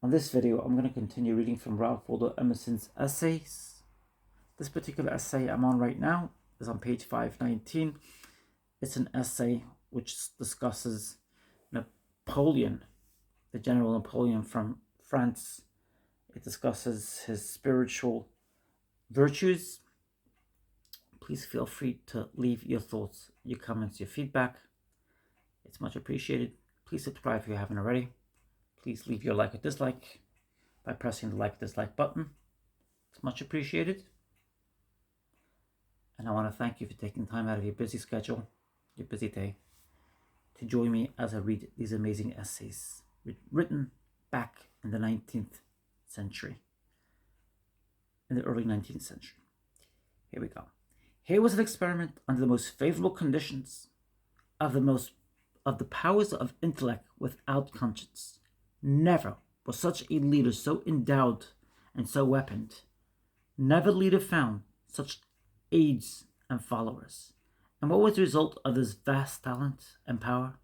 On this video, I'm going to continue reading from Ralph Waldo Emerson's essays. This particular essay I'm on right now is on page 519. It's an essay which discusses Napoleon, the General Napoleon from France. It discusses his spiritual virtues. Please feel free to leave your thoughts, your comments, your feedback. It's much appreciated. Please subscribe if you haven't already. Please leave your like or dislike by pressing the like or dislike button. It's much appreciated. And I want to thank you for taking time out of your busy schedule, your busy day, to join me as I read these amazing essays written back in the 19th century, in the early 19th century. Here we go. Here was an experiment under the most favorable conditions of the powers of intellect without conscience. Never was such a leader so endowed and so weaponed. Never leader found such aides and followers. And what was the result of this vast talent and power?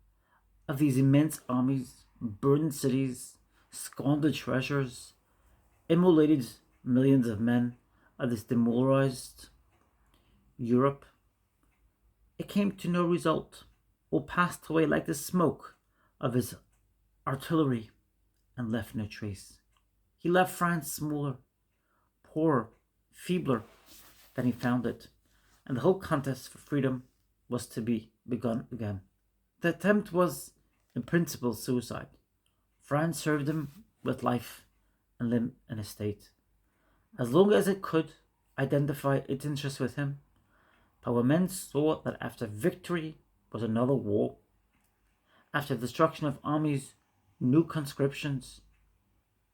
Of these immense armies, burned cities, squandered treasures, immolated millions of men, of this demoralized Europe? It came to no result, or passed away like the smoke of his artillery, and left no trace. He left France smaller, poorer, feebler than he found it, and the whole contest for freedom was to be begun again. The attempt was, in principle, suicide. France served him with life and limb and estate, as long as it could identify its interests with him. But when men saw that after victory was another war, after the destruction of armies, new conscriptions,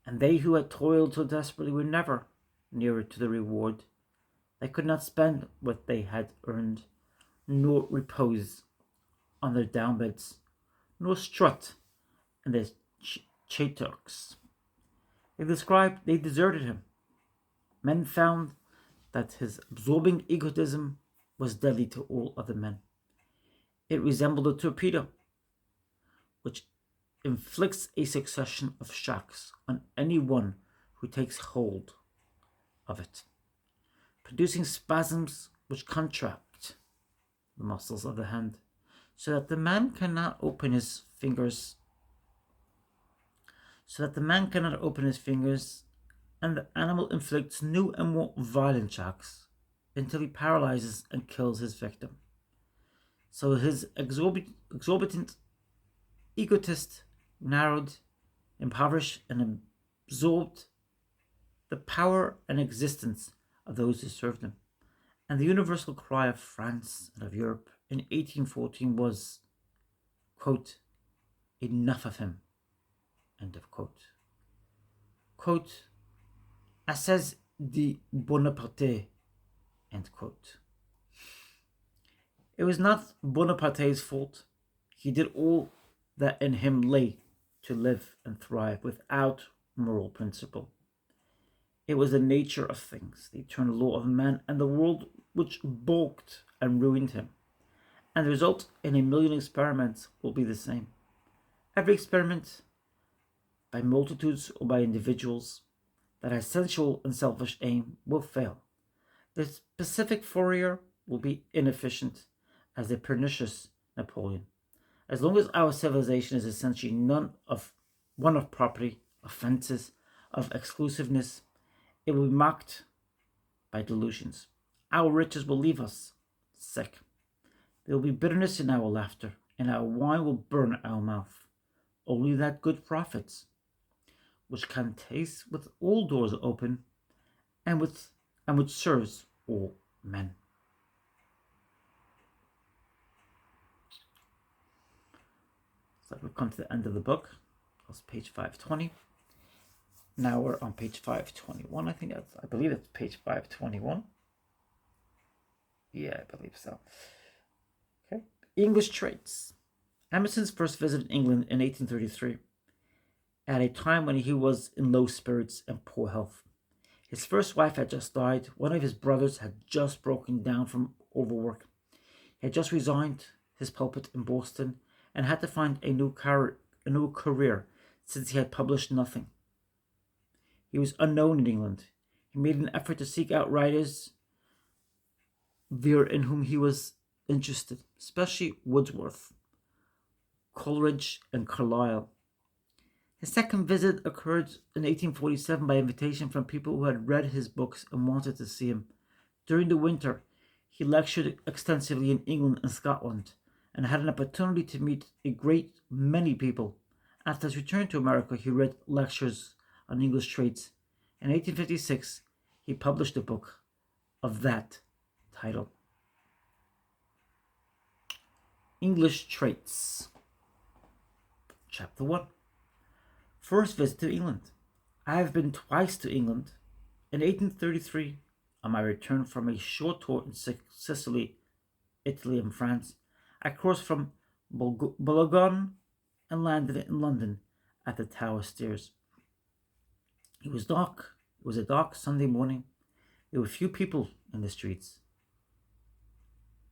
and they who had toiled so desperately were never nearer to the reward, they could not spend what they had earned, nor repose on their downbeds, nor strut in their chautauqs. They deserted him. Men found that his absorbing egotism was deadly to all other men. It resembled a torpedo, which inflicts a succession of shocks on any one who takes hold of it, producing spasms which contract the muscles of the hand, so that the man cannot open his fingers, and the animal inflicts new and more violent shocks until he paralyzes and kills his victim. So his exorbitant egotist narrowed, impoverished, and absorbed the power and existence of those who served him. And the universal cry of France and of Europe in 1814 was, quote, "Enough of him," end of quote. Quote, "Assez de Bonaparte," end quote. It was not Bonaparte's fault. He did all that in him lay to live and thrive without moral principle. It was the nature of things, the eternal law of man and the world, which balked and ruined him. And the result in a million experiments will be the same. Every experiment, by multitudes or by individuals, that has sensual and selfish aim will fail. The specific Fourier will be inefficient as the pernicious Napoleon. As long as our civilization is essentially one of property, of fences, of exclusiveness, it will be mocked by delusions. Our riches will leave us sick. There will be bitterness in our laughter, and our wine will burn our mouth. Only that good profits, which can taste with all doors open, and which serves all men. So we've come to the end of the book. That's page 520. Now we're on page 521. I believe it's page 521. Yeah, I believe so. Okay. English traits. Emerson's first visit in England in 1833, at a time when he was in low spirits and poor health. His first wife had just died. One of his brothers had just broken down from overwork. He had just resigned his pulpit in Boston and had to find a new career since he had published nothing. he was unknown in England. He made an effort to seek out writers there in whom he was interested, especially Wordsworth, Coleridge, and Carlyle. His second visit occurred in 1847 by invitation from people who had read his books and wanted to see him. During the winter, he lectured extensively in England and Scotland and had an opportunity to meet a great many people. After his return to America, he read lectures on English traits. In 1856, he published a book of that title, English Traits. Chapter 1. First visit to England. I have been twice to England. In 1833, on my return from a short tour in Sicily, Italy, and France, I crossed from Boulogne and landed in London at the Tower Stairs. It was dark. It was a dark Sunday morning. There were few people in the streets.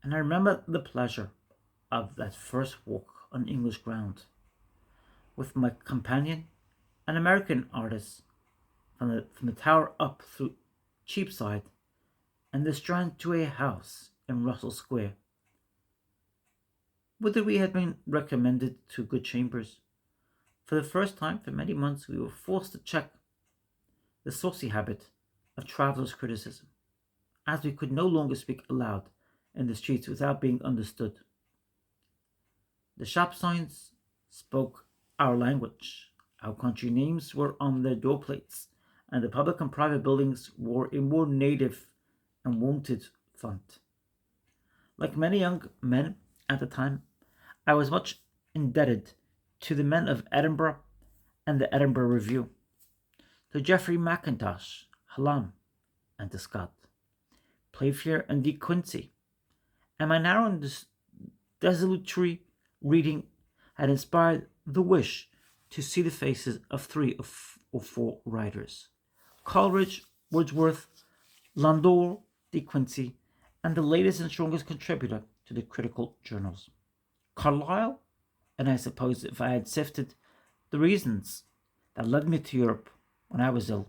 And I remember the pleasure of that first walk on English ground with my companion, an American artist, from the Tower up through Cheapside and the Strand to a house in Russell Square, whither we had been recommended to good chambers. For the first time for many months we were forced to check the saucy habit of traveller's criticism, as we could no longer speak aloud in the streets without being understood. The shop signs spoke our language. Our country names were on their door plates, and the public and private buildings wore a more native and wonted font. Like many young men at the time, I was much indebted to the men of Edinburgh and the Edinburgh Review, to Geoffrey Mackintosh, Hallam, and to Scott, Playfair, and De Quincey, and my narrow and desultory reading had inspired the wish to see the faces of 3 or 4 writers: Coleridge, Wordsworth, Landor, De Quincey, and the latest and strongest contributor to the critical journals, Carlyle. And I suppose if I had sifted the reasons that led me to Europe when I was ill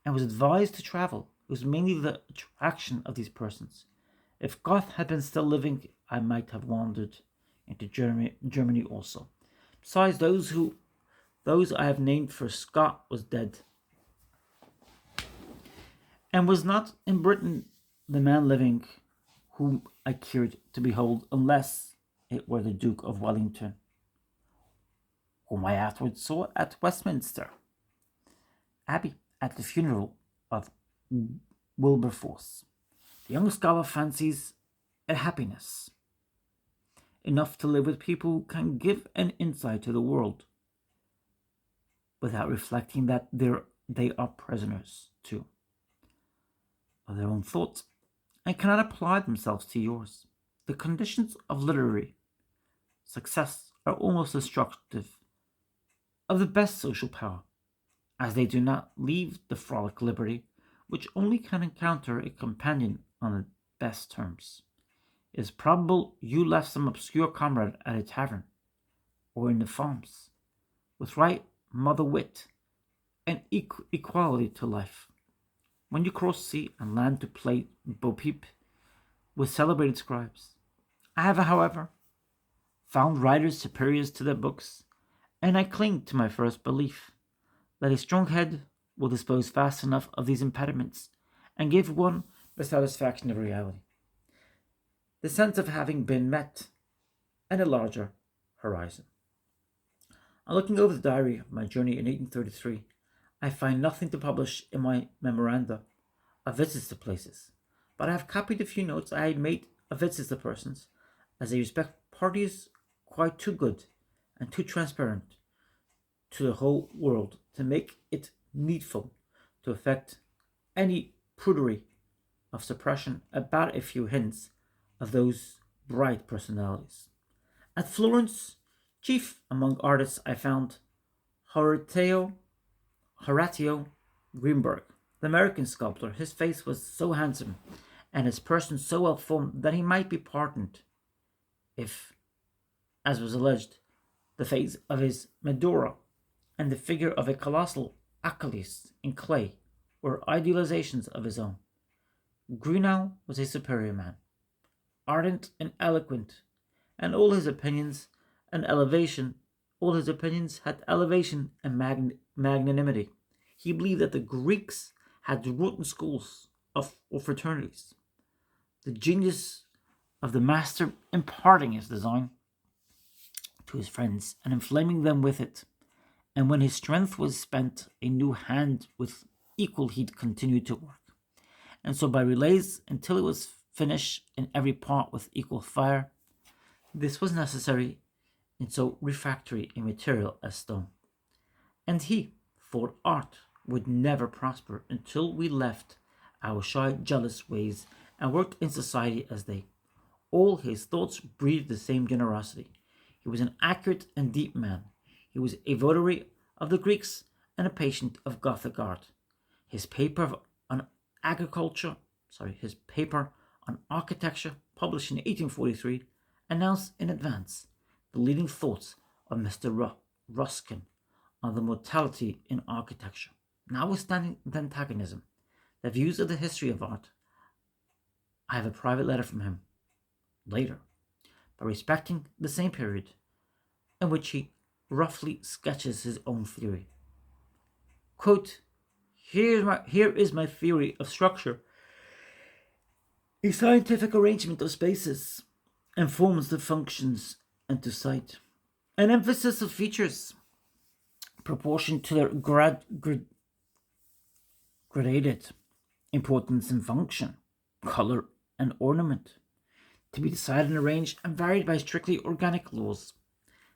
and was advised to travel, it was mainly the attraction of these persons. If Goethe had been still living, I might have wandered into Germany also. Besides those I have named, for Scott was dead, and was not in Britain the man living whom I cared to behold, unless it were the Duke of Wellington, whom I afterwards saw at Westminster Abbey at the funeral of Wilberforce. The young scholar fancies it happiness enough to live with people who can give an insight to the world without reflecting that they are prisoners too of their own thoughts and cannot apply themselves to yours. The conditions of literary success are almost destructive of the best social power, as they do not leave the frolic liberty which only can encounter a companion on the best terms. It is probable you left some obscure comrade at a tavern, or in the farms, with right mother wit and equality to life. When you cross sea and land to play bo peep with celebrated scribes, I have, however, found writers superior to their books, and I cling to my first belief that a strong head will dispose fast enough of these impediments and give one the satisfaction of reality, the sense of having been met, and a larger horizon. On looking over the diary of my journey in 1833, I find nothing to publish in my memoranda of visits to places, but I have copied a few notes I had made of visits to persons, as they respect parties quite too good and too transparent to the whole world to make it needful to affect any prudery of suppression about a few hints of those bright personalities. At Florence, chief among artists, I found Horatio Greenberg, the American sculptor. His face was so handsome and his person so well formed that he might be pardoned if, as was alleged, the face of his Medora and the figure of a colossal Achilles in clay were idealizations of his own. Greenough was a superior man, ardent and eloquent, and all his opinions had elevation and magnanimity. He believed that the Greeks had rotten schools or fraternities, the genius of the master imparting his design to his friends and inflaming them with it. And when his strength was spent, a new hand with equal heat continued to work. And so by relays until it was finished in every part with equal fire. This was necessary in so refractory a material as stone. And he thought art would never prosper until we left our shy, jealous ways and worked in society as they. All his thoughts breathed the same generosity. He was an accurate and deep man. He was a votary of the Greeks and a patient of Gothic art. His paper on his paper on architecture, published in 1843, announced in advance the leading thoughts of Mr. Ruskin on the mortality in architecture. Notwithstanding the antagonism, the views of the history of art, I have a private letter from him later, by respecting the same period, in which he roughly sketches his own theory. Quote, here is my theory of structure. A scientific arrangement of spaces and forms of functions and to sight. An emphasis of features proportioned to their gradated importance in function, color, and ornament, to be decided and arranged and varied by strictly organic laws,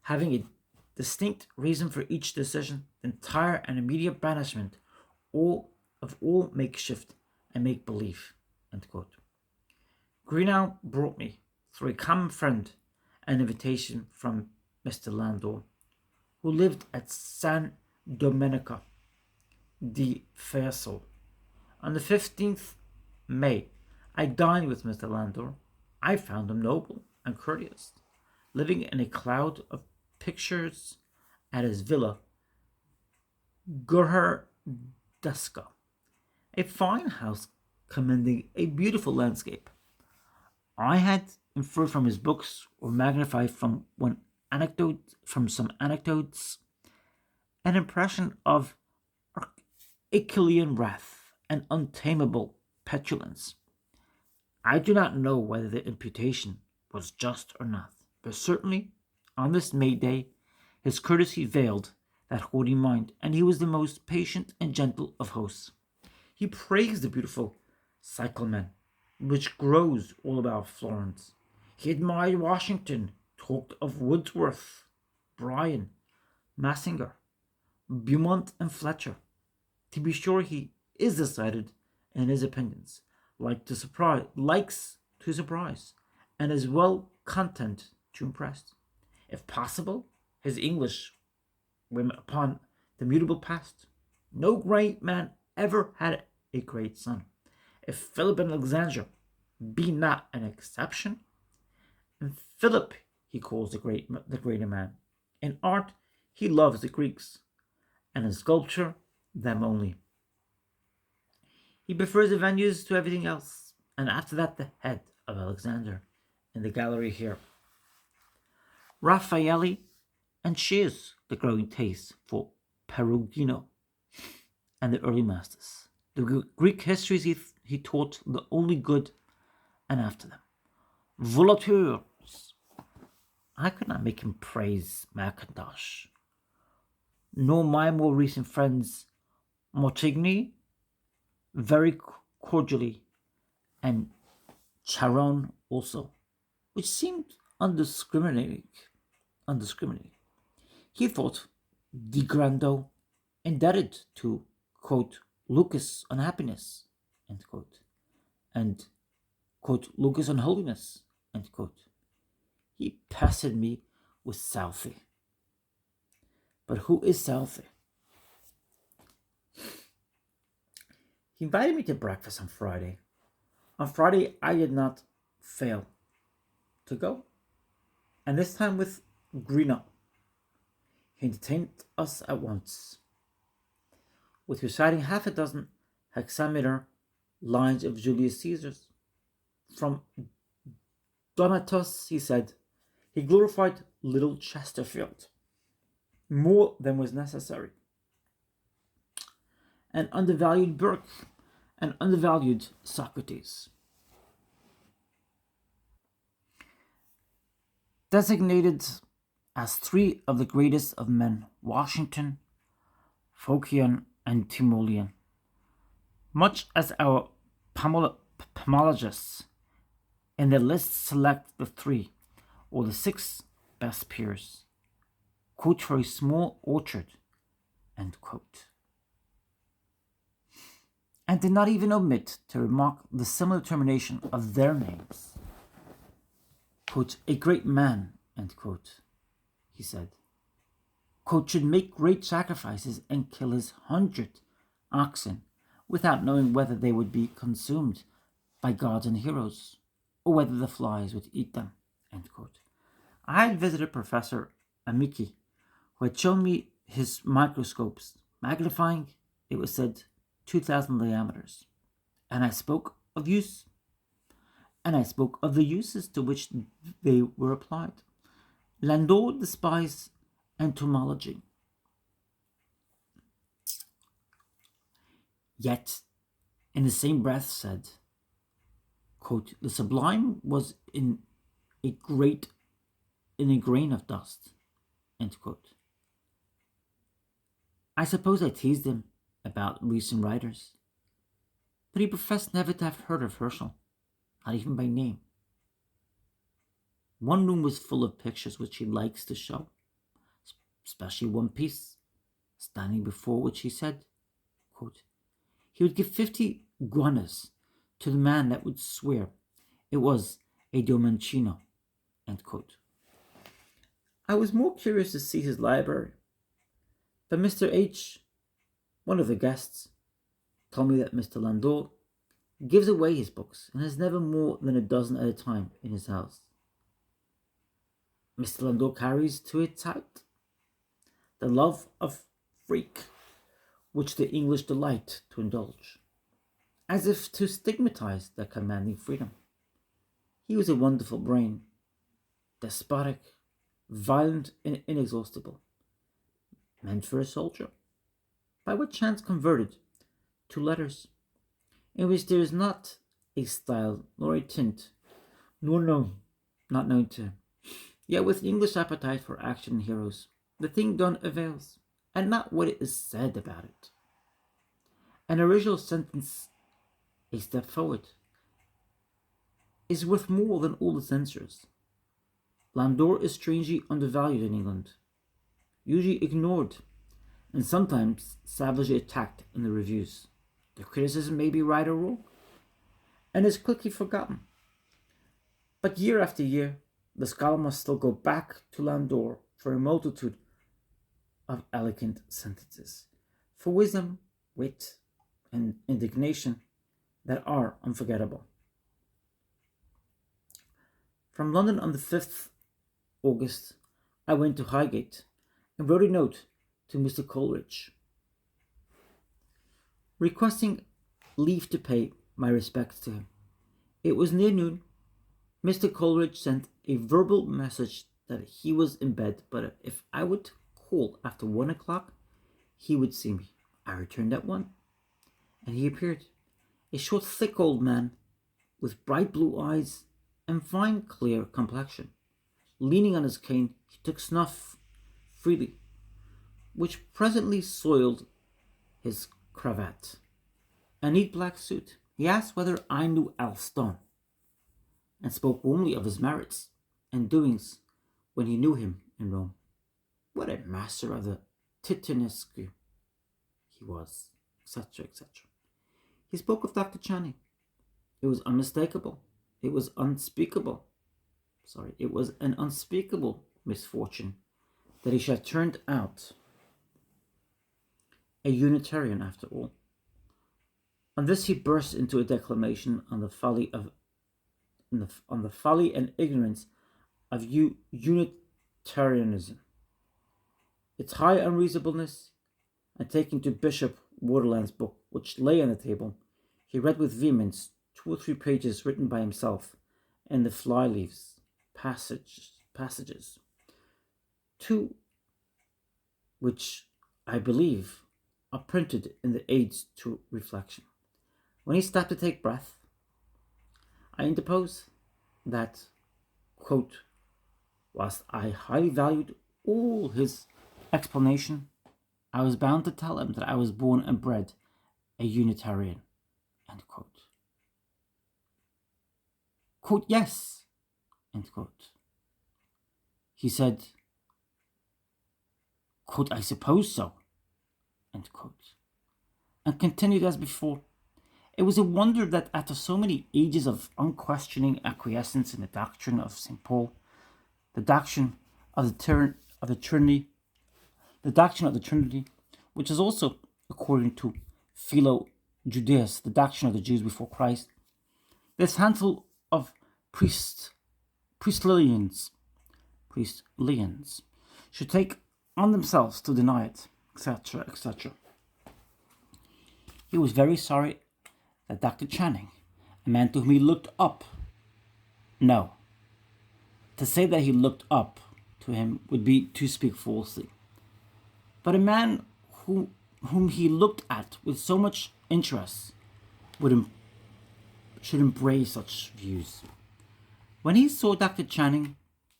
having a distinct reason for each decision, the entire and immediate banishment of all makeshift and make-believe. Greenough brought me, through a common friend, an invitation from Mr. Landor, who lived at San Domenico di Ferso. On the 15th May, I dined with Mr. Landor. I found him noble and courteous, living in a cloud of pictures at his villa Gurherdesca, a fine house commanding a beautiful landscape. I had inferred from his books, or magnified from some anecdotes, an impression of Achillean wrath and untamable petulance. I do not know whether the imputation was just or not, but certainly on this May Day his courtesy veiled that haughty mind, and he was the most patient and gentle of hosts. He praised the beautiful cyclamen which grows all about Florence. He admired Washington, talked of Wordsworth, Bryan, Massinger, Beaumont, and Fletcher. To be sure, he is decided in his opinions, likes to surprise, and is well content to impress. If possible, his English were upon the mutable past. No great man ever had a great son. If Philip and Alexander be not an exception, and Philip he calls the greater man. In art he loves the Greeks, and in sculpture them only. He prefers the venues to everything else, and after that the head of Alexander in the gallery here. Raffaelli and shares the growing taste for Perugino and the early masters. The Greek histories he taught the only good, and after them. Volatures. I could not make him praise Mackintosh, nor my more recent friends Montigny very cordially, and Charon also, which seemed undiscriminating. He thought Di Grando indebted to, quote, Lucas on happiness, end quote, and, quote, Lucas on holiness, end quote. He pestered me with Southey. But who is Southey? He invited me to breakfast on Friday. On Friday, I did not fail to go, and this time with Greenough. He entertained us at once. with reciting half a dozen hexameter lines of Julius Caesar's. From Donatus, he said, he glorified little Chesterfield more than was necessary, and undervalued Burke and undervalued Socrates. Designated as three of the greatest of men, Washington, Phocion, and Timoleon, much as our pomologists in their list select the three or the six best peers, quote, for a small orchard, end quote, and did not even omit to remark the similar termination of their names. Quote, a great man, end quote, he said, quote, should make great sacrifices and kill his 100 oxen without knowing whether they would be consumed by gods and heroes, or whether the flies would eat them, end quote. I had visited Professor Amiki, who had shown me his microscopes, magnifying, it was said, 2,000 diameters, and I spoke of the uses to which they were applied. Landor despised entomology, yet in the same breath said, quote, the sublime was in a grain of dust, end quote. I suppose I teased him about recent writers, but he professed never to have heard of Herschel, not even by name. One room was full of pictures which he likes to show, especially one piece, standing before which he said, quote, he would give 50 guanas to the man that would swear it was a Domancino, end quote. I was more curious to see his library, but Mr. H., one of the guests, told me that Mr. Landor gives away his books and has never more than a dozen at a time in his house. Mr. Landor carries to it tight the love of freak which the English delight to indulge, as if to stigmatize their commanding freedom. He was a wonderful brain, despotic, violent, and inexhaustible, meant for a soldier, by what chance converted to letters, in which there is not a style nor a tint, not known to him. Yet with English appetite for action and heroes, the thing done avails, and not what is said about it. An original sentence, a step forward, is worth more than all the censures. Landor is strangely undervalued in England, usually ignored, and sometimes savagely attacked in the reviews. The criticism may be right or wrong, and is quickly forgotten. But year after year, the scholar must still go back to Landor for a multitude of elegant sentences, for wisdom, wit, and indignation that are unforgettable. From London on the 5th August, I went to Highgate and wrote a note to Mr. Coleridge, requesting leave to pay my respects to him. It was near noon. Mr. Coleridge sent a verbal message that he was in bed, but if I would call after 1 o'clock, he would see me. I returned at 1, and he appeared, a short, thick old man with bright blue eyes and fine, clear complexion. Leaning on his cane, he took snuff freely, which presently soiled his cravat. A neat black suit. He asked whether I knew Alston, and spoke warmly of his merits and doings when he knew him in Rome. What a master of the Titanesque he was, etc., etc. He spoke of Dr. Channing. It was unmistakable. It was unspeakable. It was an unspeakable misfortune that he should have turned out a Unitarian after all. On this he burst into a declamation on the folly and ignorance of Unitarianism, its high unreasonableness, and taking to Bishop Waterland's book, which lay on the table. He read with vehemence 2 or 3 pages written by himself in the fly-leaves passages, two which I believe are printed in the Aids to Reflection. When he stopped to take breath, I interposed that, quote, whilst I highly valued all his explanation, I was bound to tell him that I was born and bred a Unitarian, end quote. Quote, yes, end quote. He said, quote, I suppose so, end quote, and continued as before. It was a wonder that after so many ages of unquestioning acquiescence in the doctrine of St. Paul, the doctrine of the Trinity, which is also, according to Philo Judaeus, the doctrine of the Jews before Christ, this handful of priestlians should take on themselves to deny it, etc., etc. He was very sorry that Dr. Channing, a man to whom he looked up, no, to say that he looked up to him would be to speak falsely, but a man whom he looked at with so much interest should embrace such views. When he saw Dr. Channing,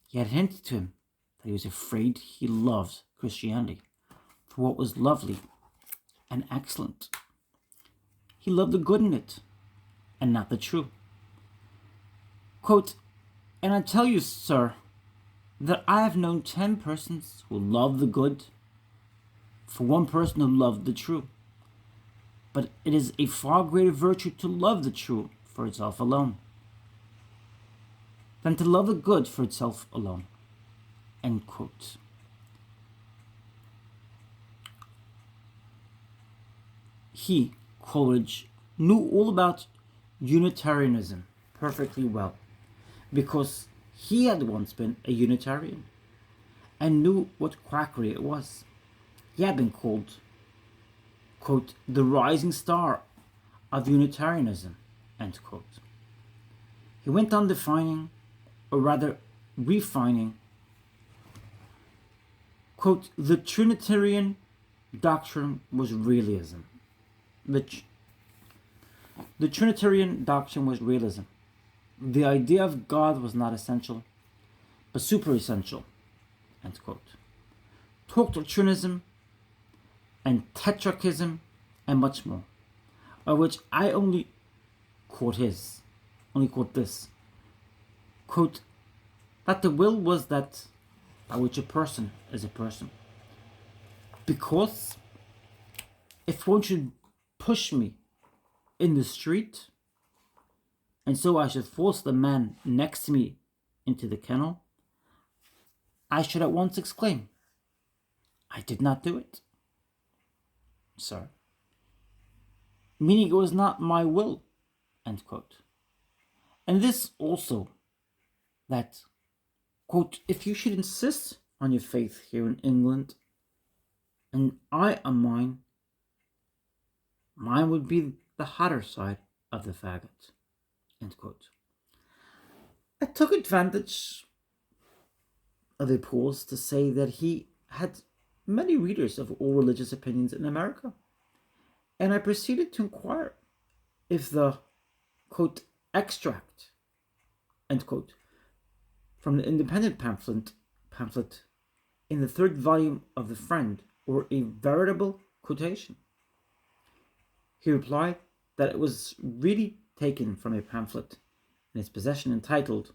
he had hinted to him that he was afraid he loved Christianity for what was lovely and excellent. He loved the good in it, and not the true. Quote, and I tell you, sir, that I have known 10 persons who loved the good for one person who loved the true. But it is a far greater virtue to love the true for itself alone than to love the good for itself alone. End quote. He, Coleridge, knew all about Unitarianism perfectly well, because he had once been a Unitarian and knew what quackery it was. He had been called, quote, the rising star of Unitarianism, end quote. He went on defining, or rather refining, quote, the Trinitarian doctrine was realism. The Trinitarian doctrine was realism. The idea of God was not essential, but super essential, end quote. Talked of Trinism and Tetrarchism and much more, of which I only quote this, quote, that the will was that by which a person is a person. Because if one should push me in the street, and so I should force the man next to me into the kennel, I should at once exclaim, I did not do it, sir. Meaning it was not my will, end quote. And this also, that, quote, if you should insist on your faith here in England, and I on mine would be the hotter side of the faggot, end quote. I took advantage of a pause to say that he had many readers of all religious opinions in America, and I proceeded to inquire if the, quote, extract, end quote, from the Independent pamphlet in the 3rd volume of The Friend were a veritable quotation. He replied that it was really taken from a pamphlet in his possession entitled,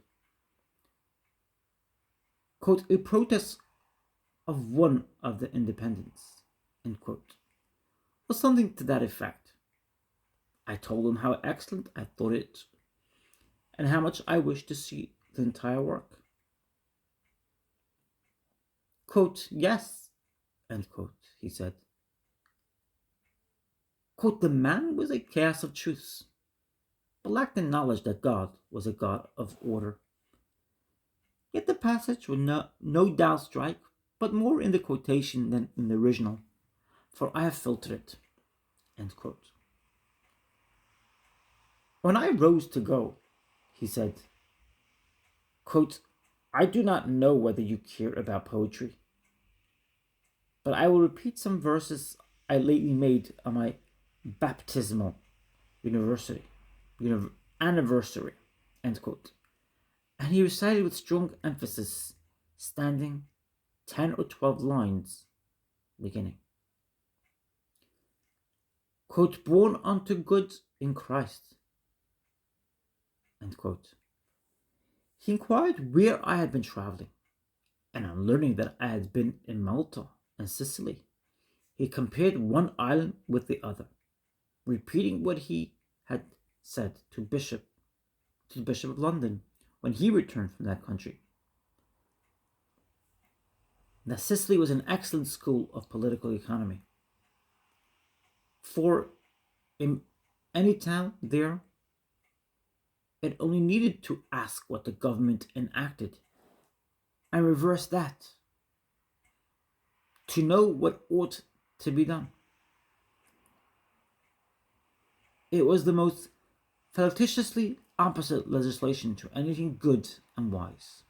quote, a protest of one of the Independents, end quote, or something to that effect. I told him how excellent I thought it, and how much I wished to see the entire work. Quote, yes, end quote, he said. Quote, the man was a chaos of truths, but lacked the knowledge that God was a God of order. Yet the passage would no doubt strike, but more in the quotation than in the original, for I have filtered it. End quote. When I rose to go, he said, quote, I do not know whether you care about poetry, but I will repeat some verses I lately made on my baptismal university anniversary. End quote. And he recited with strong emphasis, standing 10 or 12 lines, beginning. Quote, born unto good in Christ. End quote. He inquired where I had been travelling, and on learning that I had been in Malta and Sicily, he compared one island with the other, repeating what he had said to the Bishop of London when he returned from that country. That Sicily was an excellent school of political economy. For in any town there, it only needed to ask what the government enacted and reverse that to know what ought to be done. It was the most flagitiously opposite legislation to anything good and wise.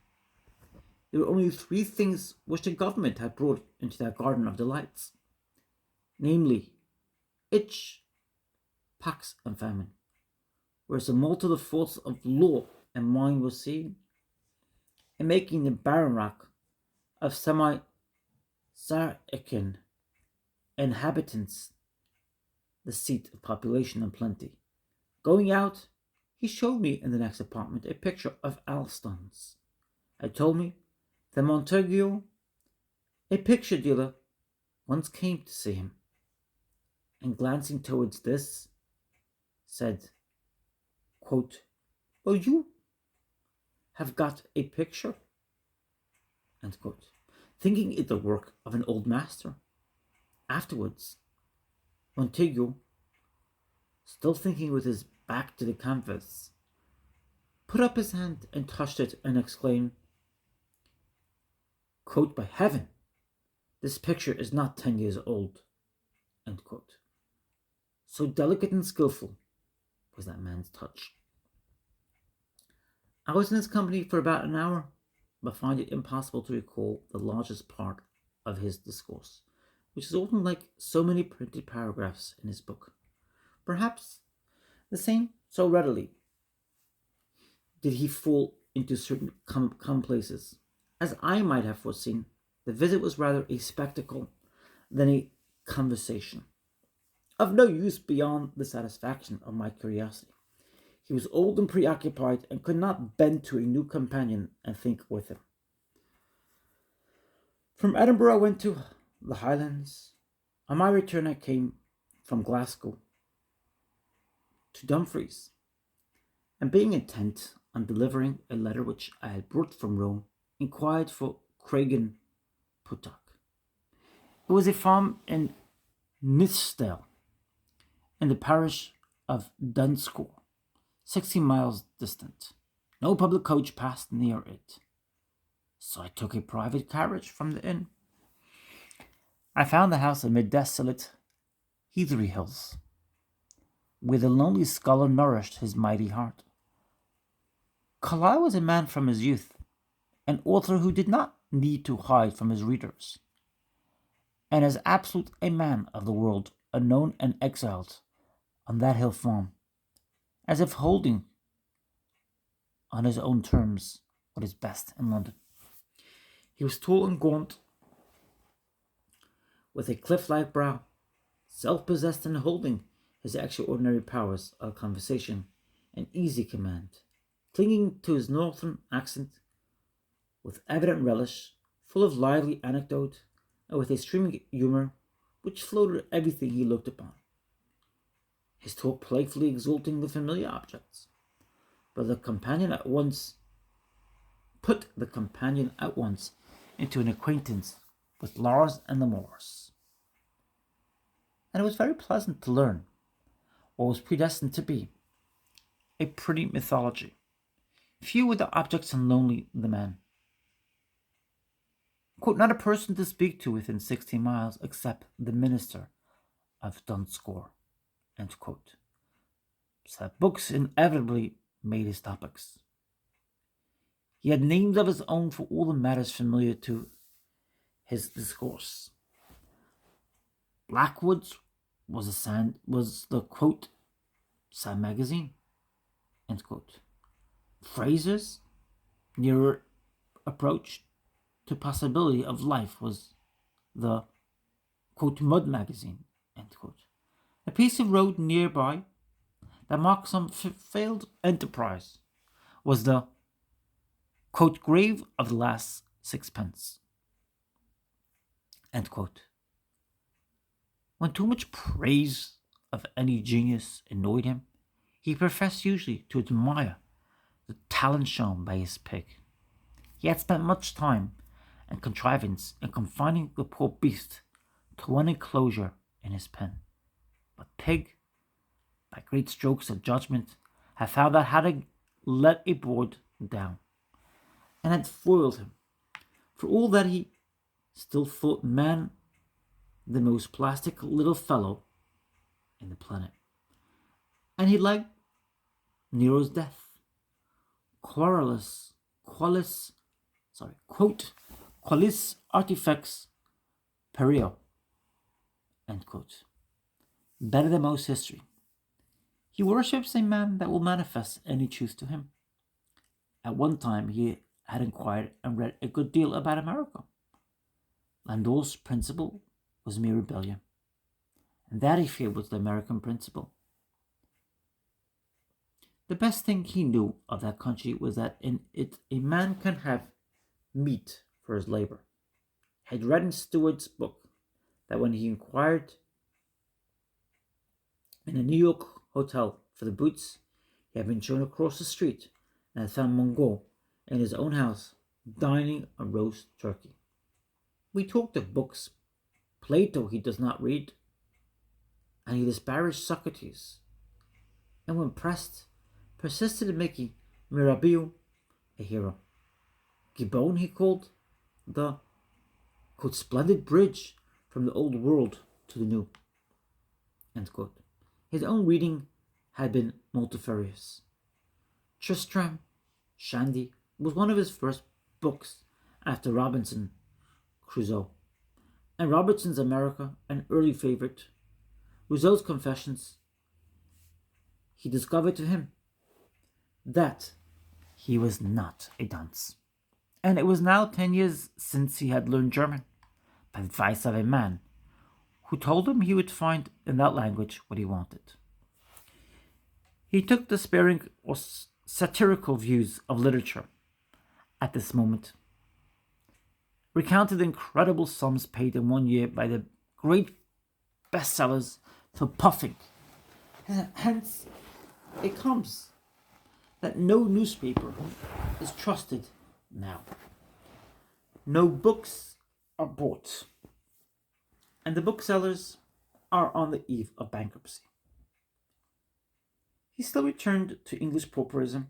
There were only three things which the government had brought into that garden of delights, namely, itch, pox, and famine, whereas the multitude of faults of law and mind was seen in making the barren rock of semi-Saracen inhabitants the seat of population and plenty. Going out, he showed me in the next apartment a picture of Alston's. He told me that Montague, a picture dealer, once came to see him, and glancing towards this, said, quote, well, you have got a picture, end quote, thinking it the work of an old master. Afterwards, Montague, still thinking with his back to the canvas, put up his hand and touched it and exclaimed, quote, by heaven, this picture is not 10 years old, end quote. So delicate and skillful was that man's touch. I was in his company for about an hour, but find it impossible to recall the largest part of his discourse, which is often like so many printed paragraphs in his book. Perhaps the same so readily did he fall into certain commonplaces. As I might have foreseen, the visit was rather a spectacle than a conversation, of no use beyond the satisfaction of my curiosity. He was old and preoccupied, and could not bend to a new companion and think with him. From Edinburgh I went to the Highlands. On my return I came from Glasgow to Dumfries, and being intent on delivering a letter which I had brought from Rome, inquired for Craigen Puttock. It was a farm in Nithsdale, in the parish of Dunscore, 60 miles distant. No public coach passed near it, so I took a private carriage from the inn. I found the house amid desolate, heathery hills, where the lonely scholar nourished his mighty heart. Carlyle was a man from his youth, an author who did not need to hide from his readers, and as absolute a man of the world, unknown and exiled on that hill farm, as if holding on his own terms what is best in London. He was tall and gaunt, with a cliff-like brow, self-possessed and holding his extraordinary powers of conversation and easy command, clinging to his northern accent with evident relish, full of lively anecdote, and with a streaming humour which floated everything he looked upon. His talk playfully exalting the familiar objects, but put the companion at once into an acquaintance with Lars and the Moors. And it was very pleasant to learn what was predestined to be a pretty mythology. Few were the objects and lonely the man. Quote, not a person to speak to within 16 miles except the minister of Dunscore. End quote. So that books inevitably made his topics. He had names of his own for all the matters familiar to his discourse. Blackwood's was the quote Sand magazine, end quote. Fraser's nearer approach to possibility of life was the quote Mud magazine, end quote. A piece of road nearby that marked some failed enterprise was the quote grave of the last sixpence, end quote. When too much praise of any genius annoyed him, he professed usually to admire the talent shown by his pig. He had spent much time and contrivance in confining the poor beast to one enclosure in his pen. But Pig, by great strokes of judgment, had found out how to let a board down, and had foiled him. For all that, he still thought man the most plastic little fellow in the planet. And he liked Nero's death. Qualis, qualis artifex perio, end quote. Better than most history. He worships a man that will manifest any truth to him. At one time, he had inquired and read a good deal about America. Landor's principle was mere rebellion, and that he feared was the American principle. The best thing he knew of that country was that in it a man can have meat for his labor. He had read in Stewart's book that when he inquired in a New York hotel for the boots, he had been shown across the street and had found Mongo in his own house dining on roast turkey. We talked of books. Plato he does not read, and he disparaged Socrates, and when pressed, persisted in making Mirabeau a hero. Gibbon he called the quote, splendid bridge from the old world to the new, end quote. His own reading had been multifarious. Tristram Shandy was one of his first books after Robinson Crusoe, and Robertson's America an early favorite. Rousseau's Confessions. He discovered to him that he was not a dunce, and it was now 10 years since he had learned German by the advice of a man who told him he would find in that language what he wanted. He took despairing or satirical views of literature at this moment, recounted the incredible sums paid in 1 year by the great bestsellers for puffing. Hence, it comes that no newspaper is trusted now. No books are bought, and the booksellers are on the eve of bankruptcy. He still returned to English pauperism,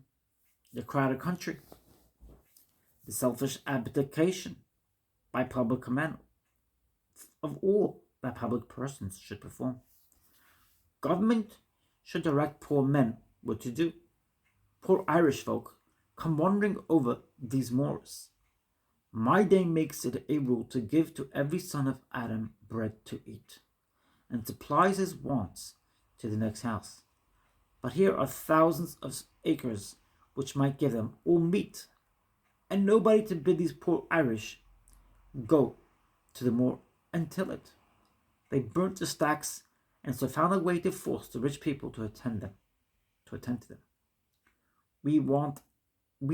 the crowded country, the selfish abdication by public command of all that public persons should perform. Government should direct poor men what to do. Poor Irish folk come wandering over these moors. My dame makes it a rule to give to every son of Adam bread to eat, and supplies his wants to the next house. But here are thousands of acres which might give them all meat, and nobody to bid these poor Irish go to the moor and till it. They burnt the stacks, and so found a way to force the rich people to attend to them. We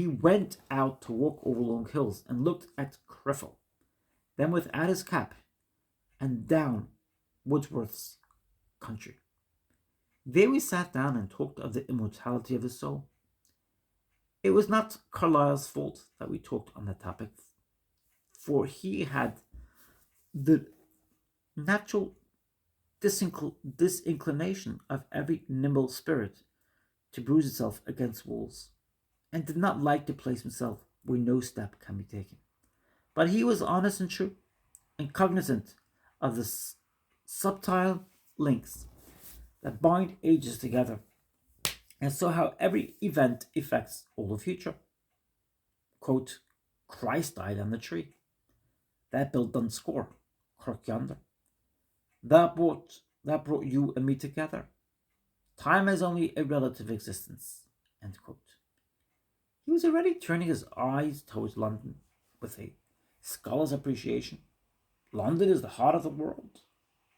went out to walk over long hills and looked at Criffel, then without his cap, and down Wordsworth's country. There we sat down and talked of the immortality of the soul. It was not Carlyle's fault that we talked on that topic, for he had the natural disinclination of every nimble spirit to bruise itself against walls, and did not like to place himself where no step can be taken. But he was honest and true, and cognizant of the subtle links that bind ages together, and so how every event affects all the future. Quote, Christ died on the tree. That bill done score, crook yonder. That brought you and me together. Time has only a relative existence. End quote. He was already turning his eyes towards London with a scholar's appreciation. London is the heart of the world,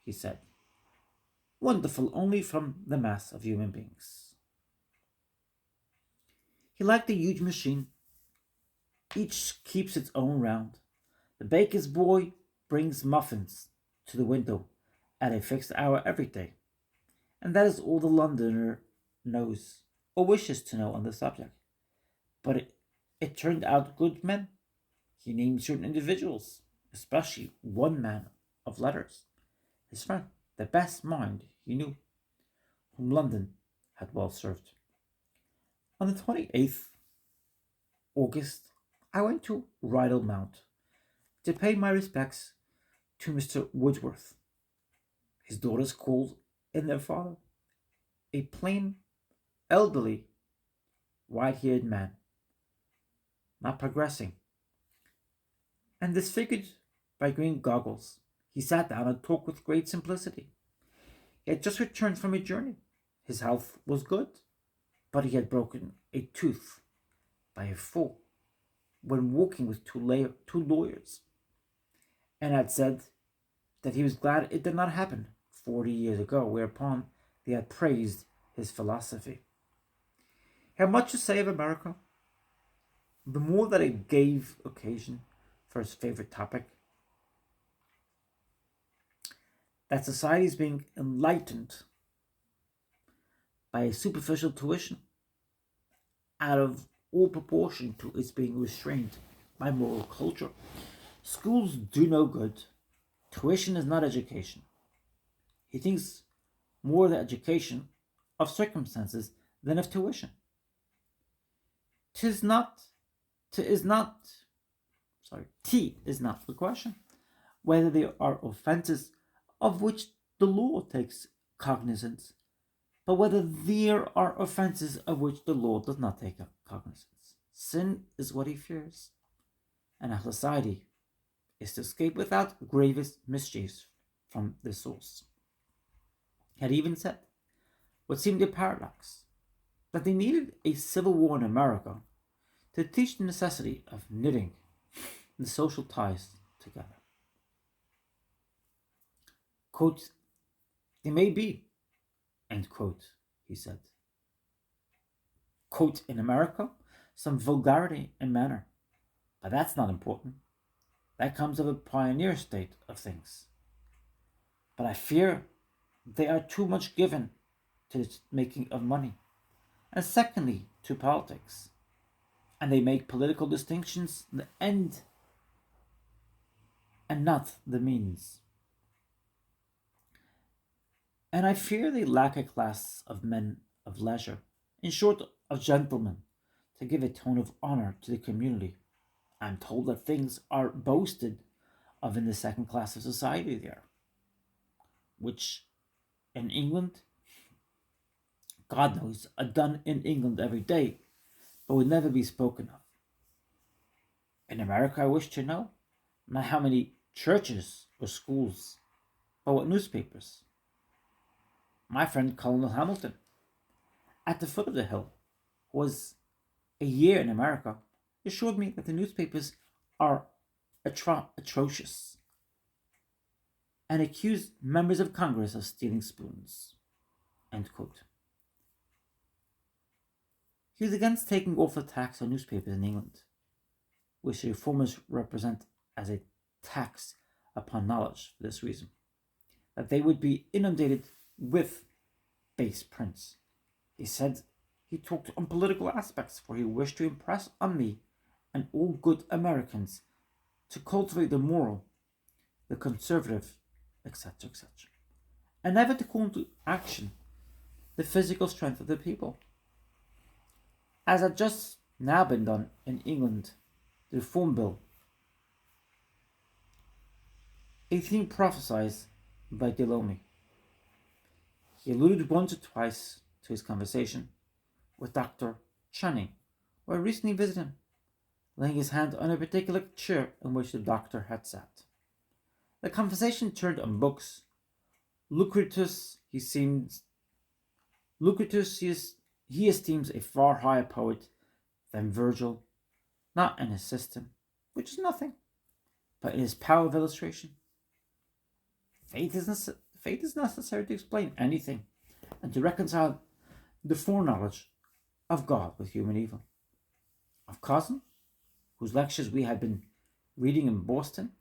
he said. Wonderful only from the mass of human beings. He liked the huge machine. Each keeps its own round. The baker's boy brings muffins to the window at a fixed hour every day. And that is all the Londoner knows or wishes to know on the subject. But it turned out good men. He named certain individuals, especially one man of letters, his friend, the best mind he knew, whom London had well served. On the 28th August, I went to Rydal Mount to pay my respects to Mr. Wordsworth. His daughters called in their father, a plain, elderly, white-haired man, not progressing, and disfigured by green goggles. He sat down and talked with great simplicity. He had just returned from a journey. His health was good, but he had broken a tooth by a fall when walking with two lawyers, and had said that he was glad it did not happen 40 years ago, whereupon they had praised his philosophy. He had much to say of America, the more that it gave occasion for his favorite topic, that society is being enlightened by a superficial tuition out of all proportion to its being restrained by moral culture. Schools do no good. Tuition is not education. He thinks more of the education of circumstances than of tuition. Tis not, t is not, sorry, T is not the question whether there are offences of which the law takes cognizance, but whether there are offences of which the law does not take cognizance. Sin is what he fears, and our society is to escape without gravest mischiefs from the source. He had even said, what seemed a paradox, that they needed a civil war in America to teach the necessity of knitting the social ties together. Quote, they may be, end quote, he said. Quote, in America, some vulgarity in manner, but that's not important. That comes of a pioneer state of things. But I fear they are too much given to the making of money, and secondly, to politics. And they make political distinctions the end and not the means. And I fear they lack a class of men of leisure, in short, of gentlemen, to give a tone of honour to the community. I am told that things are boasted of in the second class of society there, which in England, God knows, are done in England every day, but would never be spoken of. In America, I wish to know not how many churches or schools, but what newspapers. My friend Colonel Hamilton, at the foot of the hill, who was a year in America, assured me that the newspapers are atrocious and accused members of Congress of stealing spoons. End quote. He was against taking off the tax on newspapers in England, which the reformers represent as a tax upon knowledge for this reason, that they would be inundated with base prints. He said he talked on political aspects, for he wished to impress on me and all good Americans to cultivate the moral, the conservative, etc., etc., and never to call into action the physical strength of the people, as had just now been done in England, the Reform Bill, 18 prophesied by Delomy. He alluded once or twice to his conversation with Dr. Channing, who had recently visited him, laying his hand on a particular chair in which the doctor had sat. The conversation turned on books. Lucretius, he esteems a far higher poet than Virgil, not in his system, which is nothing, but in his power of illustration. Faith is necessary to explain anything and to reconcile the foreknowledge of God with human evil. Of Cousin, whose lectures we had been reading in Boston,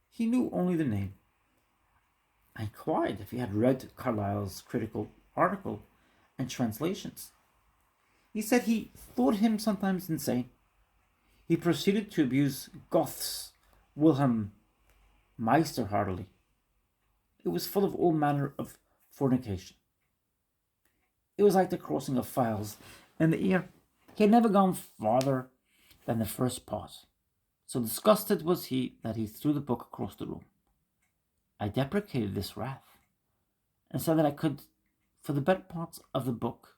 he knew only the name, and inquired if he had read Carlyle's critical article and translations. He said he thought him sometimes insane. He proceeded to abuse Goethe's Wilhelm Meister heartily. It was full of all manner of fornication. It was like the crossing of files in the ear. He had never gone farther than the first part. So disgusted was he that he threw the book across the room. I deprecated this wrath, and said that I could, for the better parts of the book.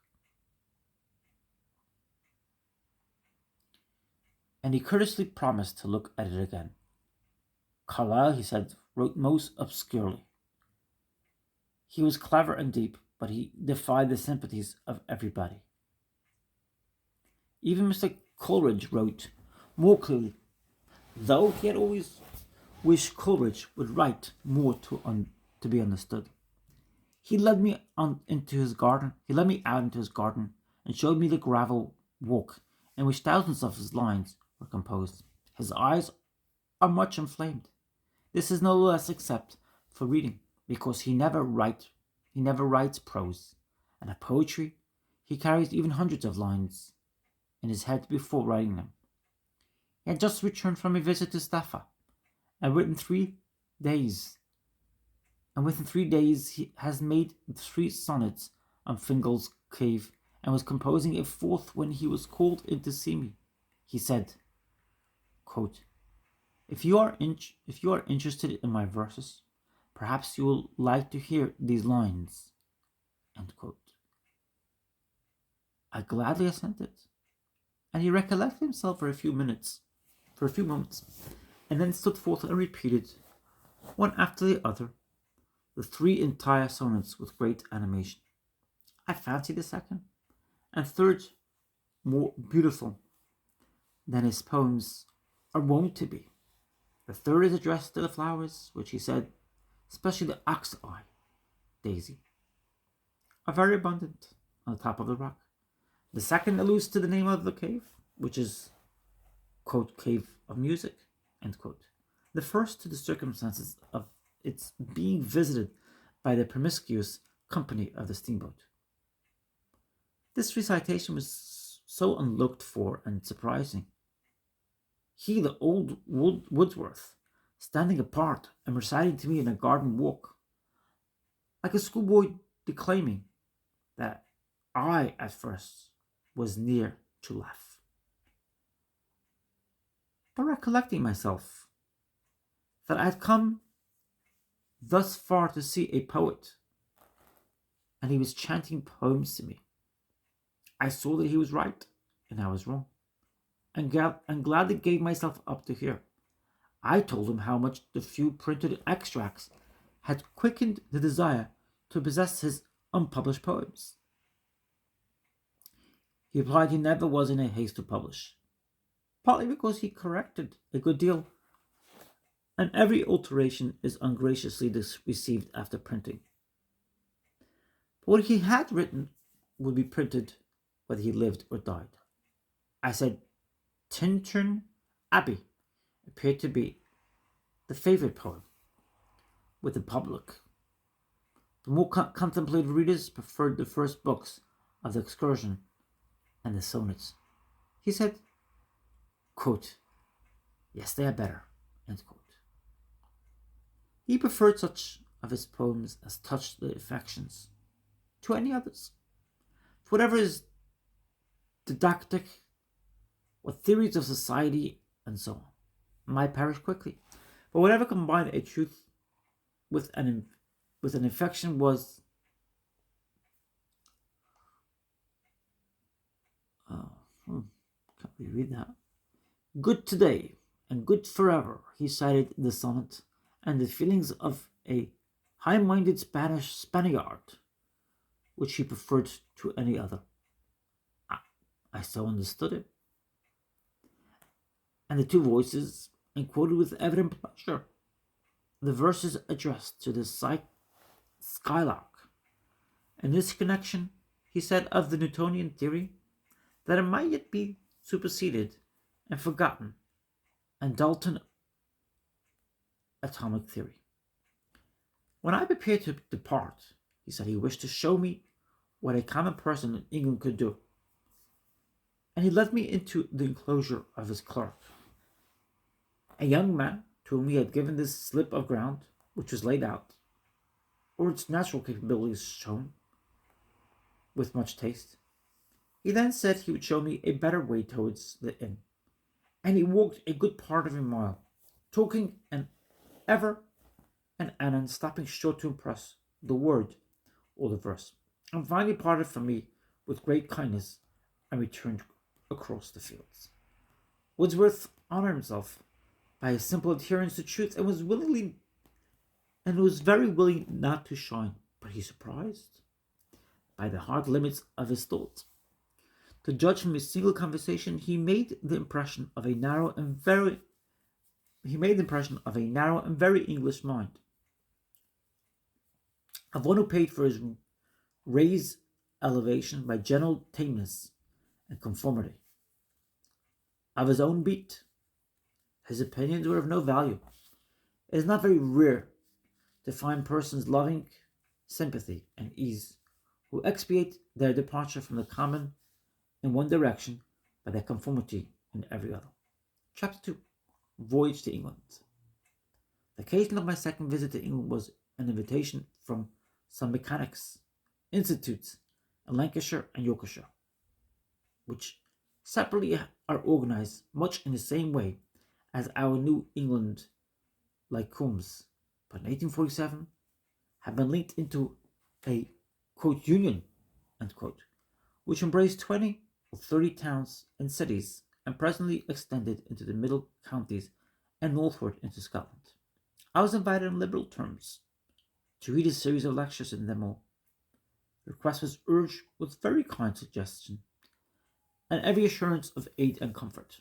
And he courteously promised to look at it again. Carlyle, he said, wrote most obscurely. He was clever and deep, but he defied the sympathies of everybody. Even Mr. Coleridge wrote more clearly, though he had always wished Coleridge would write more to be understood. He led me out into his garden and showed me the gravel walk in which thousands of his lines were composed. His eyes are much inflamed. This is no less except for reading, because he never writes prose, and of poetry he carries even hundreds of lines in his head before writing them. He had just returned from a visit to Staffa, and within 3 days he has made 3 sonnets on Fingal's Cave, and was composing a 4th when he was called in to see me. He said, quote, If you are interested in my verses, perhaps you will like to hear these lines. End quote. I gladly assented, and he recollected himself for a few moments, and then stood forth and repeated, one after the other, the 3 entire sonnets with great animation. I fancy the 2nd and 3rd more beautiful than his poems are wont to be. The 3rd is addressed to the flowers, which he said, especially the ox-eye daisy, are very abundant on the top of the rock. The 2nd alludes to the name of the cave, which is, quote, cave of music, end quote. The 1st to the circumstances of its being visited by the promiscuous company of the steamboat. This recitation was so unlooked for and surprising. He, the old Wordsworth, standing apart and reciting to me in a garden walk, like a schoolboy declaiming, that I at first was near to laugh. But recollecting myself, that I had come thus far to see a poet, and he was chanting poems to me, I saw that he was right and I was wrong, and gladly gave myself up to hear. I told him how much the few printed extracts had quickened the desire to possess his unpublished poems. He replied he never was in a haste to publish, partly because he corrected a good deal, and every alteration is ungraciously received after printing. But what he had written would be printed whether he lived or died. I said Tintern Abbey appeared to be the favourite poem with the public. The more contemplative readers preferred the first books of the Excursion and the Sonnets. He said, quote, yes, they are better, end quote. He preferred such of his poems as touched the affections to any others. Whatever is didactic, or theories of society, and so on, might perish quickly. But whatever combined a truth with an affection was We read that. Good today and good forever, he cited the sonnet and the feelings of a high-minded Spanish Spaniard, which he preferred to any other. I so understood it. And the two voices, and quoted with evident pleasure, the verses addressed to the skylark. In this connection, he said of the Newtonian theory that it might yet be superseded and forgotten, and Dalton atomic theory. When I prepared to depart, he said he wished to show me what a common person in England could do, and he led me into the enclosure of his clerk, a young man to whom he had given this slip of ground, which was laid out, or its natural capabilities shown, with much taste. He then said he would show me a better way towards the inn, and he walked a good part of a mile, talking and ever and anon stopping short to impress the word or the verse, and finally parted from me with great kindness and returned across the fields. Wordsworth honored himself by his simple adherence to truth and was very willing not to shine, but he surprised by the hard limits of his thoughts. To judge from his single conversation, he made the impression of a narrow and very English mind, of one who paid for his raised elevation by general tameness and conformity. Of his own beat, his opinions were of no value. It is not very rare to find persons loving sympathy and ease who expiate their departure from the common in one direction by their conformity in every other. Chapter 2. Voyage to England. The occasion of my second visit to England was an invitation from some mechanics' institutes in Lancashire and Yorkshire, which separately are organized much in the same way as our New England lyceums, but in 1847 have been linked into a quote, union, unquote, which embraced 20 or 30 towns and cities and presently extended into the middle counties and northward into Scotland. I was invited on liberal terms to read a series of lectures in them all. The request was urged with very kind suggestion and every assurance of aid and comfort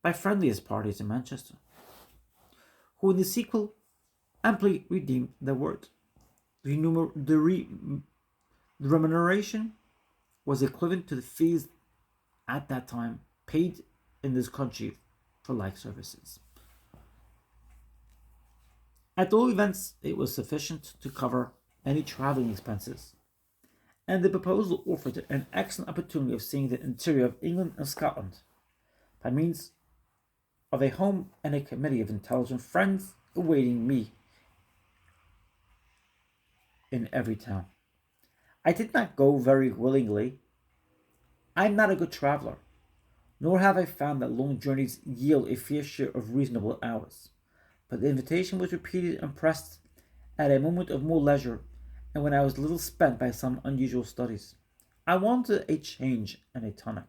by friendliest parties in Manchester, who in the sequel amply redeemed their word. The remuneration was equivalent to the fees at that time paid in this country for like services. At all events, it was sufficient to cover any traveling expenses, and the proposal offered an excellent opportunity of seeing the interior of England and Scotland by means of a home and a committee of intelligent friends awaiting me in every town. I did not go very willingly. I am not a good traveler, nor have I found that long journeys yield a fair share of reasonable hours. But the invitation was repeated and pressed at a moment of more leisure, and when I was little spent by some unusual studies. I wanted a change and a tonic,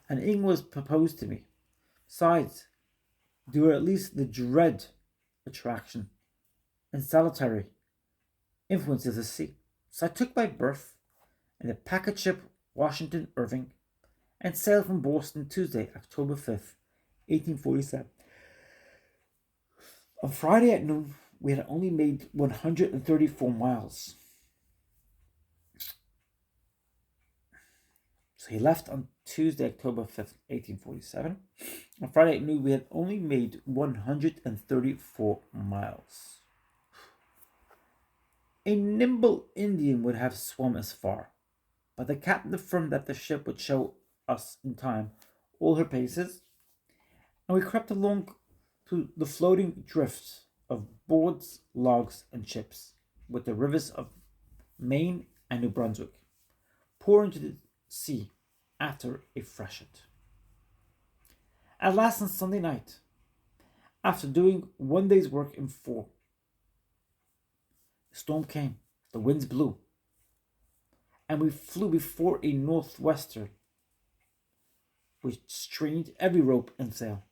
and England was proposed to me. Besides, there were at least the dread attraction and salutary influence of the sea. So I took my berth in the packet ship Washington Irving and sailed from Boston Tuesday, October 5th, 1847. On Friday at noon, we had only made 134 miles. So he left on Tuesday, October 5th, 1847. On Friday at noon, we had only made 134 miles. A nimble Indian would have swum as far, but the captain affirmed that the ship would show us in time all her paces, and we crept along to the floating drifts of boards, logs, and chips, with the rivers of Maine and New Brunswick pour into the sea after a freshet. At last on Sunday night, after doing one day's work in 4, the storm came, the winds blew, and we flew before a northwester We strained every rope and sail.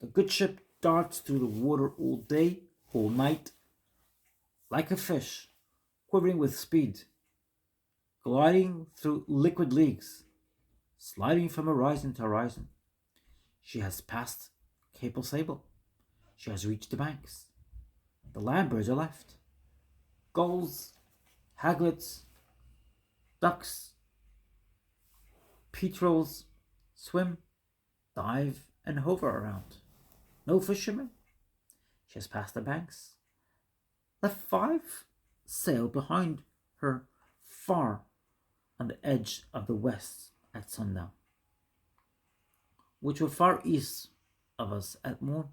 The good ship darts through the water all day, all night, like a fish, quivering with speed, gliding through liquid leagues, sliding from horizon to horizon. She has passed Cape Sable. She has reached the banks. The land birds are left. Gulls, haglets, ducks, petrels swim, dive, and hover around. No fishermen. She has passed the banks. Left 5 sail behind her far on the edge of the west at sundown, which were far east of us at morn.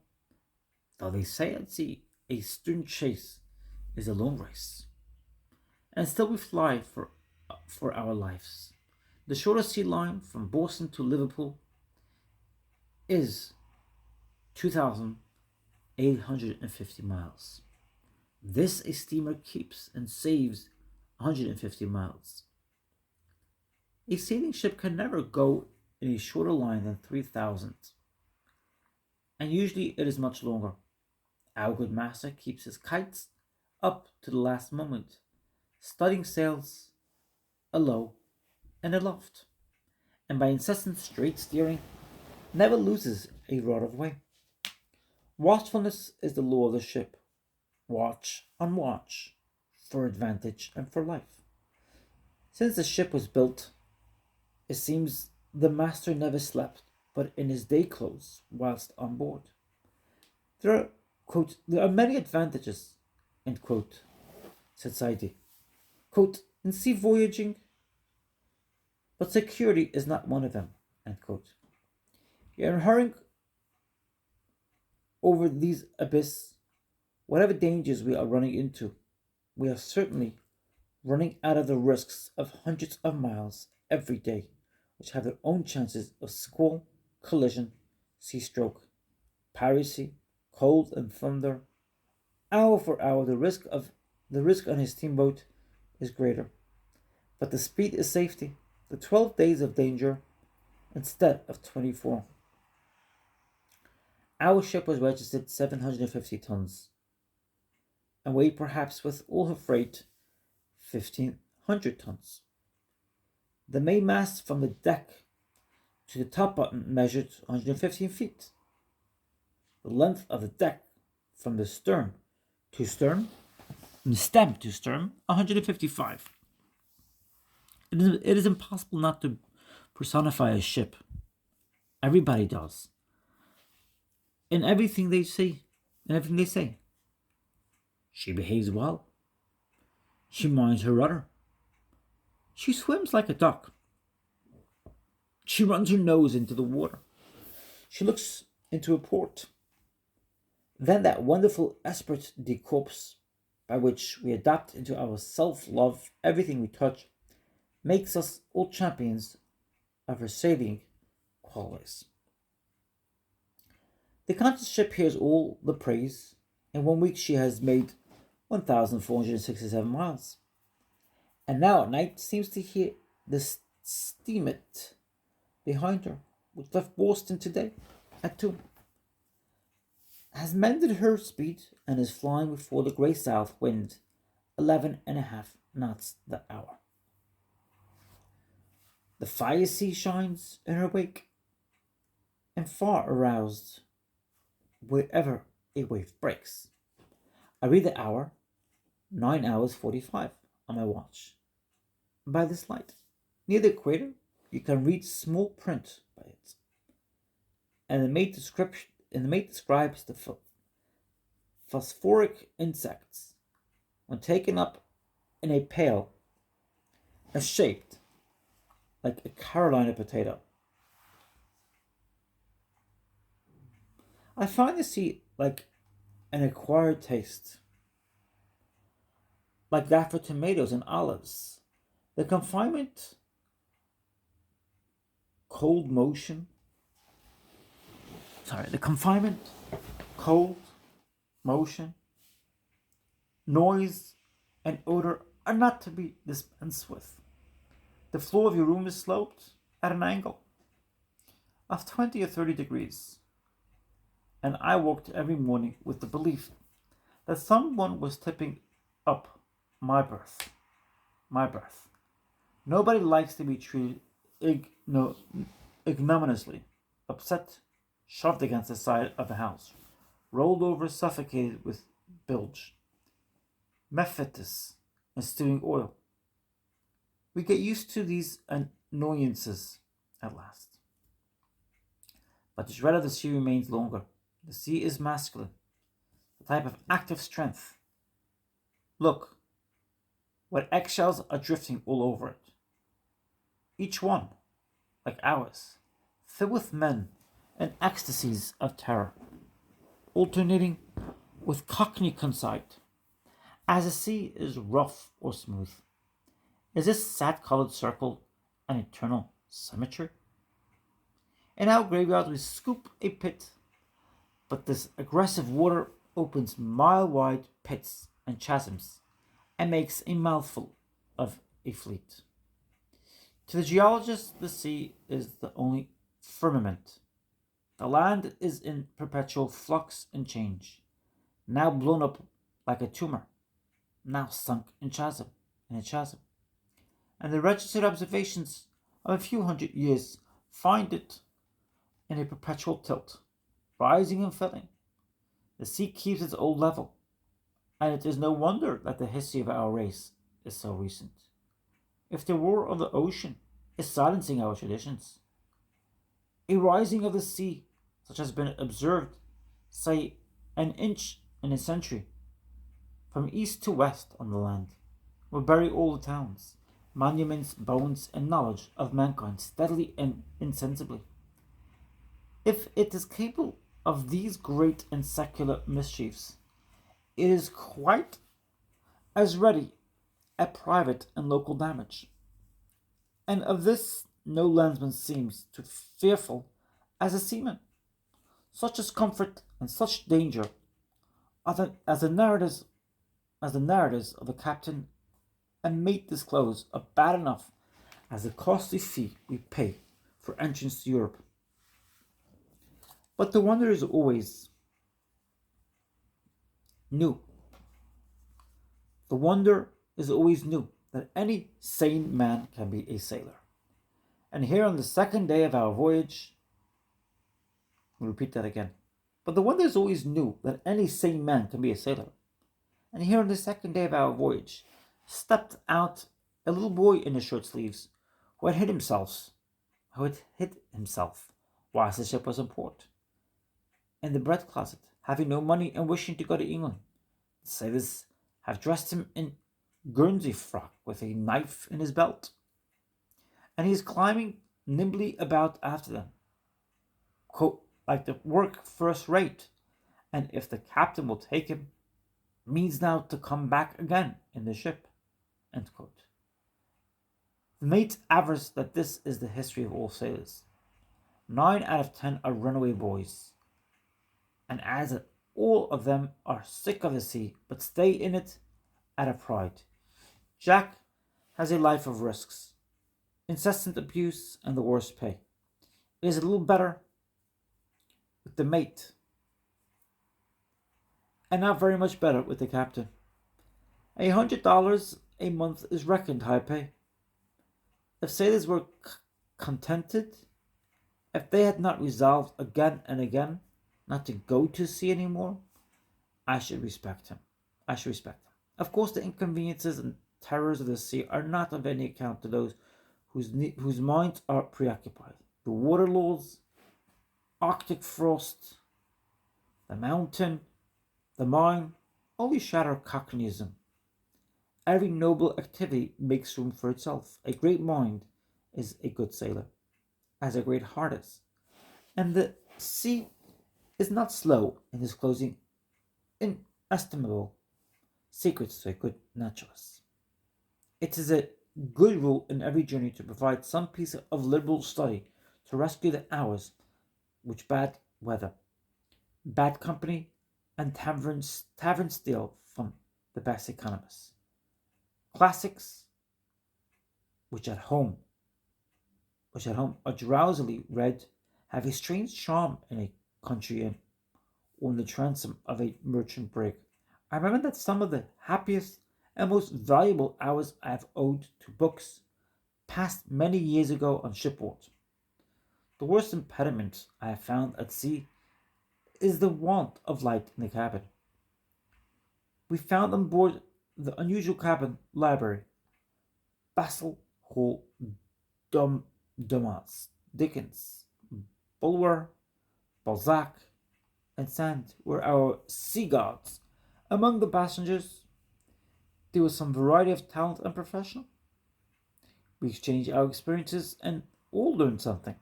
Though they say at sea a stern chase is a long race, and still we fly for our lives. The shortest sea line from Boston to Liverpool is 2,850 miles. This a steamer keeps and saves 150 miles. A sailing ship can never go in a shorter line than 3,000, and usually it is much longer. Our good master keeps his kites up to the last moment, studding sails alow and aloft, and by incessant straight steering never loses a rod of way. Watchfulness is the law of the ship. Watch on watch, for advantage and for life. Since the ship was built, it seems the master never slept but in his day clothes whilst on board. There are, quote, there are many advantages, end quote, said Saidi, quote, in sea voyaging, but security is not one of them, end quote. In hurrying over these abysses, whatever dangers we are running into, we are certainly running out of the risks of hundreds of miles every day, which have their own chances of squall, collision, sea stroke, piracy, cold and thunder. Hour for hour, the risk on his steamboat is greater, but the speed is safety. The 12 days of danger instead of 24. Our ship was registered 750 tons, and weighed perhaps with all her freight 1,500 tons. The mainmast from the deck to the top button measured 115 feet. The length of the deck from the stem to stern, 155. It is impossible not to personify a ship. Everybody does. In everything they say, she behaves well. She minds her rudder. She swims like a duck. She runs her nose into the water. She looks into a port. Then that wonderful esprit de corps, by which we adapt into our self-love everything we touch, makes us all champions of her sailing qualities. The conscious ship hears all the praise. In 1 week she has made 1,467 miles, and now at night seems to hear the steamet behind her, which left Boston today at 2. Has mended her speed and is flying before the grey south wind, 11.5 knots the hour. The fire sea shines in her wake, and far aroused wherever a wave breaks. I read the hour, 9 hours 45 on my watch. By this light, near the equator, you can read small print by it, and the mate describes the phosphoric insects when taken up in a pail as shaped like a Carolina potato. I find the sea like an acquired taste, like that for tomatoes and olives. The confinement, cold motion, noise, and odor are not to be dispensed with. The floor of your room is sloped at an angle. of 20 or 30 degrees, and I woke every morning with the belief that someone was tipping up my berth. My berth. Nobody likes to be treated ignominiously, upset, shoved against the side of the house, rolled over, suffocated with bilge, mephitis, and stewing oil. We get used to these annoyances at last. But the dread of the sea remains longer. The sea is masculine, a type of active strength. Look, what eggshells are drifting all over it. Each one, like ours, filled with men and ecstasies of terror, alternating with cockney conceit, as the sea is rough or smooth. Is this sad-colored circle an eternal symmetry? In our graveyards we scoop a pit, but this aggressive water opens mile-wide pits and chasms, and makes a mouthful of a fleet. To the geologist, the sea is the only firmament. The land is in perpetual flux and change, now blown up like a tumor, now sunk in a chasm. And the registered observations of a few hundred years find it in a perpetual tilt, rising and filling. The sea keeps its old level, and it is no wonder that the history of our race is so recent. If the roar of the ocean is silencing our traditions, a rising of the sea, such as has been observed, say, an inch in a century, from east to west on the land, will bury all the towns, monuments, bones, and knowledge of mankind steadily and insensibly. If it is capable of these great and secular mischiefs, it is quite as ready at private and local damage. And of this no landsman seems to fearful as a seaman. Such as comfort and such danger as the narratives of the captain and mate disclose are bad enough as the costly fee we pay for entrance to Europe. But the wonder is always new. The wonder is always new that any sane man can be a sailor. And here on the second day of our voyage, I'll repeat that again. But the wonder is always new that any sane man can be a sailor. And here on the second day of our voyage stepped out a little boy in his shirt sleeves who had hid himself whilst the ship was in port, in the bread closet, having no money and wishing to go to England. The sailors have dressed him in Guernsey frock with a knife in his belt, and he is climbing nimbly about after them, quote, like the work first rate, and if the captain will take him, means now to come back again in the ship, end quote. The mate avers that this is the history of all sailors. 9 out of 10 are runaway boys, and as all of them are sick of the sea, but stay in it out of pride. Jack has a life of risks, incessant abuse, and the worst pay. It is a little better with the mate, and not very much better with the captain. $100 a month is reckoned high pay. If sailors were contented, if they had not resolved again and again not to go to sea any more, I should respect him. Of course, the inconveniences and terrors of the sea are not of any account to those whose minds are preoccupied. The water laws, Arctic frost, the mountain, the mine, only shatter cockneyism. Every noble activity makes room for itself. A great mind is a good sailor, as a great heart is. And the sea is not slow in disclosing inestimable secrets to a good naturalist. It is a good rule in every journey to provide some piece of liberal study to rescue the hours which bad weather, bad company, and tavern steal from the best economists. Classics which at home are drowsily read have a strange charm in a country inn or in the transom of a merchant brig. I remember that some of the happiest and most valuable hours I have owed to books passed many years ago on shipboard. The worst impediment I have found at sea is the want of light in the cabin. We found on board the unusual cabin library Basil Hall, Dumas, Dickens, Bulwer, Balzac, and Sand were our sea gods. Among the passengers, there was some variety of talent and profession. We exchanged our experiences and all learned something.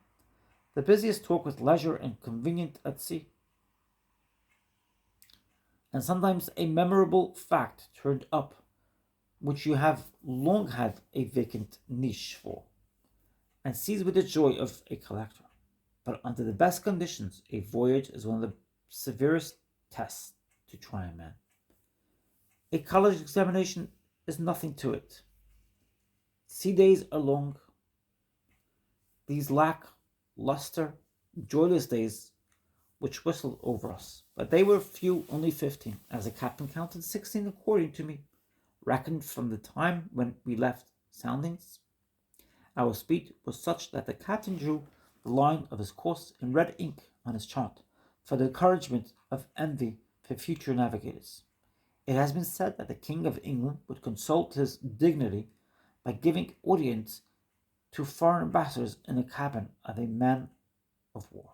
The busiest talk was leisure and convenient at sea, and sometimes a memorable fact turned up which you have long had a vacant niche for, and seized with the joy of a collector. But under the best conditions, a voyage is one of the severest tests to try a man. A college examination is nothing to it. Sea days are long. These lack luster, joyless days which whistled over us. But they were few, only 15, as the captain counted 16 according to me, reckoned from the time when we left soundings. Our speed was such that the captain drew the line of his course in red ink on his chart for the encouragement of envy for future navigators. It has been said that the King of England would consult his dignity by giving audience to foreign ambassadors in the cabin of a man of war.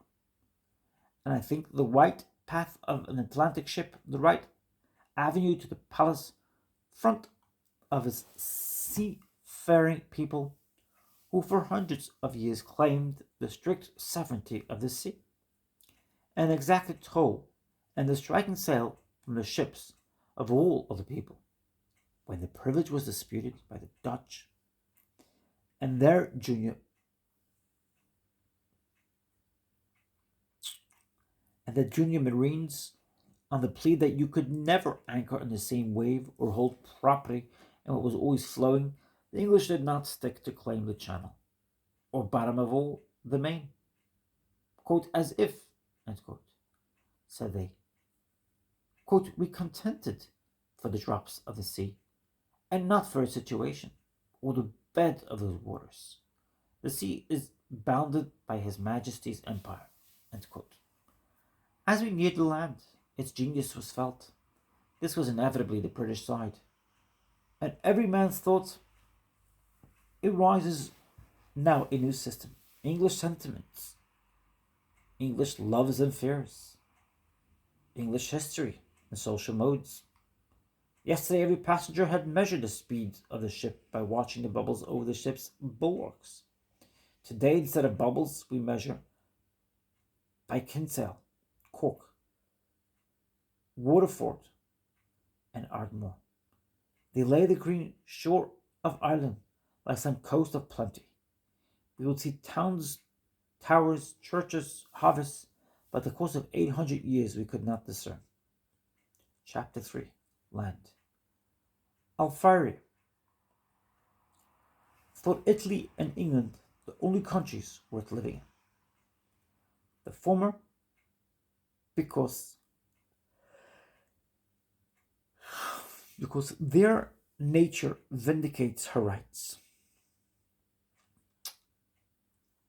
And I think the white path of an Atlantic ship, the right avenue to the palace front of his seafaring people, who for hundreds of years claimed the strict sovereignty of the sea, and exacted toll and the striking sail from the ships of all other people, when the privilege was disputed by the Dutch and their junior marines, on the plea that you could never anchor in the same wave or hold property in what was always flowing, the English did not stick to claim the channel, or bottom of all, the main. Quote, as if, end quote, said they, quote, we contented for the drops of the sea, and not for a situation, or the bed of those waters. The sea is bounded by His Majesty's empire, end quote. As we neared the land, its genius was felt. This was inevitably the British side. And every man's thought, it rises now a new system. English sentiments, English loves and fears, English history and social modes. Yesterday every passenger had measured the speed of the ship by watching the bubbles over the ship's bulwarks. Today, instead of bubbles, we measure by Kinsale, Cork, Waterford, and Ardmore. They lay the green shore of Ireland like some coast of plenty. We will see towns, towers, churches, harvests, but the course of 800 years we could not discern. Chapter 3. Land. Alfieri thought Italy and England the only countries worth living in. The former because their nature vindicates her rights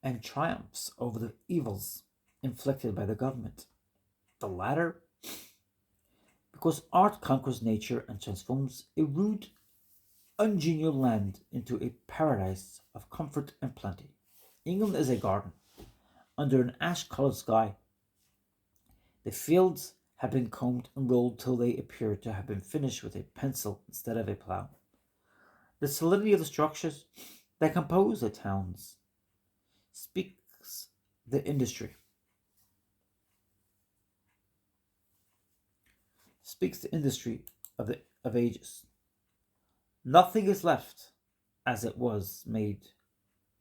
and triumphs over the evils inflicted by the government. The latter because art conquers nature and transforms a rude, ungenial land into a paradise of comfort and plenty. England is a garden under an ash-colored sky. The fields have been combed and rolled till they appear to have been finished with a pencil instead of a plough. The solidity of the structures that compose the towns speaks the industry. Of ages. Nothing is left as it was made.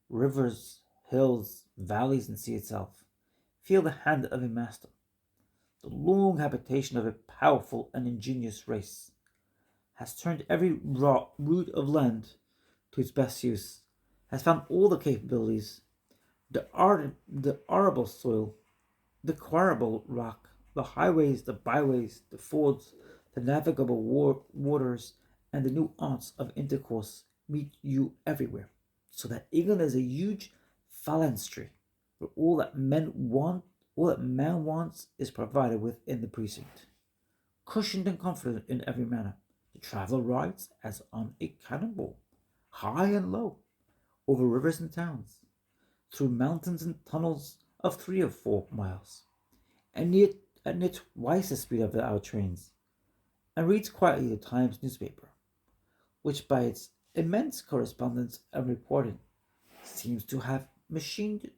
Rivers, hills, valleys, and sea itself feel the hand of a master. The long habitation of a powerful and ingenious race has turned every rood of land to its best use, has found all the capabilities, the arable soil, the quarable rock, the highways, the byways, the fords, the navigable waters, and the new haunts of intercourse meet you everywhere, so that England is a huge phalanstery where all that man wants is provided within the precinct. Cushioned and comforted in every manner, the traveller rides as on a cannonball, high and low, over rivers and towns, through mountains and tunnels of 3 or 4 miles, and near twice the speed of our trains, and reads quietly the Times newspaper, which by its immense correspondence and reporting seems to have machined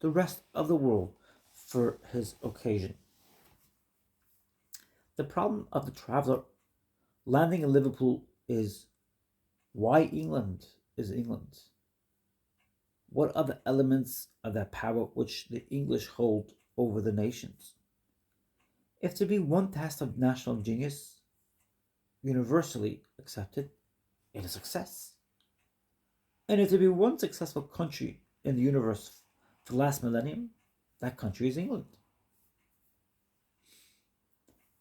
the rest of the world for his occasion. The problem of the traveller landing in Liverpool is, why England is England? What are the elements of that power which the English hold over the nations? If there be one test of national genius universally accepted, it is success. And if there be one successful country in the universe for the last millennium, that country is England.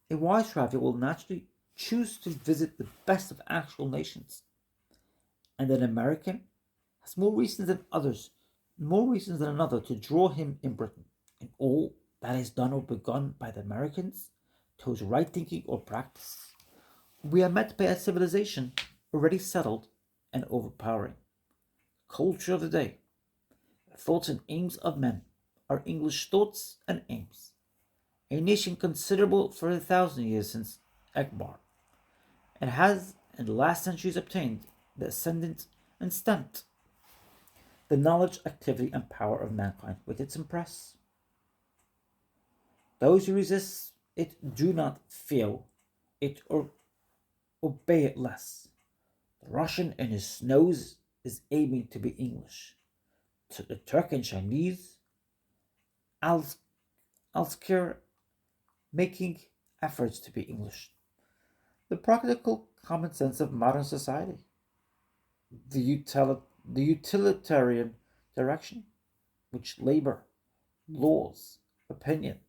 A wise traveller will naturally choose to visit the best of actual nations, and an American has more reasons than another to draw him in Britain. In all that is done or begun by the Americans towards right thinking or practice, we are met by a civilization already settled and overpowering. Culture of the day, the thoughts and aims of men, are English thoughts and aims. A nation considerable for 1,000 years since Akbar, it has in the last centuries obtained the ascendant and stamped the knowledge, activity, and power of mankind with its impress. Those who resist it do not feel it or obey it less. The Russian in his nose is aiming to be English. To the Turk and Chinese, Alskir making efforts to be English. The practical common sense of modern society, the utilitarian direction which labor, laws, opinion,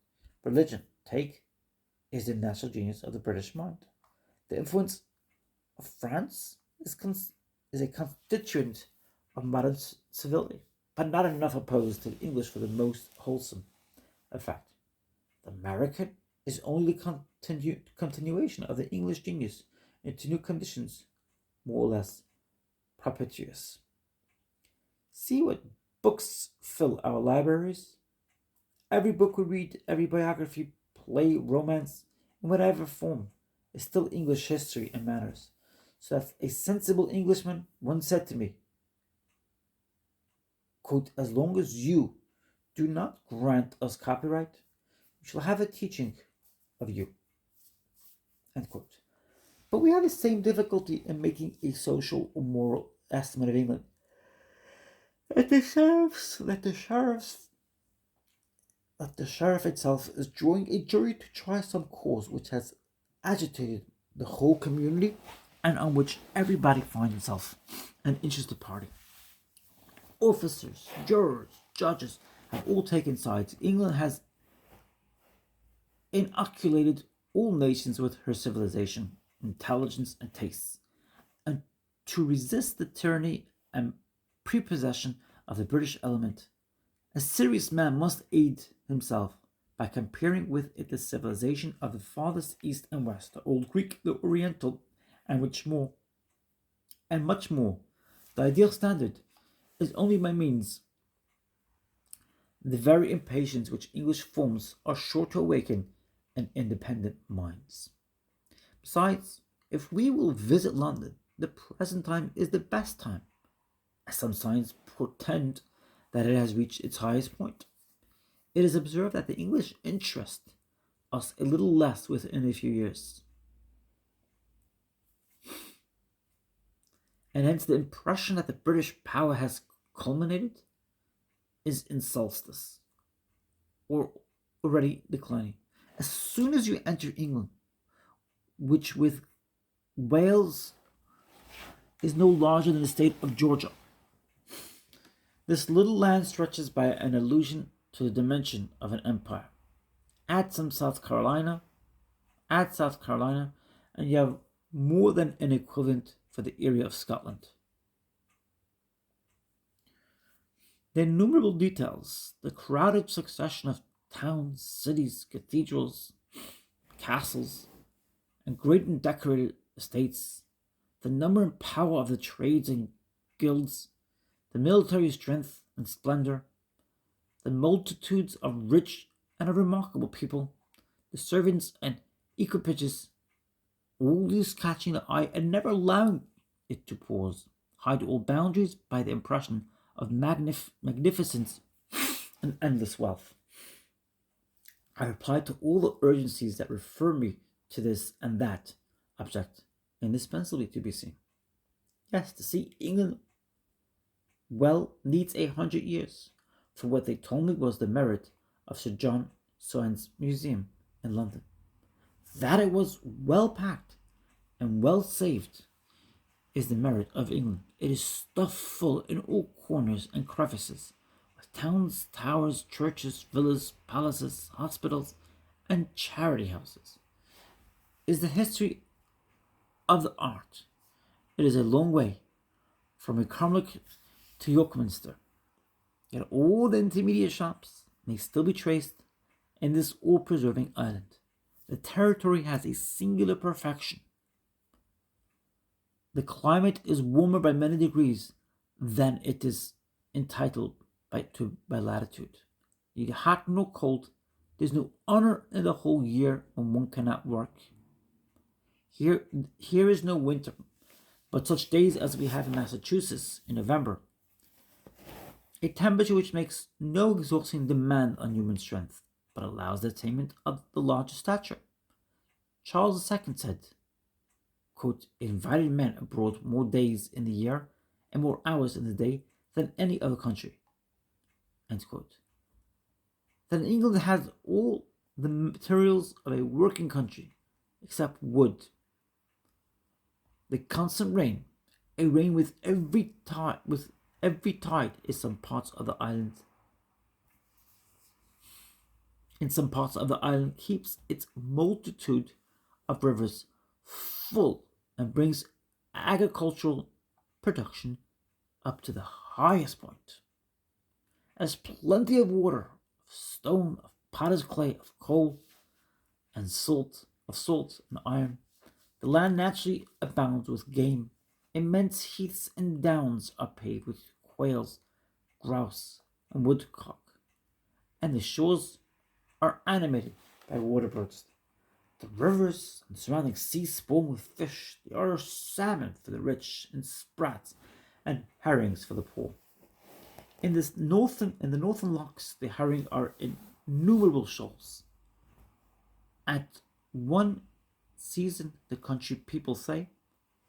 religion take, is the natural genius of the British mind. The influence of France is a constituent of modern civility, but not enough opposed to the English for the most wholesome effect. The American is only the continuation of the English genius into new conditions, more or less propitious. See what books fill our libraries. Every book we read, every biography, play, romance, in whatever form, is still English history and manners. So that a sensible Englishman once said to me, quote, "As long as you do not grant us copyright, we shall have a teaching of you," end quote. But we have the same difficulty in making a social or moral estimate of England. That the sheriff itself is drawing a jury to try some cause which has agitated the whole community and on which everybody finds himself an interested party. Officers, jurors, judges have all taken sides. England has inoculated all nations with her civilization, intelligence, and tastes. And to resist the tyranny and prepossession of the British element, a serious man must aid himself by comparing with it the civilization of the farthest east and west, the old Greek, the Oriental, and much more. The ideal standard is only by means the very impatience which English forms are sure to awaken in independent minds. Besides, if we will visit London, the present time is the best time, as some signs portend that it has reached its highest point. It is observed that the English interest us a little less within a few years, and hence the impression that the British power has culminated is in solstice, or already declining. As soon as you enter England, which with Wales is no larger than the state of Georgia, This little land stretches by an allusion to the dimension of an empire. Add South Carolina, and you have more than an equivalent for the area of Scotland. The innumerable details, the crowded succession of towns, cities, cathedrals, castles, and great and decorated estates, the number and power of the trades and guilds, the military strength and splendor, the multitudes of rich and of remarkable people, the servants and equipages, all these catching the eye and never allowing it to pause, hide all boundaries by the impression of magnificence and endless wealth. I reply to all the urgencies that refer me to this and that object, indispensably to be seen. Yes, to see England well needs 100 years, for what they told me was the merit of Sir John Soane's museum in London. That it was well packed and well saved is the merit of England. It is stuffed full in all corners and crevices, with towns, towers, churches, villas, palaces, hospitals, and charity houses. It is the history of the art. It is a long way from Carmelic to Yorkminster, yet all the intermediate shops may still be traced in this all-preserving island. The territory has a singular perfection. The climate is warmer by many degrees than it is entitled by latitude. Neither hot nor cold. There is no honor in the whole year when one cannot work. Here is no winter, but such days as we have in Massachusetts in November. A temperature which makes no exhausting demand on human strength, but allows the attainment of the larger stature. Charles II said, quote, "It invited men abroad more days in the year and more hours in the day than any other country." End quote. Then England has all the materials of a working country, except wood. The constant rain, a rain with every tide is some parts of the island. In some parts of the island keeps its multitude of rivers full and brings agricultural production up to the highest point. As plenty of water, of stone, of potter's clay, of coal, and salt and iron. The land naturally abounds with game. Immense heaths and downs are paved with quails, grouse, and woodcock, and the shores are animated by waterbirds. The rivers and surrounding seas spawn with fish. There are salmon for the rich, and sprats and herrings for the poor. In the northern locks, the herring are innumerable shoals. At one season, the country people say,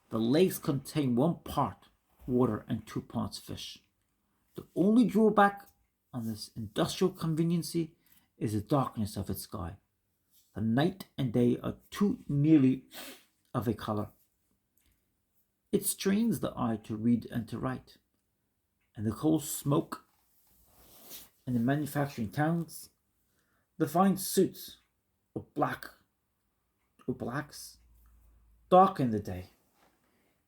the lakes contain 1 part water and 2 parts fish. The only drawback on this industrial conveniency is the darkness of its sky. The night and day are too nearly of a color. It strains the eye to read and to write, and the coal smoke in the manufacturing towns, the fine suits of blacks, darken the day,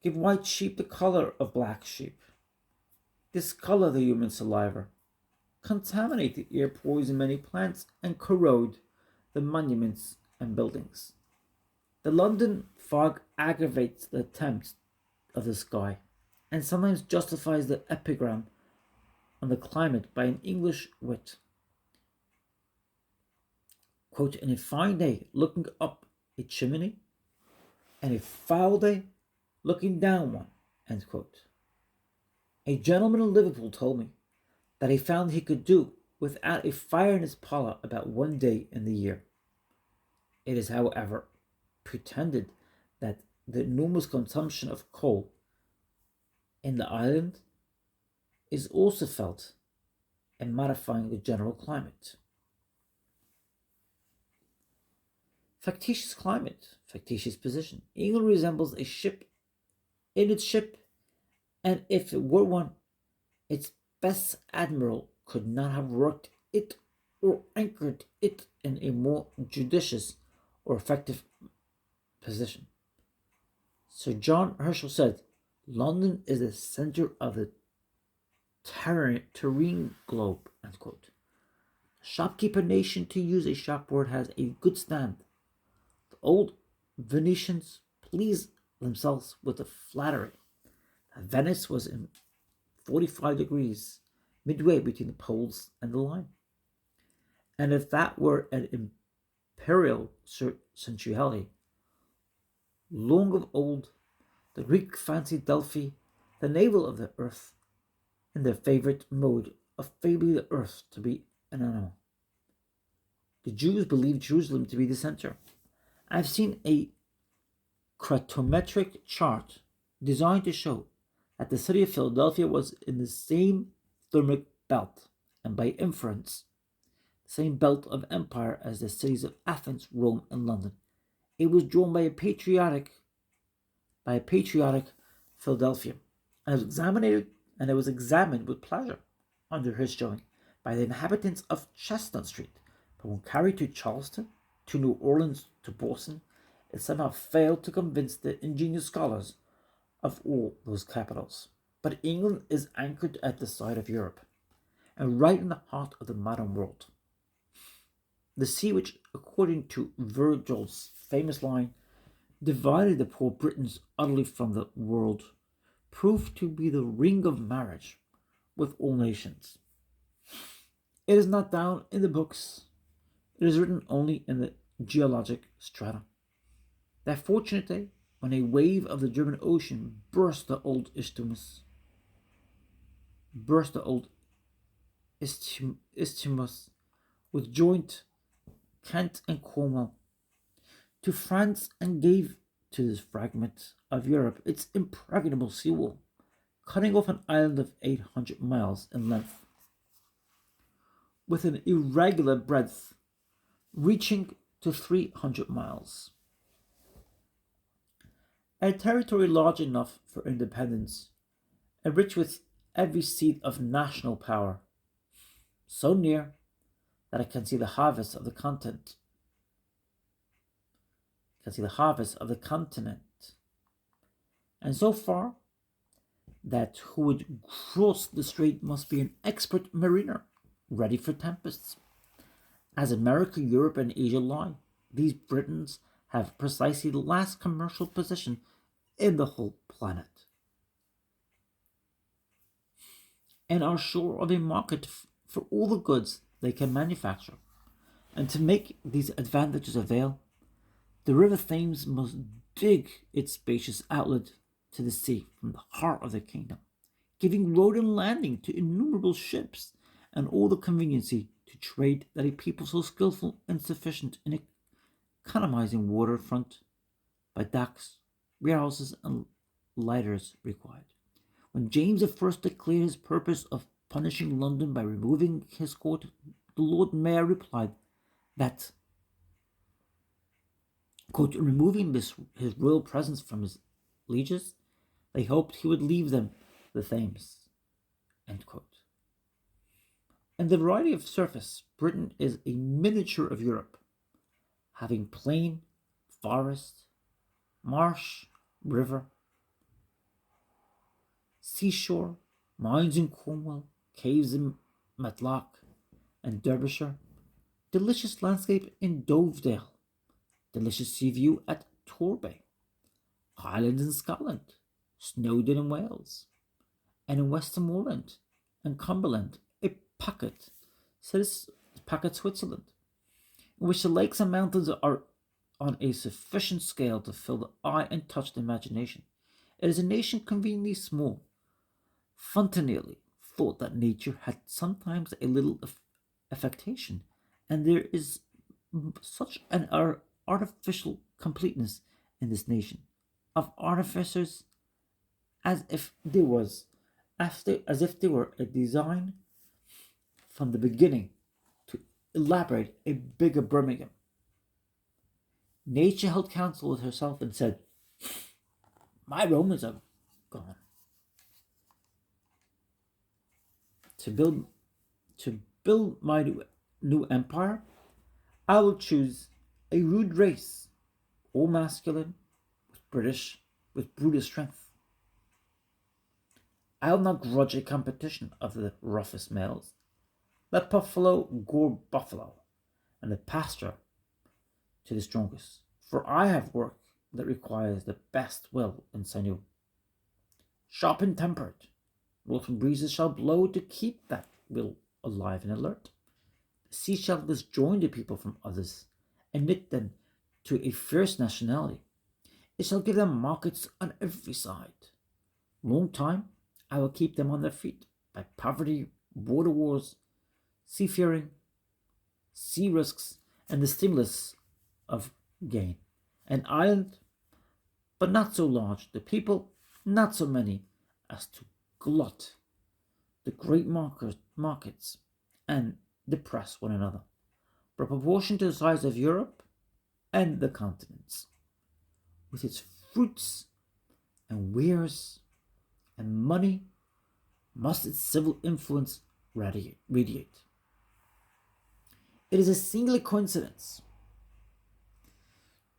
give white sheep the color of black sheep, discolor the human saliva, contaminate the air, poison many plants, and corrode the monuments and buildings. The London fog aggravates the attempts of the sky, and sometimes justifies the epigram on the climate by an English wit. Quote, "In a fine day, looking up a chimney, and a foul day, looking down one." End quote. A gentleman in Liverpool told me that he found he could do without a fire in his parlour about 1 day in the year. It is, however, pretended that the enormous consumption of coal in the island is also felt in modifying the general climate. Factitious climate, factitious position. England resembles a ship in its ship, and if it were one, its best admiral could not have worked it or anchored it in a more judicious or effective position. Sir John Herschel said, London is the center of the terrene globe. End quote. Shopkeeper nation, to use a shop word, has a good stand. The old Venetians pleased themselves with the flattery that Venice was in 45 degrees, midway between the poles and the line. And if that were an imperial century, long of old, the Greek fancied Delphi the navel of the earth, in their favorite mode of fabling the earth to be an animal. The Jews believed Jerusalem to be the center. I've seen a chronometric chart designed to show that the city of Philadelphia was in the same thermic belt, and by inference, the same belt of empire as the cities of Athens, Rome, and London. It was drawn by a patriotic Philadelphia, and it was examined with pleasure under his showing by the inhabitants of Chestnut Street. But when carried to Charleston, to New Orleans, to Boston, it somehow failed to convince the ingenious scholars of all those capitals. But England is anchored at the side of Europe, and right in the heart of the modern world. The sea which, according to Virgil's famous line, divided the poor Britons utterly from the world, proved to be the ring of marriage with all nations. It is not down in the books, it is written only in the geologic strata. That fortunate day when a wave of the German Ocean burst the old isthmus with joint Kent and Cornwall to France, and gave to this fragment of Europe its impregnable seawall, cutting off an island of 800 miles in length, with an irregular breadth reaching to 300 miles. A territory large enough for independence, and rich with every seat of national power, so near that I can see the harvest of the continent. And so far that who would cross the strait must be an expert mariner, ready for tempests. As America, Europe, and Asia lie, these Britons have precisely the last commercial position in the whole planet, and are sure of a market for all the goods they can manufacture. And to make these advantages avail, the river Thames must dig its spacious outlet to the sea from the heart of the kingdom, giving road and landing to innumerable ships, and all the conveniency to trade that a people so skilful and sufficient in economizing waterfront by docks, warehouses, and lighters required. When James I declared his purpose of punishing London by removing his court, the Lord Mayor replied that, quote, removing his royal presence from his lieges, they hoped he would leave them the Thames, end quote. In the variety of surface, Britain is a miniature of Europe, having plain, forest, marsh, river, seashore, mines in Cornwall, caves in Matlock and Derbyshire, delicious landscape in Dovedale, delicious sea view at Torbay, Highlands in Scotland, Snowdon in Wales, and in Westmoreland and Cumberland, a pocket Switzerland, in which the lakes and mountains are on a sufficient scale to fill the eye and touch the imagination. It is a nation conveniently small. Fontenelle thought that nature had sometimes a little affectation, and there is such an artificial completeness in this nation of artificers, as if there were a design from the beginning to elaborate a bigger Birmingham. Nature held counsel with herself and said, "My Romans are gone. to build my new empire, I will choose a rude race, all masculine, with brutal strength. I will not grudge a competition of the roughest males. Let buffalo gore buffalo, and the pasture to the strongest. For I have work that requires the best will and sinew. Sharp and tempered, northern breezes shall blow to keep that will alive and alert. The sea shall disjoin the people from others, and knit them to a fierce nationality. It shall give them markets on every side. Long time I will keep them on their feet by poverty, border wars, seafaring, sea risks, and the stimulus of gain. An island, but not so large, the people not so many as to glut the great markets and depress one another, but proportion to the size of Europe and the continents, with its fruits and wares and money, must its civil influence radiate. It is a singular coincidence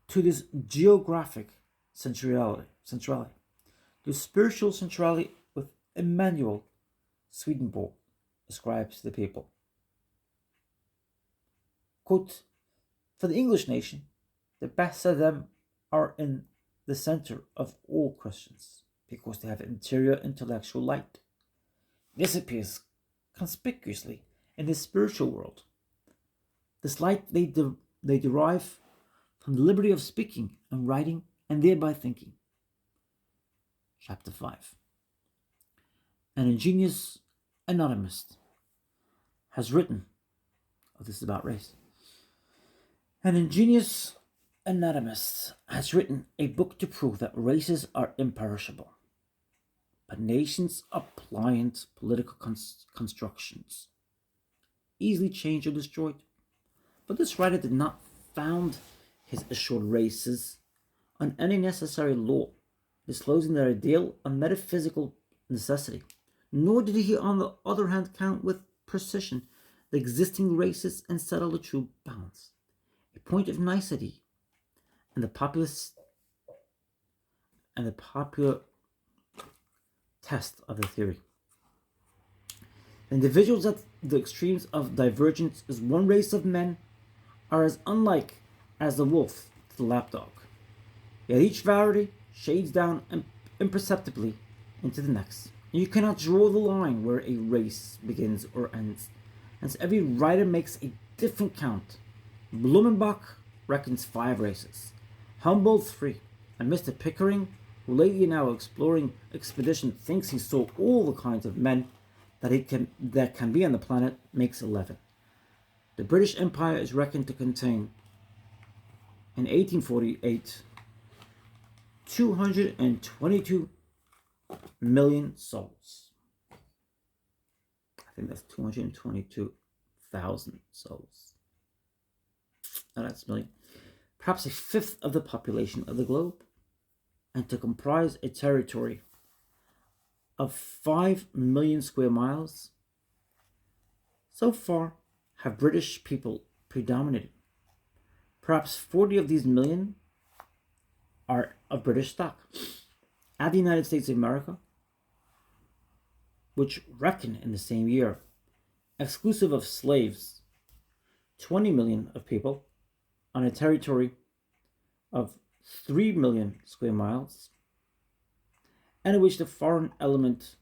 to this geographic centrality, the spiritual centrality with Emmanuel Swedenborg ascribes to the people. Quote, for the English nation, the best of them are in the center of all Christians, because they have interior intellectual light. This appears conspicuously in the spiritual world. This light they derive from the liberty of speaking and writing and thereby thinking. Chapter 5. An ingenious anatomist has written, this is about race. An ingenious anatomist has written a book to prove that races are imperishable, but nations are pliant political constructions, easily changed or destroyed. But this writer did not found his assured races on any necessary law, disclosing their ideal on metaphysical necessity, nor did he on the other hand count with precision the existing races and settle the true balance, a point of nicety, and the popular test of the theory. Individuals at the extremes of divergence as one race of men are as unlike as the wolf to the lapdog, yet each variety shades down imperceptibly into the next. You cannot draw the line where a race begins or ends, and every writer makes a different count. Blumenbach reckons 5 races, Humboldt 3, and Mr. Pickering, who lately in our exploring expedition thinks he saw all the kinds of men that can be on the planet, makes 11. The British Empire is reckoned to contain, in 1848, 222 million souls. I think that's 222,000 souls. Now that's million. Perhaps a fifth of the population of the globe, and to comprise a territory of 5 million square miles. So far have British people predominated. Perhaps 40 of these million are of British stock. Add the United States of America, which reckon in the same year, exclusive of slaves, 20 million of people on a territory of 3 million square miles, and in which the foreign element,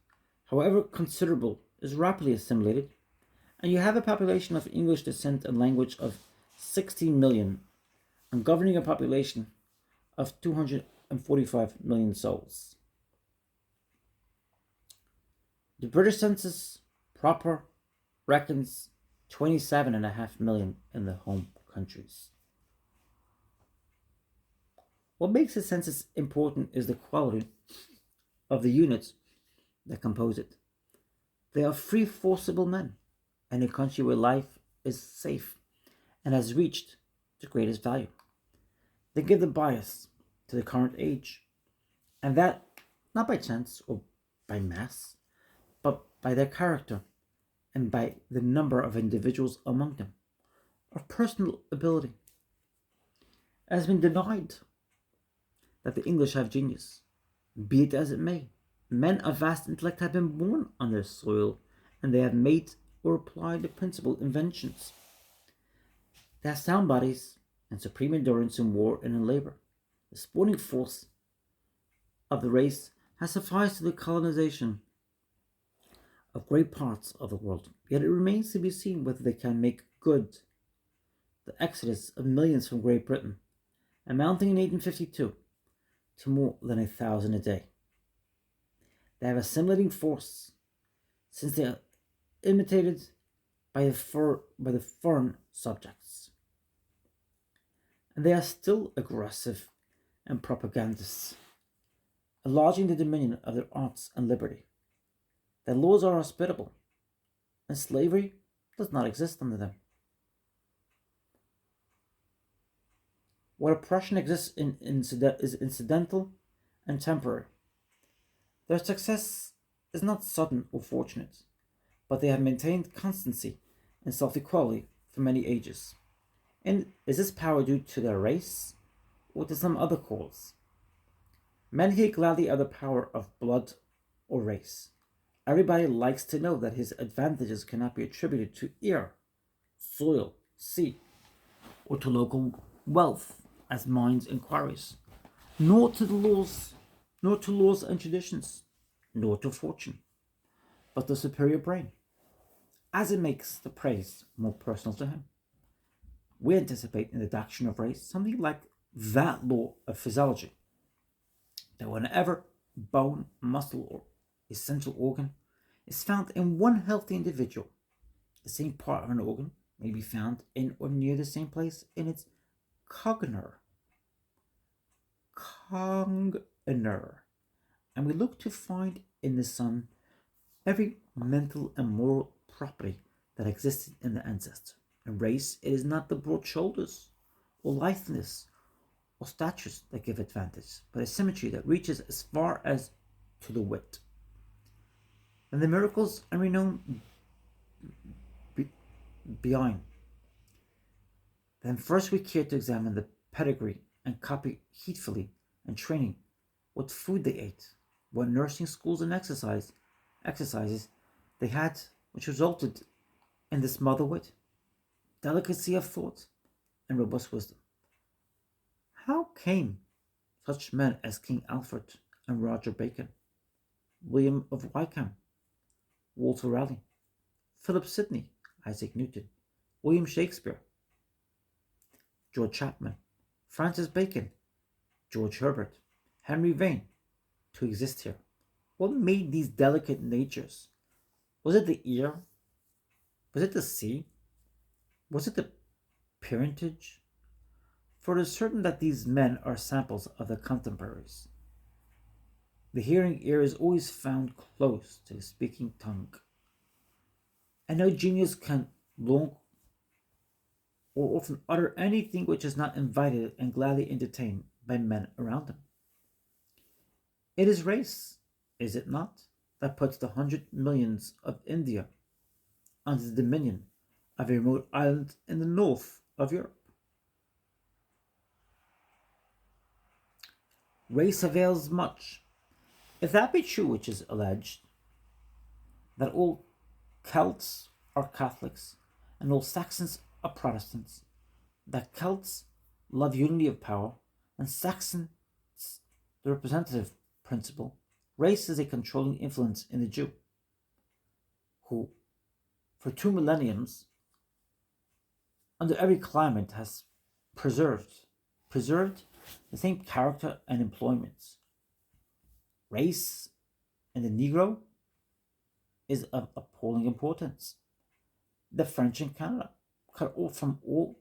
however considerable, is rapidly assimilated, and you have a population of English descent and language of 16 million, and governing a population of 245 million souls. The British census proper reckons 27.5 million in the home countries. What makes the census important is the quality of the units that compose it. They are free, forcible men, in a country where life is safe and has reached the greatest value. They give the bias to the current age, and that not by chance or by mass, but by their character and by the number of individuals among them, or personal ability. It has been denied that the English have genius. Be it as it may, men of vast intellect have been born on their soil, and they have made or applied the principal inventions. They have sound bodies and supreme endurance in war and in labor. The sporting force of the race has sufficed to the colonization of great parts of the world, yet it remains to be seen whether they can make good the exodus of millions from Great Britain, amounting in 1852 to more than 1,000 a day. They have assimilating force, since they are imitated by the foreign subjects, and they are still aggressive and propagandists, enlarging the dominion of their arts and liberty. Their laws are hospitable, and slavery does not exist under them. What oppression exists is incidental and temporary. Their success is not sudden or fortunate, but they have maintained constancy and self-equality for many ages. And is this power due to their race or to some other cause? Men here gladly have the power of blood or race. Everybody likes to know that his advantages cannot be attributed to air, soil, sea, or to local wealth, as Mind's inquiries, nor to laws and traditions, nor to fortune, but the superior brain, as it makes the praise more personal to him. We anticipate in the doctrine of race something like that law of physiology, that whenever bone, muscle, or essential organ is found in one healthy individual, the same part of an organ may be found in or near the same place in its cogner. And we look to find in the son every mental and moral property that existed in the ancestor. In race, it is not the broad shoulders or litheness or statures that give advantage, but a symmetry that reaches as far as to the wit. And the miracles and renown behind. Then first we care to examine the pedigree and copy heedfully and training what food they ate, what nursing schools and exercises they had, which resulted in this mother wit, delicacy of thought, and robust wisdom. How came such men as King Alfred and Roger Bacon, William of Wykeham, Walter Raleigh, Philip Sidney, Isaac Newton, William Shakespeare, George Chapman, Francis Bacon, George Herbert, Henry Vane, to exist here? What made these delicate natures? Was it the ear? Was it the sea? Was it the parentage? For it is certain that these men are samples of their contemporaries. The hearing ear is always found close to the speaking tongue, and no genius can long or often utter anything which is not invited and gladly entertained by men around him. It is race, is it not, that puts the 100 millions of India under the dominion of a remote island in the north of Europe. Race avails much. If that be true which is alleged, that all Celts are Catholics and all Saxons are Protestants, that Celts love unity of power and Saxons the representative principle, race is a controlling influence in the Jew, who, for 2 millenniums, under every climate has preserved the same character and employments. Race in the Negro is of appalling importance. The French in Canada, cut off from all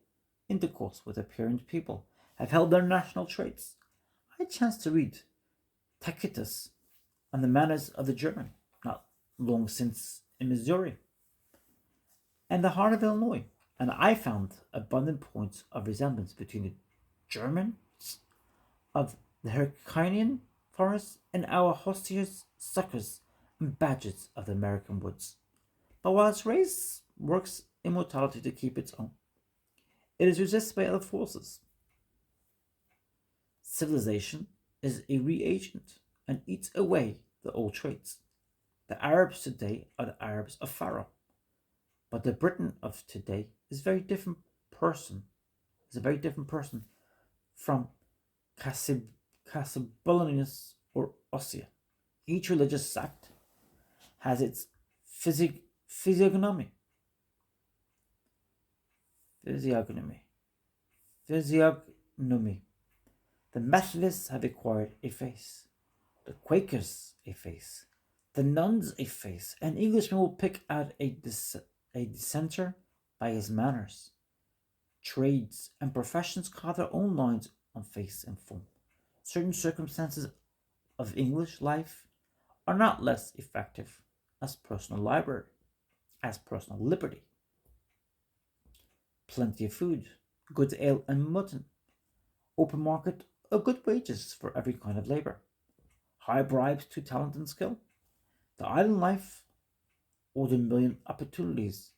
intercourse with apparent people, have held their national traits. I chanced to read Tacitus on the manners of the German, not long since in Missouri, and the heart of Illinois, and I found abundant points of resemblance between the Germans of the Hercynian forests and our hostias, suckers, and badgers of the American woods. But whilst race works immortality to keep its own, it is resisted by other forces. Civilization is a reagent and eats away the old traits. The Arabs today are the Arabs of Pharaoh, but the Britain of today is a very different person from Cassibelanus or Ossia. Each religious sect has its physiognomy. Physiognomy. Physiognomy. The Methodists have acquired a face, the Quakers a face, the nuns a face. An Englishman will pick out a dissenter by his manners. Trades and professions carve their own lines on face and form. Certain circumstances of English life are not less effective as personal liberty. Plenty of food, good ale and mutton, open market of good wages for every kind of labour, high bribes to talent and skill, the island life, or the million opportunities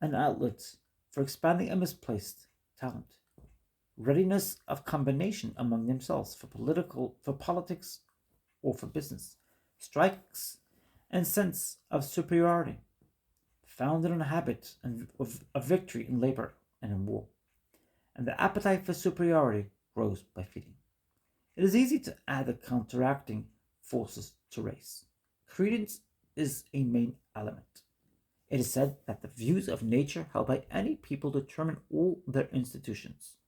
and outlets for expanding a misplaced talent, readiness of combination among themselves for politics or for business, strikes and sense of superiority, founded on a habit of victory in labor and in war, and the appetite for superiority grows by feeding. It is easy to add the counteracting forces to race. Credence is a main element. It is said that the views of nature held by any people determine all their institutions.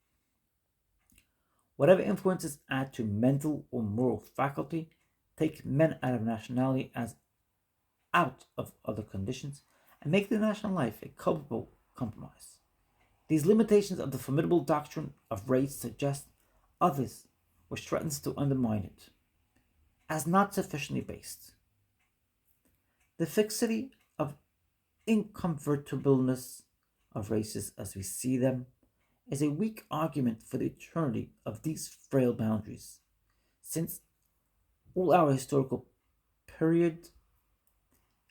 Whatever influences add to mental or moral faculty take men out of nationality as out of other conditions and make the national life a culpable compromise. These limitations of the formidable doctrine of race suggest others which threatens to undermine it as not sufficiently based. The fixity of inconvertibleness of races as we see them is a weak argument for the eternity of these frail boundaries, since all our historical period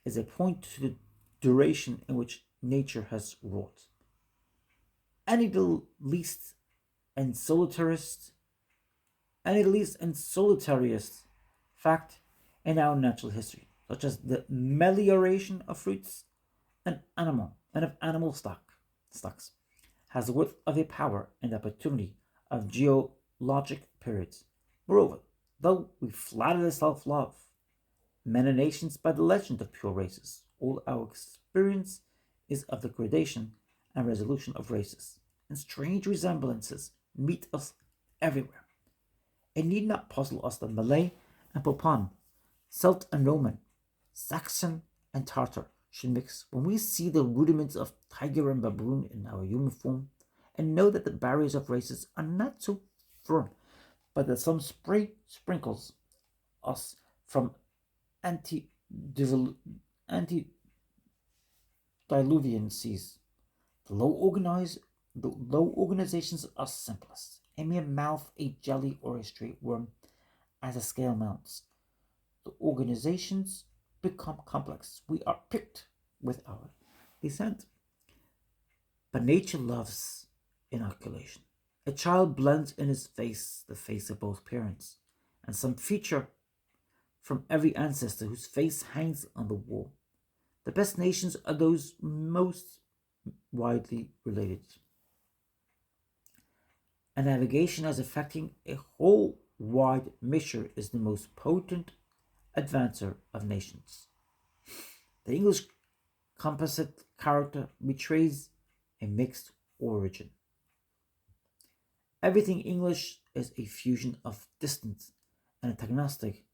is a point to the duration in which nature has wrought. Any the least and solitariest fact in our natural history, such as the melioration of fruits and of animal stocks, has the worth of a power and opportunity of geologic periods. Moreover, though we flatter the self-love, men and nations by the legend of pure races, all our experience is of the gradation and resolution of races, and strange resemblances meet us everywhere. It need not puzzle us that Malay and Popan, Celt and Roman, Saxon and Tartar should mix when we see the rudiments of tiger and baboon in our human form, and know that the barriers of races are not so firm, but that some spray sprinkles us from antediluvian seas. The low organizations are simplest. A mere mouth, a jelly, or a straight worm as a scale mounts. The organizations become complex. We are picked with our descent. But nature loves inoculation. A child blends in his face the face of both parents, and some feature from every ancestor whose face hangs on the wall. The best nations are those most widely related. A navigation as affecting a whole wide mixture is the most potent advancer of nations. The English composite character betrays a mixed origin. Everything English is a fusion of distant and antagonistic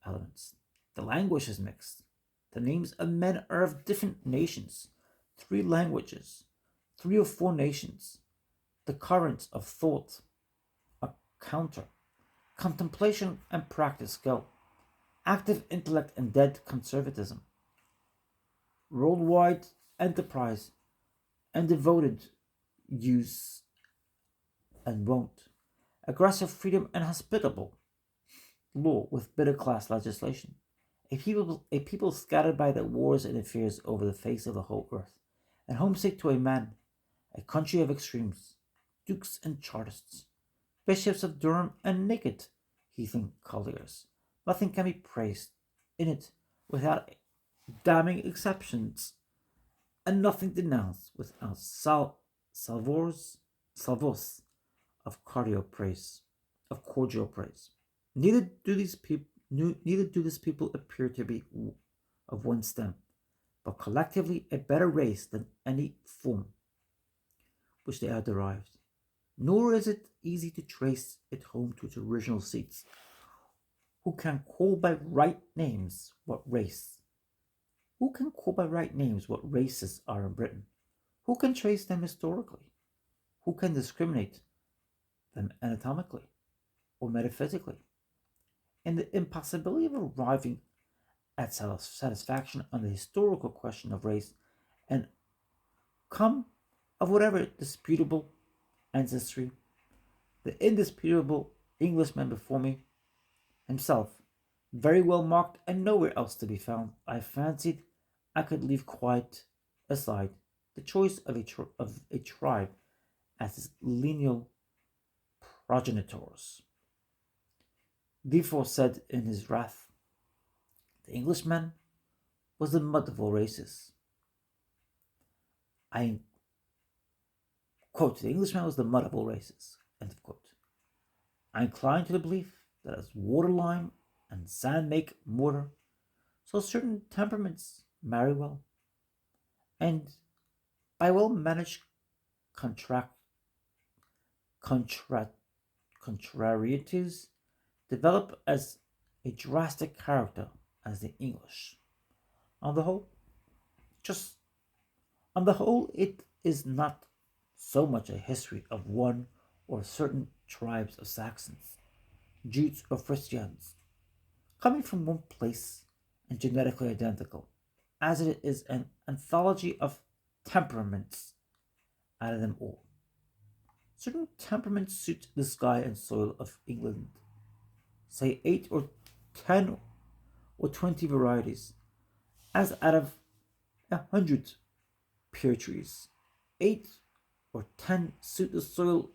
elements. The language is mixed. The names of men are of different nations, 3 languages, 3 or 4 nations. The currents of thought are counter. Contemplation and practice go. Active intellect and dead conservatism. Worldwide enterprise and devoted use and won't. Aggressive freedom and hospitable law with middle class legislation. a people scattered by the wars and affairs over the face of the whole earth, and homesick to a man, a country of extremes, dukes and chartists, bishops of Durham and naked heathen colliers. Nothing can be praised in it without damning exceptions, and nothing denounced without salvos of cordial praise. Neither do these people appear to be of one stem, but collectively a better race than any form which they are derived. Nor is it easy to trace it home to its original seats. Who can call by right names what race? Who can call by right names what races are in Britain? Who can trace them historically? Who can discriminate them anatomically or metaphysically? In the impossibility of arriving at satisfaction on the historical question of race, and come of whatever disputable ancestry, the indisputable Englishman before me, himself, very well marked and nowhere else to be found, I fancied I could leave quite aside the choice of a tribe as its lineal progenitors. Therefore said in his wrath, the Englishman was the mud of all races. I quote, the Englishman was the mud of all races, end of quote. I incline to the belief that as water, lime, and sand make mortar, so certain temperaments marry well, and by well managed contrarieties develop as a drastic character as the English. On the whole, just on the whole, it is not so much a history of one or certain tribes of Saxons, Jutes, or Frisians, coming from one place and genetically identical, as it is an anthology of temperaments out of them all. Certain temperaments suit the sky and soil of England, say 8 or 10 or 20 varieties, as out of 100 pear trees. 8 or 10 suit the soil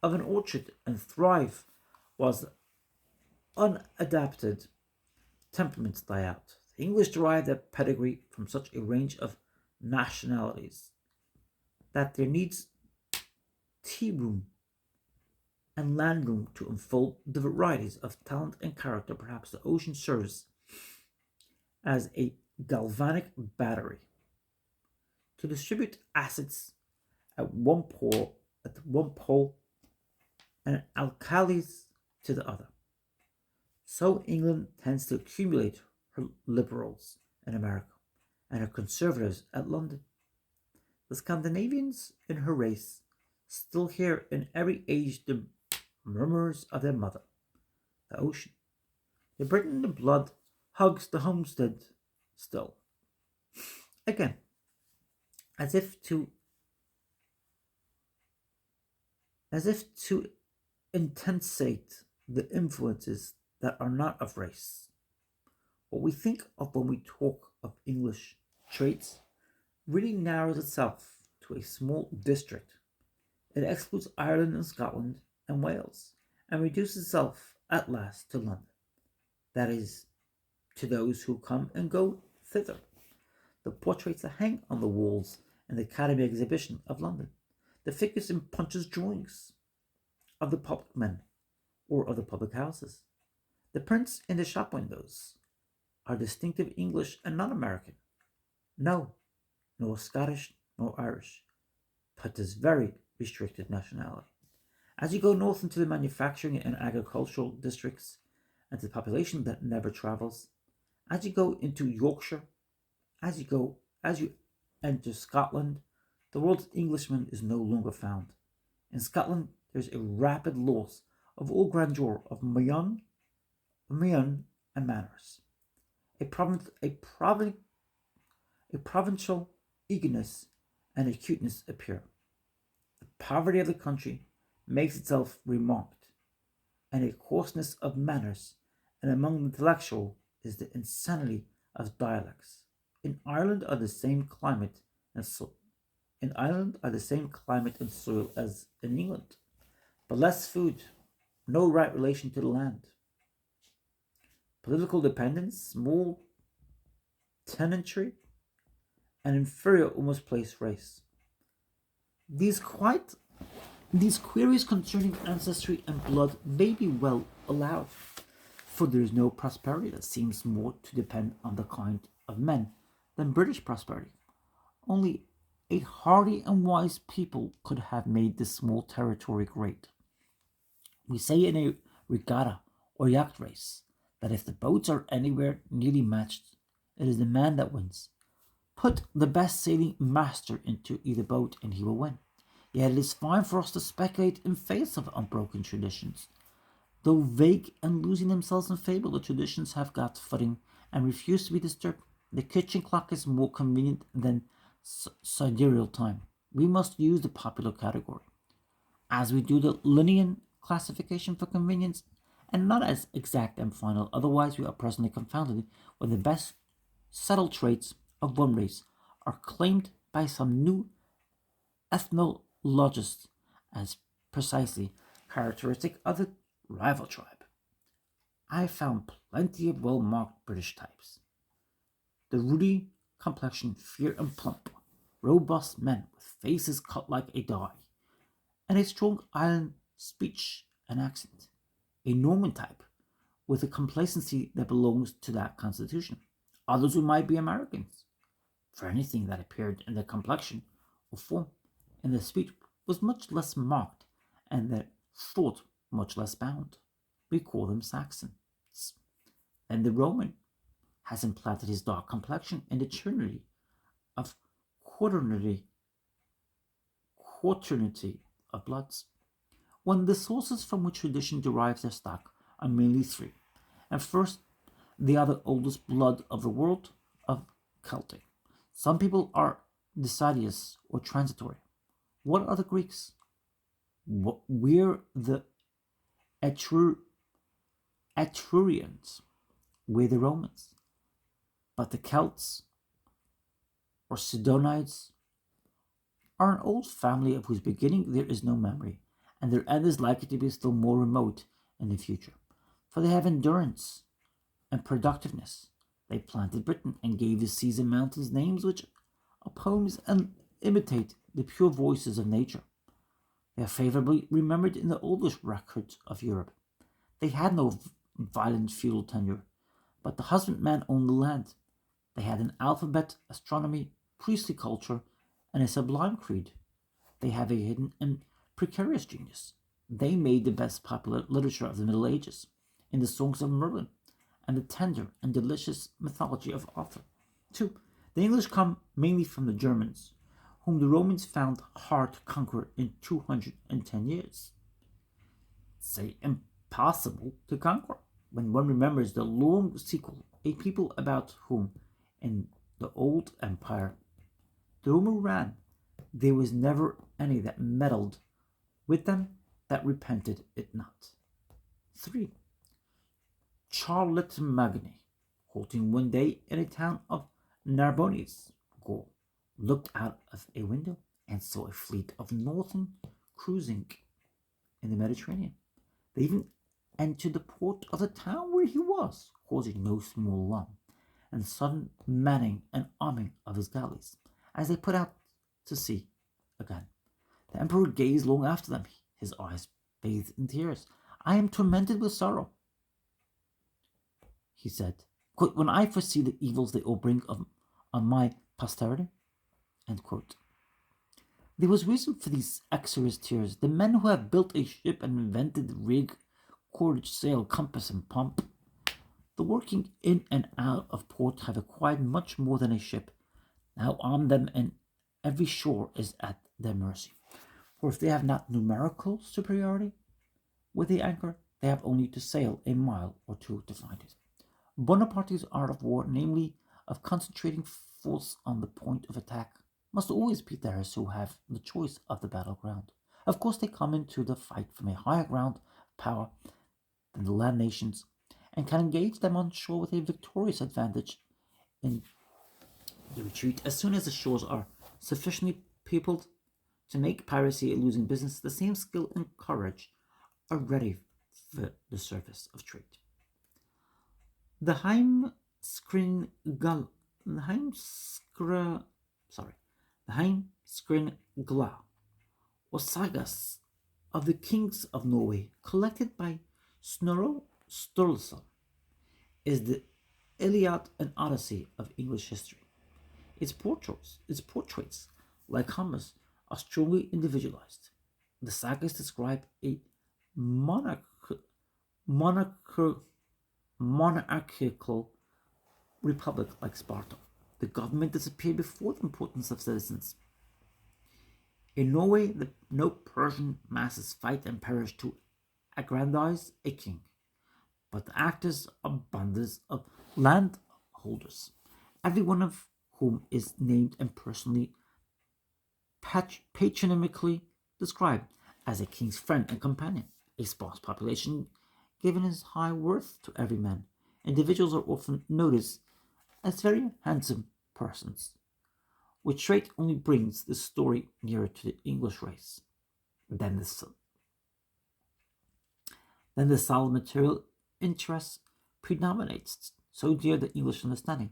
of an orchard and thrive, whilst unadapted temperaments die out. The English derive their pedigree from such a range of nationalities that there needs tea room and land room to unfold the varieties of talent and character. Perhaps the ocean serves as a galvanic battery to distribute acids at one pole and alkalis to the other. So England tends to accumulate her liberals in America and her conservatives at London. The Scandinavians in her race still hear in every age the murmurs of their mother, the ocean. The Briton in the blood hugs the homestead still. Again, as if to intensate the influences that are not of race. What we think of when we talk of English traits really narrows itself to a small district. It excludes Ireland and Scotland and Wales, and reduces itself at last to London. That is, to those who come and go thither. The portraits that hang on the walls in the Academy Exhibition of London, the figures in Punch's drawings of the public men or of the public houses, the prints in the shop windows are distinctive English and not American. No, nor Scottish nor Irish, but this very restricted nationality. As you go north into the manufacturing and agricultural districts, and to the population that never travels, as you go into Yorkshire, as you enter Scotland, the word Englishman is no longer found. In Scotland, there is a rapid loss of all grandeur of mien and manners. A provincial eagerness and acuteness appear. The poverty of the country makes itself remarked, and a coarseness of manners and among the intellectual is the insanity of dialects. In Ireland are the same climate and so in Ireland are the same climate and soil as in England, but less food, no right relation to the land, political dependence, small tenantry, and inferior almost place race. These quite these queries concerning ancestry and blood may be well allowed, for there is no prosperity that seems more to depend on the kind of men than British prosperity. Only a hardy and wise people could have made this small territory great. We say in a regatta or yacht race that if the boats are anywhere nearly matched, it is the man that wins. Put the best sailing master into either boat and he will win. Yet it is fine for us to speculate in face of unbroken traditions. Though vague and losing themselves in fable, the traditions have got footing and refuse to be disturbed. The kitchen clock is more convenient than sidereal time. We must use the popular category, as we do the Linnean classification for convenience, and not as exact and final, otherwise we are presently confounded when the best settled traits of one race are claimed by some new ethnologist as precisely characteristic of the rival tribe. I found plenty of well marked British types. The ruddy complexion, fair and plump, robust men with faces cut like a die, and a strong island speech and accent. A Norman type, with a complacency that belongs to that constitution. Others who might be Americans, for anything that appeared in their complexion or form in their speech was much less marked, and their thought much less bound. We call them Saxons. And the Roman has implanted his dark complexion in the trinity of quaternity of bloods, when the sources from which tradition derives their stock are mainly three. And first, they are the oldest blood of the world of Celtic. Some people are deciduous or transitory. What are the Greeks? We're the Etrurians. We're the Romans. But the Celts or Sidonides are an old family of whose beginning there is no memory, and their end is likely to be still more remote in the future. For they have endurance and productiveness. They planted Britain and gave the seas and mountains names which are poems and imitate the pure voices of nature. They are favorably remembered in the oldest records of Europe. They had no violent feudal tenure, but the husbandman owned the land. They had an alphabet, astronomy, priestly culture, and a sublime creed. They have a hidden and precarious genius. They made the best popular literature of the Middle Ages in the songs of Merlin and the tender and delicious mythology of Arthur. 2. The English come mainly from the Germans, whom the Romans found hard to conquer in 210 years. Say impossible to conquer when one remembers the long sequel, a people about whom in the old empire the rumor ran there was never any that meddled with them that repented it not. 3. Charlemagne, halting one day in a town of Narbonese, Gaul, looked out of a window and saw a fleet of northern cruising in the Mediterranean. They even entered the port of the town where he was, causing no small alarm, and sudden manning and arming of his galleys as they put out to sea again. The emperor gazed long after them, his eyes bathed in tears. I am tormented with sorrow, he said, when I foresee the evils they will bring on my posterity. There was reason for these exorous tears. The men who have built a ship and invented the rig, cordage, sail, compass, and pump, the working in and out of port have acquired much more than a ship. Now arm them, and every shore is at their mercy. For if they have not numerical superiority with the anchor, they have only to sail a mile or two to find it. Bonaparte's art of war, namely of concentrating force on the point of attack, must always be theirs who have the choice of the battleground. Of course, they come into the fight from a higher ground of power than the land nations, and can engage them on shore with a victorious advantage in the retreat. As soon as the shores are sufficiently peopled to make piracy a losing business, the same skill and courage are ready for the service of trade. The the Heimskra, sorry, the Heimskringla, or sagas of the kings of Norway, collected by Snorro Sturluson, is the Iliad and Odyssey of English history. Its portraits, like Homer's, are strongly individualized. The sagas describe a monarch, monarch, monarchical republic like Sparta. The government disappeared before the importance of citizens. In Norway, no Persian masses fight and perish to aggrandize a king, but the actors are bands of landholders, every one of whom is named and personally patronymically described as a king's friend and companion. A sparse population given his high worth to every man. Individuals are often noticed as very handsome persons, which trait only brings the story nearer to the English race than the solid material interest predominates, so dear the English understanding,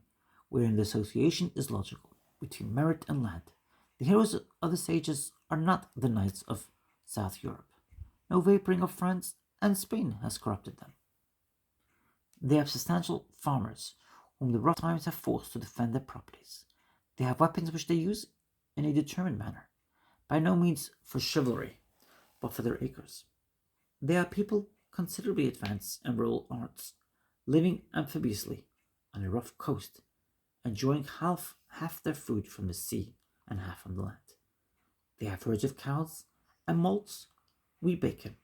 wherein the association is logical between merit and land. The heroes of the sages are not the knights of South Europe. No vaporing of France and Spain has corrupted them. They have substantial farmers whom the rough times have forced to defend their properties. They have weapons which they use in a determined manner, by no means for chivalry, but for their acres. They are people considerably advanced in rural arts, living amphibiously on a rough coast, enjoying half their food from the sea and half on the land. They have herds of cows and malt wheat bacon.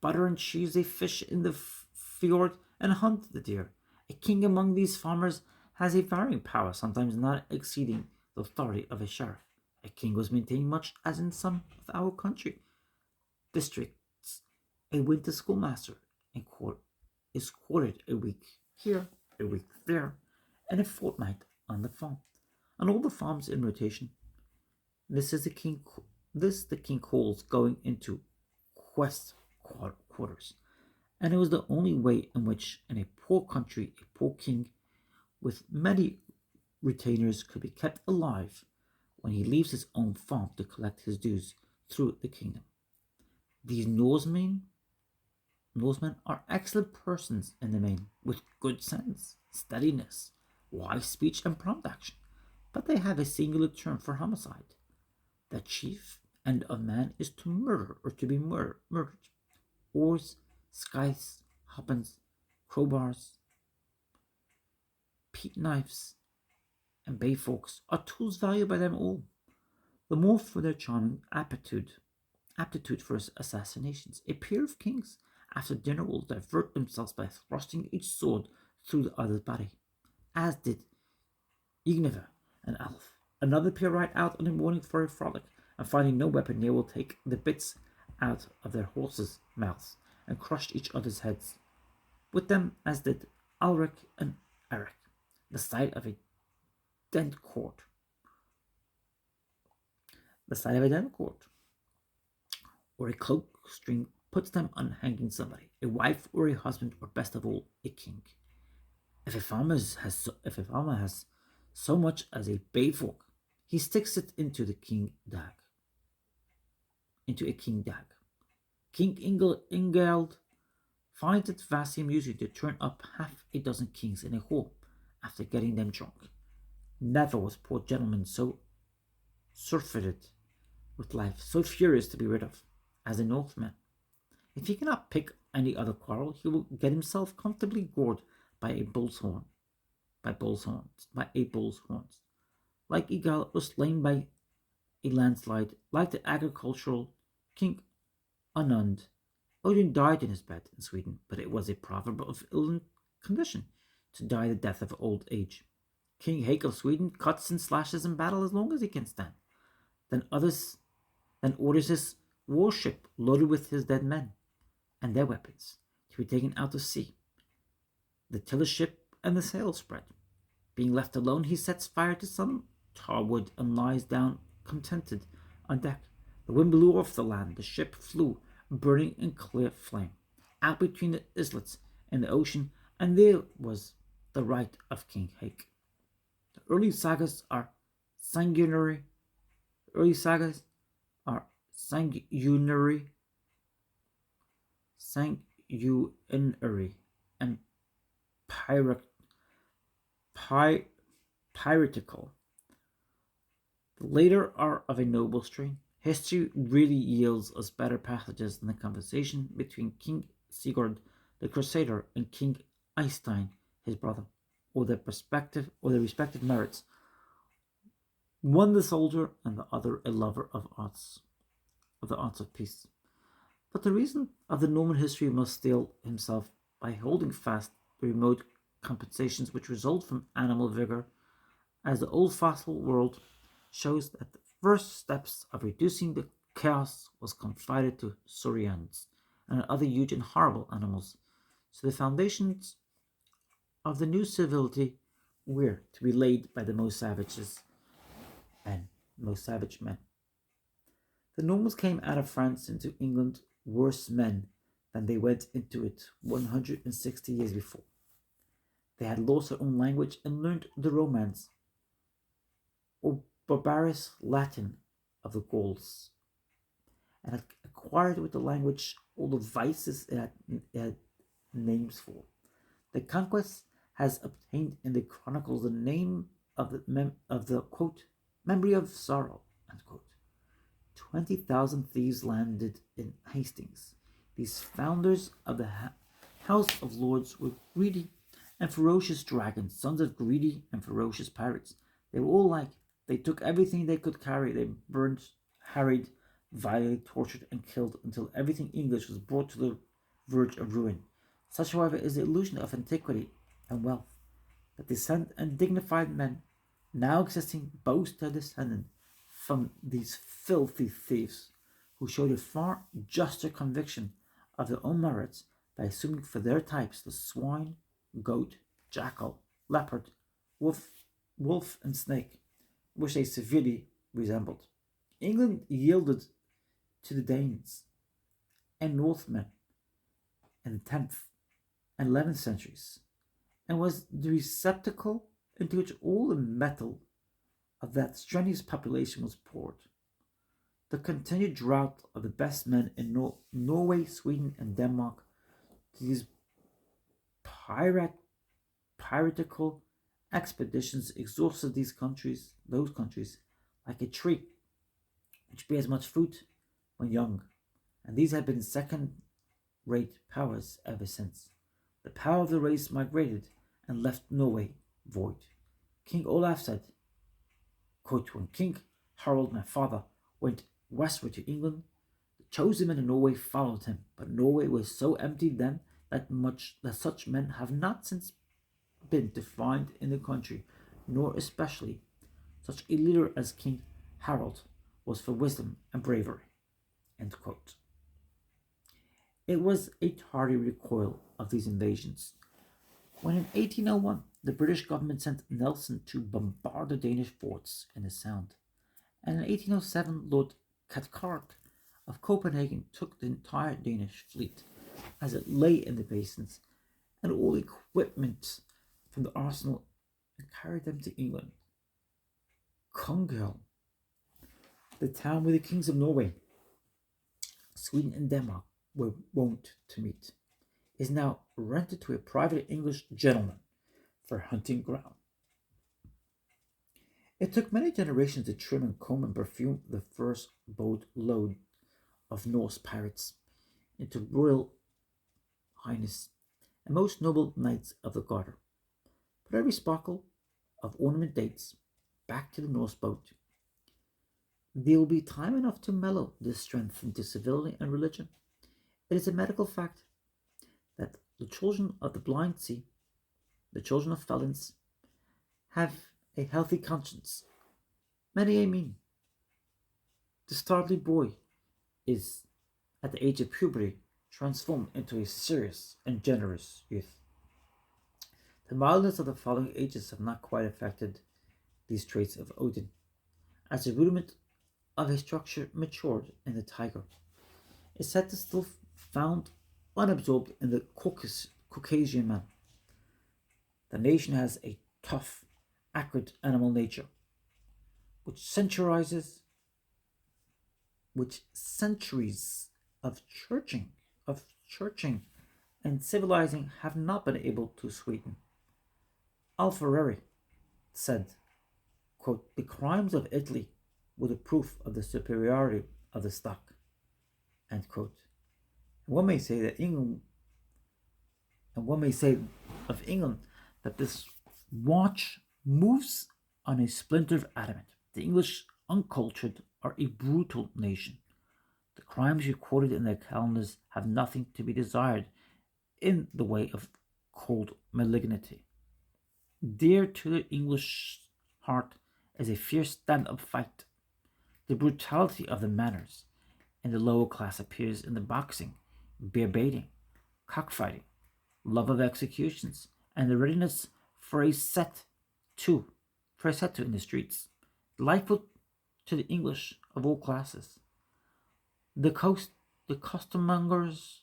Butter and cheese they fish in the fjord and hunt the deer. A king among these farmers has a varying power, sometimes not exceeding the authority of a sheriff. A king was maintained much as in some of our country districts. A winter schoolmaster is quartered a week here, a week there, and a fortnight on the farm. On all the farms in rotation, this the king calls going into quest quarters, and it was the only way in which, in a poor country, a poor king with many retainers could be kept alive when he leaves his own farm to collect his dues through the kingdom. These Norsemen are excellent persons in the main, with good sense, steadiness, wise speech, and prompt action, but they have a singular term for homicide. The chief end of man is to murder or to be murdered. Oars, scythes, hoppins, crowbars, peat knives, and bay forks are tools valued by them all, the more for their charming aptitude for assassinations. A pair of kings after dinner will divert themselves by thrusting each sword through the other's body, as did Igneva and Alf. Another pair ride out on the morning for a frolic, and finding no weapon near will take the bits out of their horses' mouths and crush each other's heads with them, as did Alric and Eric. The sight of a dent cord, or a cloak string puts them on hanging somebody, a wife or a husband, or best of all, a king. If a farmer has so much as a bay fork, he sticks it into a king dag. King Ingeld finds it vastly amusing to turn up half a dozen kings in a hall after getting them drunk. Never was poor gentleman so surfeited with life, so furious to be rid of, as a Northman. If he cannot pick any other quarrel, he will get himself comfortably gored by a bull's horns. Like Egal was slain by a landslide, like the agricultural King Anund. Odin died in his bed in Sweden, but it was a proverb of ill condition to die the death of old age. King Haak of Sweden cuts and slashes in battle as long as he can stand. Then orders his warship loaded with his dead men and their weapons. be taken out to sea. The tiller ship and the sails spread. Being left alone, he sets fire to some tar wood and lies down contented on deck. The wind blew off the land. The ship flew, burning in clear flame, out between the islets and the ocean, and there was the right of King Haak. The early sagas are sanguinary. Early sagas are sanguinary, and piratical. The later are of a noble strain. History really yields us better passages than the conversation between King Sigurd the Crusader and King Eystein, his brother, or their respective merits. One the soldier and the other a lover of the arts of peace. But the reason of the Norman history must steel himself by holding fast the remote compensations which result from animal vigor, as the old fossil world shows that the first steps of reducing the chaos was confided to saurians and other huge and horrible animals. So the foundations of the new civility were to be laid by the most savages and most savage men. The Normans came out of France into England worse men than they went into it 160 years before. They had lost their own language and learned the Romance or barbarous Latin of the Gauls, and had acquired with the language all the vices it had names for. The conquest has obtained in the chronicles the name of the quote, memory of sorrow, unquote. 20,000 thieves landed in Hastings. These founders of the House of Lords were greedy and ferocious dragons, sons of greedy and ferocious pirates. They were all alike. They took everything they could carry. They burned, harried, violated, tortured, and killed until everything English was brought to the verge of ruin. Such, however, is the illusion of antiquity and wealth, that descent and dignified men now existing boast their descendant from these filthy thieves, who showed a far juster conviction of their own merits by assuming for their types the swine, goat, jackal, leopard, wolf, and snake, which they severely resembled. England yielded to the Danes and Northmen in the 10th and 11th centuries, and was the receptacle into which all the metal of that strenuous population was poured. The continued drought of the best men in Norway, Sweden, and Denmark to these piratical expeditions exhausted those countries, like a tree which bears much fruit when young, and these have been second-rate powers ever since. The power of the race migrated and left Norway void. King Olaf said, quote, when King Harold, my father, went westward to England, the chosen men of Norway followed him, but Norway was so empty then that such men have not since been to find in the country, nor especially such a leader as King Harold was for wisdom and bravery. End quote. It was a tardy recoil of these invasions. When in 1801 the British government sent Nelson to bombard the Danish forts in the Sound, and in 1807 Lord Cathcart of Copenhagen took the entire Danish fleet as it lay in the basins and all equipment from the arsenal and carried them to England. Kongel, the town where the kings of Norway, Sweden, and Denmark were wont to meet, is now rented to a private English gentleman for hunting ground. It took many generations to trim and comb and perfume the first boat load of Norse pirates into royal highness and most noble knights of the garter. But every sparkle of ornament dates back to the Norse boat. There will be time enough to mellow this strength into civility and religion. It is a medical fact that the children of the blind sea, the children of felons, have a healthy conscience. Many a mean. The startling boy is, at the age of puberty, transformed into a serious and generous youth. The mildness of the following ages have not quite affected these traits of Odin, as the rudiment of his structure matured in the tiger. Is said to still found unabsorbed in the Caucasian man. The nation has a tough, acrid animal nature, which centurizes, which centuries of churching and civilizing have not been able to sweeten. Alfieri said, quote, "The crimes of Italy were the proof of the superiority of the stock." End quote. One may say that England, and one may say of England that this watch moves on a splinter of adamant. The English, uncultured, are a brutal nation. The crimes recorded in their calendars have nothing to be desired in the way of cold malignity. Dear to the English heart is a fierce stand-up fight. The brutality of the manners in the lower class appears in the boxing, beer baiting, cockfighting, love of executions, and the readiness for a set to in the streets, delightful to the English of all classes. The coast, the costermongers,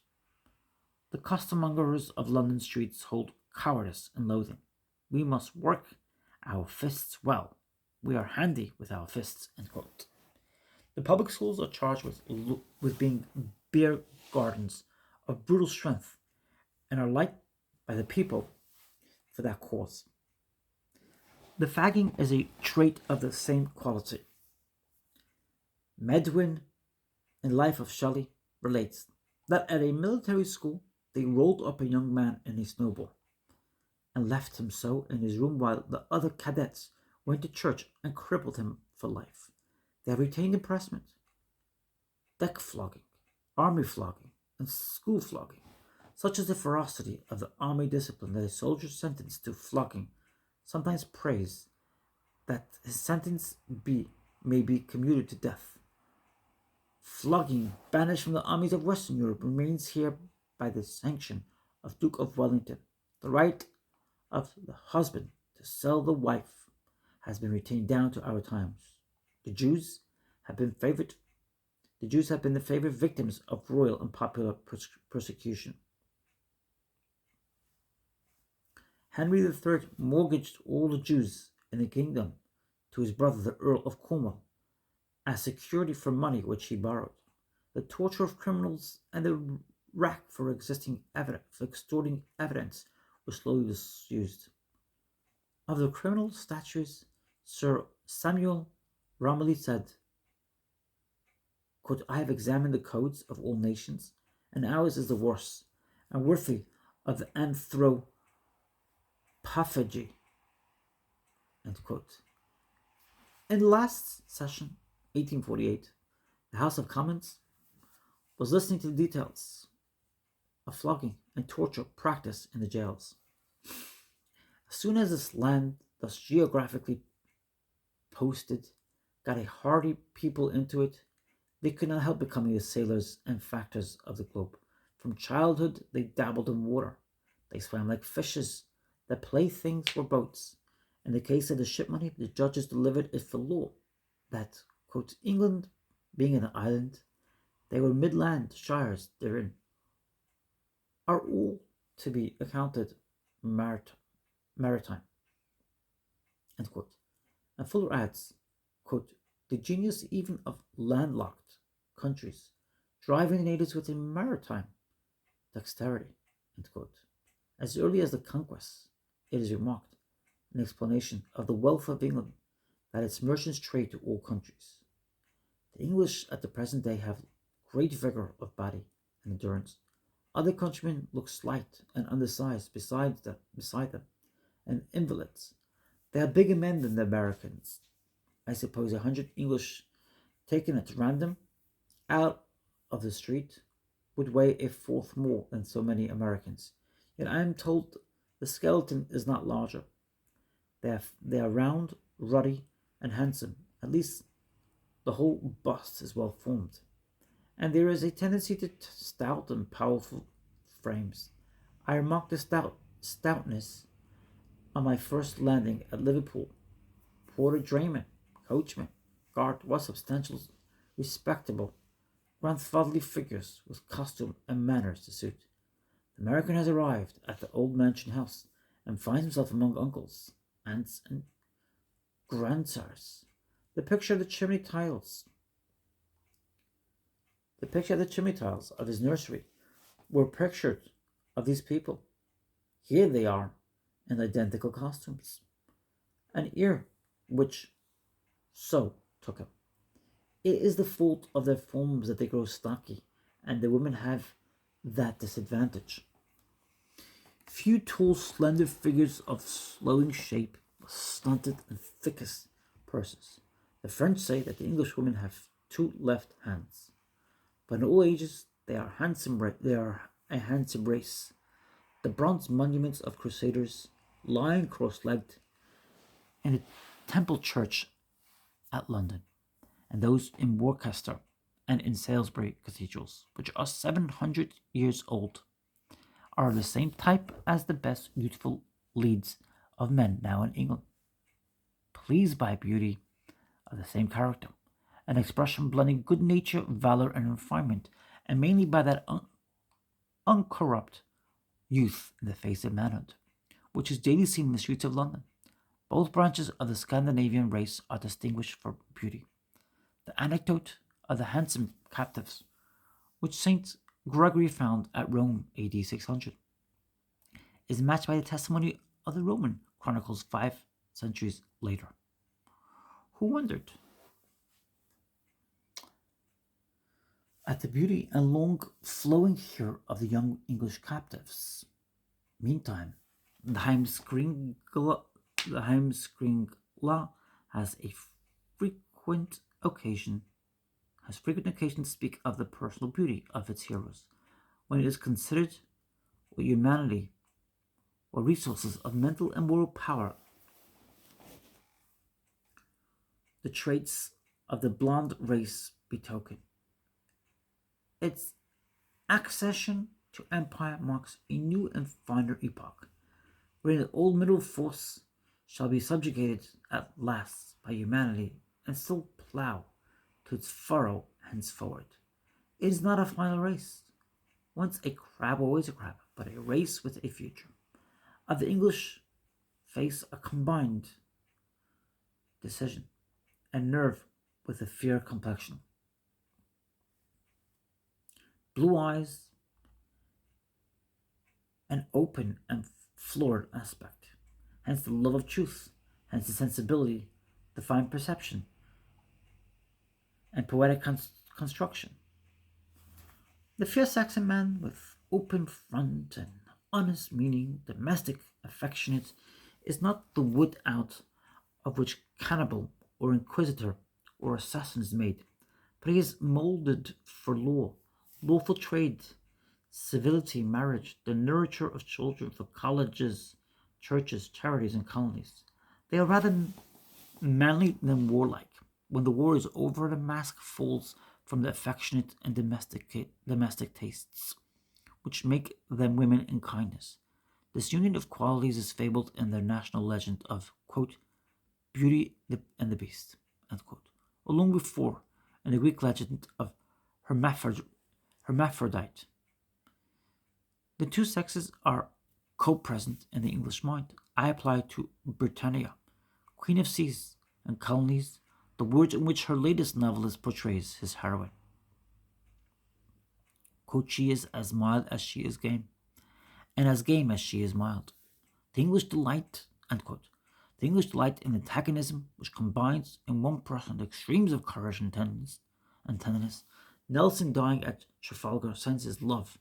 the costermongers of London streets hold cowardice and loathing. We must work our fists well. We are handy with our fists. End quote. The public schools are charged with being beer gardens of brutal strength and are liked by the people for that cause. The fagging is a trait of the same quality. Medwin, in Life of Shelley, relates that at a military school they rolled up a young man in a snowball and left him so in his room while the other cadets went to church and crippled him for life. They have retained impressment, deck flogging, army flogging, and school flogging. Such is the ferocity of the army discipline that a soldier sentenced to flogging sometimes prays that his sentence may be commuted to death. Flogging, banished from the armies of Western Europe, remains here by the sanction of Duke of Wellington. The right of the husband to sell the wife has been retained down to our times. The Jews have been the favorite victims of royal and popular persecution. Henry III mortgaged all the Jews in the kingdom to his brother, the Earl of Cornwall, as security for money which he borrowed. The torture of criminals and the rack for extorting evidence were slowly used. Of the criminal statutes, Sir Samuel Romilly said, quote, "I have examined the codes of all nations, and ours is the worst, and worthy of the anthropophagy." End quote. In the last session, 1848, the House of Commons was listening to the details of flogging and torture practiced in the jails. As soon as this land, thus geographically posted, got a hardy people into it, they could not help becoming the sailors and factors of the globe. From childhood, they dabbled in water. They swam like fishes. Their playthings were boats. In the case of the ship money, the judges delivered it for law that, quote, England being an island, they were midland shires therein, are all to be accounted maritime. End quote. And Fuller adds, quote, "The genius even of landlocked countries, driving the natives with a maritime dexterity." End quote. As early as the conquest, it is remarked, an explanation of the wealth of England, that its merchants trade to all countries. The English at the present day have great vigor of body and endurance. Other countrymen look slight and undersized beside them, and invalids. They are bigger men than the Americans. I suppose 100 English taken at random out of the street would weigh a fourth more than so many Americans. Yet I am told the skeleton is not larger. They are round, ruddy, and handsome. At least the whole bust is well formed, and there is a tendency to stout and powerful frames. I remarked the stoutness on my first landing at Liverpool. Porter, drayman, coachman, guard was substantial, respectable, grandfatherly figures with costume and manners to suit. The American has arrived at the old mansion house and finds himself among uncles, aunts, and grandsires. The picture of the chimney tiles, the picture of the chimney tiles of his nursery were pictured of these people. Here they are in identical costumes. An ear which so took him. It is the fault of their forms that they grow stocky, and the women have that disadvantage. Few tall, slender figures of slowing shape, stunted and thickest purses. The French say that the English women have two left hands, but in all ages they are handsome. They are a handsome race. The bronze monuments of crusaders lying cross-legged in the Temple Church at London, and those in Worcester and in Salisbury cathedrals, which are 700 years old, are the same type as the best youthful leads of men now in England, pleased by beauty of the same character, an expression blending good nature, valor, and refinement, and mainly by that uncorrupt youth in the face of manhood, which is daily seen in the streets of London. Both branches of the Scandinavian race are distinguished for beauty. The anecdote of the handsome captives, which Saint Gregory found at Rome AD 600, is matched by the testimony of the Roman chronicles 5 centuries later. Who wondered at the beauty and long flowing hair of the young English captives? Meantime, the Heimskringla has frequent occasion to speak of the personal beauty of its heroes, when it is considered what humanity or resources of mental and moral power the traits of the blonde race betoken. Its accession to empire marks a new and finer epoch, wherein the old middle force shall be subjugated at last by humanity and still plough to its furrow henceforward. It is not a final race, once a crab, always a crab, but a race with a future. Of the English face a combined decision and nerve with a fair complexion, blue eyes, an open and florid aspect, hence the love of truth, hence the sensibility, the fine perception, and poetic construction. The fair Saxon man with open front and honest meaning, domestic, affectionate, is not the wood out of which cannibal or inquisitor or assassin is made, but he is moulded for law, lawful trade, civility, marriage, the nurture of children for colleges, churches, charities, and colonies. They are rather manly than warlike. When the war is over, the mask falls from the affectionate and domestic tastes, which make them women in kindness. This union of qualities is fabled in their national legend of, quote, Beauty and the Beast, unquote, or long before in the Greek legend of Hermaphrodite. The two sexes are co-present in the English mind. I apply to Britannia, Queen of Seas and Colonies, the words in which her latest novelist portrays his heroine. Quote, she is as mild as she is game, and as game as she is mild. The English delight, unquote, the English delight in antagonism which combines in one person the extremes of courage and tenderness. Nelson, dying at Trafalgar, sends his love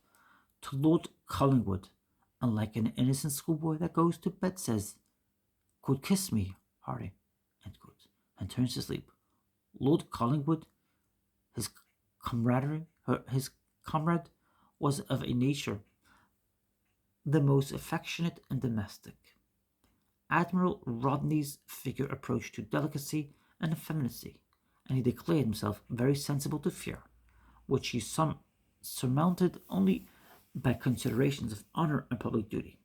to Lord Collingwood, and like an innocent schoolboy that goes to bed says, quote, kiss me, hearty, end quote, and turns to sleep. Lord Collingwood, his comrade, was of a nature the most affectionate and domestic. Admiral Rodney's figure approached to delicacy and effeminacy, and he declared himself very sensible to fear, which he surmounted only by considerations of honour and public duty.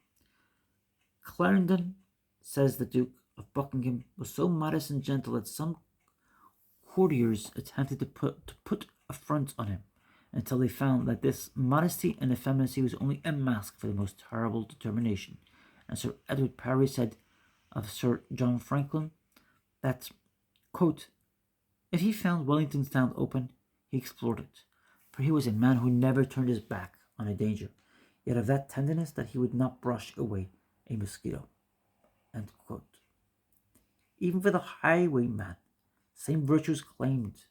Clarendon says the Duke of Buckingham was so modest and gentle that some courtiers attempted to put a front on him, until they found that this modesty and effeminacy was only a mask for the most terrible determination. And Sir Edward Parry said of Sir John Franklin that, quote, if he found Wellington's Town open, he explored it, for he was a man who never turned his back on a danger, yet of that tenderness that he would not brush away a mosquito. End quote. Even for the highwayman, same virtues claimed,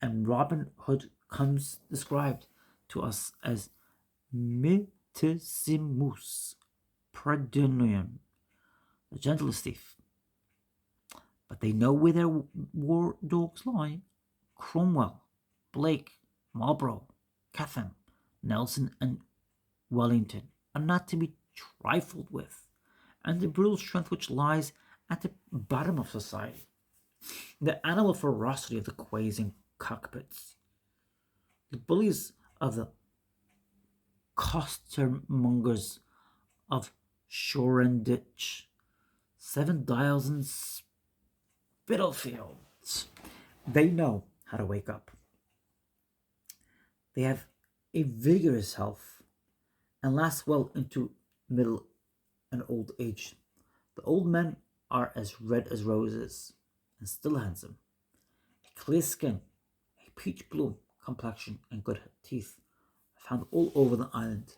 and Robin Hood comes described to us as mitissimus praedunium, the gentlest thief. But they know where their war dogs lie. Cromwell, Blake, Marlborough, Chatham, Nelson, and Wellington are not to be trifled with, and the brutal strength which lies at the bottom of society, the animal ferocity of the quays and cockpits, the bullies of the costermongers of Shoreditch, Seven Dials, and Spitalfields. They know how to wake up. They have a vigorous health and last well into middle and old age. The old men are as red as roses and still handsome. A clear skin, a peach bloom complexion, and good teeth are found all over the island.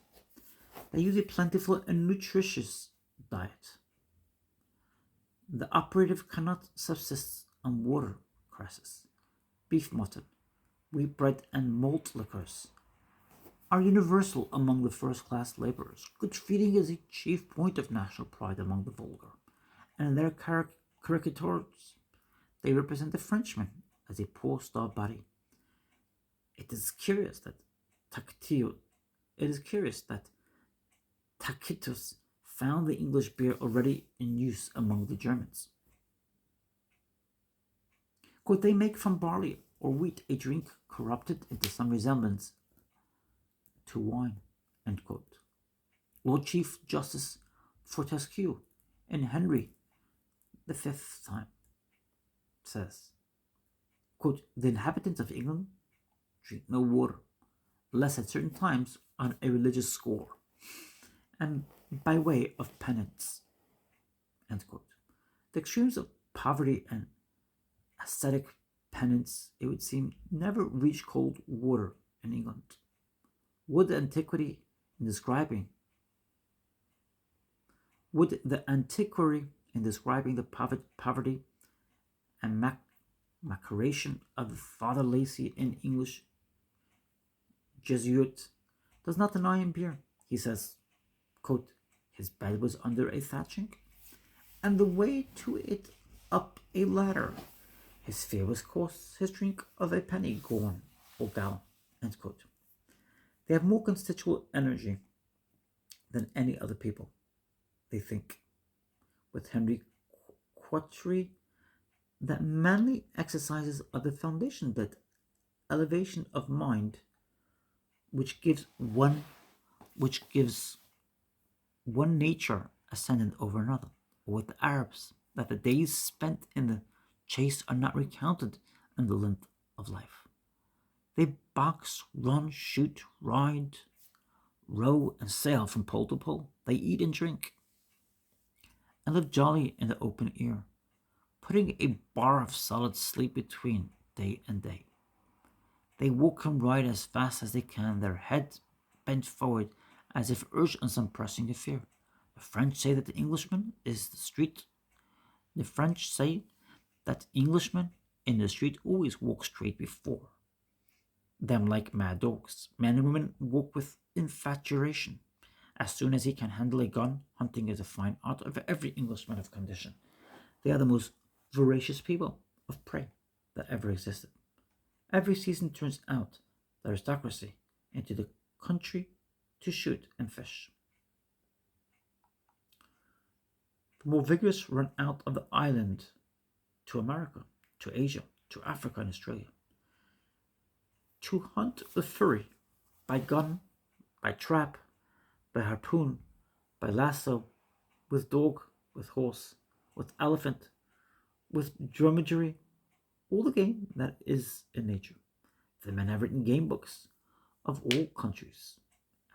They use a plentiful and nutritious diet. The operative cannot subsist on watercresses. Beef mutton, wheat bread, and malt liquors are universal among the first-class labourers. Good feeding is a chief point of national pride among the vulgar, and in their caricatures they represent the Frenchman as a poor starved body. It is curious that Tacitus found the English beer already in use among the Germans. Quote, they make from barley or wheat a drink corrupted into some resemblance to wine. End quote. Lord Chief Justice Fortescue in Henry V time says, quote, the inhabitants of England drink no water, unless at certain times on a religious score, and by way of penance. End quote. The extremes of poverty and ascetic penance, it would seem, never reach cold water in England. Would the antiquary in describing the poverty and maceration of Father Lacy in English Jesuit does not deny him beer. He says, quote, his bed was under a thatching, and the way to it up a ladder. His fare was cost, his drink of a penny gone or gallon. End quote. They have more constitutional energy than any other people, they think. With Henry Quatry, that manly exercises are the foundation, that elevation of mind which gives one nature ascendant over another. Or with the Arabs, that the days spent in the chase are not recounted in the length of life. They box, run, shoot, ride, row, and sail from pole to pole. They eat and drink, and live jolly in the open air, putting a bar of solid sleep between day and day. They walk and ride as fast as they can, their heads bent forward as if urged on some pressing affair. The French say that Englishmen in the street always walk straight before them like mad dogs. Men and women walk with infatuation. As soon as he can handle a gun, hunting is a fine art of every Englishman of condition. They are the most voracious people of prey that ever existed. Every season turns out the aristocracy into the country to shoot and fish. The more vigorous run out of the island to America, to Asia, to Africa and Australia. to hunt the fury by gun, by trap, by harpoon, by lasso, with dog, with horse, with elephant, with dromedary, all the game that is in nature. The men have written game books of all countries,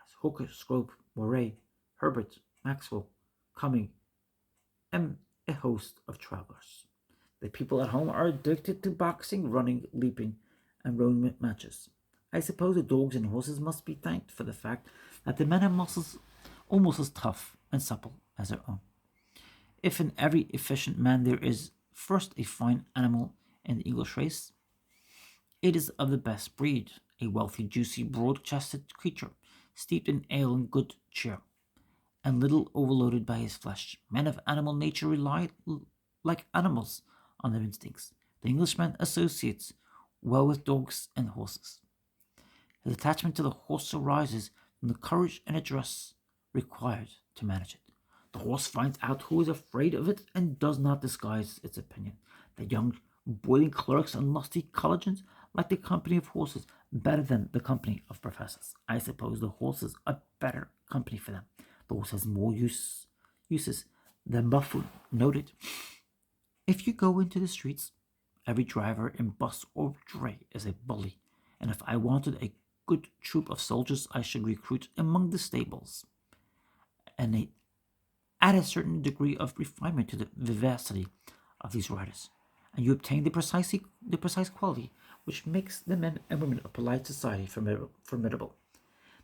as Hooker, Scrope, Moray, Herbert, Maxwell, Cumming, and a host of travellers. The people at home are addicted to boxing, running, leaping, and rowing matches. I suppose the dogs and horses must be thanked for the fact that the men have muscles almost as tough and supple as their own. If in every efficient man there is first a fine animal in the English race, it is of the best breed, a wealthy, juicy, broad-chested creature, steeped in ale and good cheer, and little overloaded by his flesh. Men of animal nature rely like animals on their instincts. The Englishman associates well with dogs and horses. His attachment to the horse arises from the courage and address required to manage it. The horse finds out who is afraid of it and does not disguise its opinion. The young, boiling clerks and lusty collegians like the company of horses better than the company of professors. I suppose the horses are better company for them. The horse has more uses than Buffon noted. If you go into the streets, every driver in bus or dray is a bully, and if I wanted a good troop of soldiers, I should recruit among the stables, and add a certain degree of refinement to the vivacity of these riders, and you obtain the precise quality which makes the men and women of polite society formidable.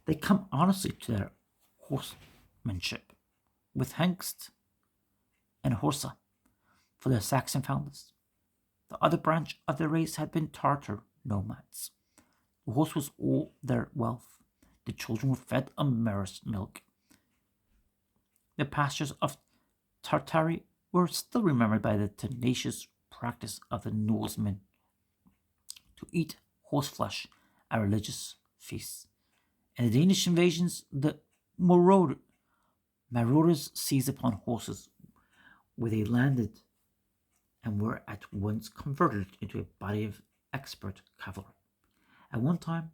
They come honestly to their horsemanship, with hengst and horsa, for the Saxon founders. The other branch of the race had been Tartar nomads. The horse was all their wealth. The children were fed on mare's milk. The pastures of Tartary were still remembered by the tenacious practice of the Norsemen to eat horseflesh at religious feasts. In the Danish invasions, the marauders seized upon horses where they landed and were at once converted into a body of expert cavalry. At one time,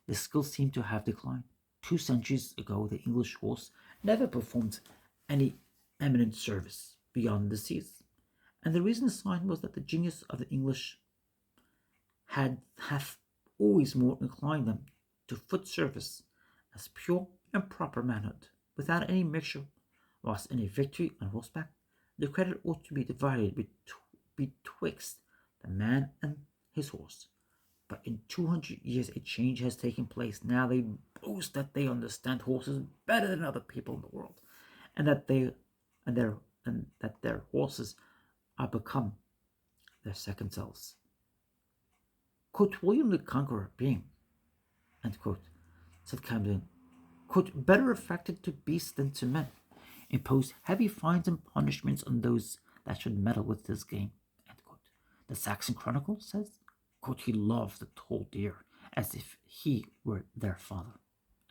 the skill seemed to have declined. 2 centuries ago, the English horse never performed any eminent service beyond the seas, and the reason assigned was that the genius of the English hath always more inclined them to foot service as pure and proper manhood, without any mixture, whilst in a victory on horseback, the credit ought to be divided betwixt the man and his horse. But in 200 years a change has taken place. Now they boast that they understand horses better than other people in the world, and that their horses are become their second selves. Quote, William the Conqueror being, end quote, said Camden, quote, better affected to beasts than to men, imposed heavy fines and punishments on those that should meddle with this game, end quote. The Saxon Chronicle says, quote, he loved the tall deer as if he were their father,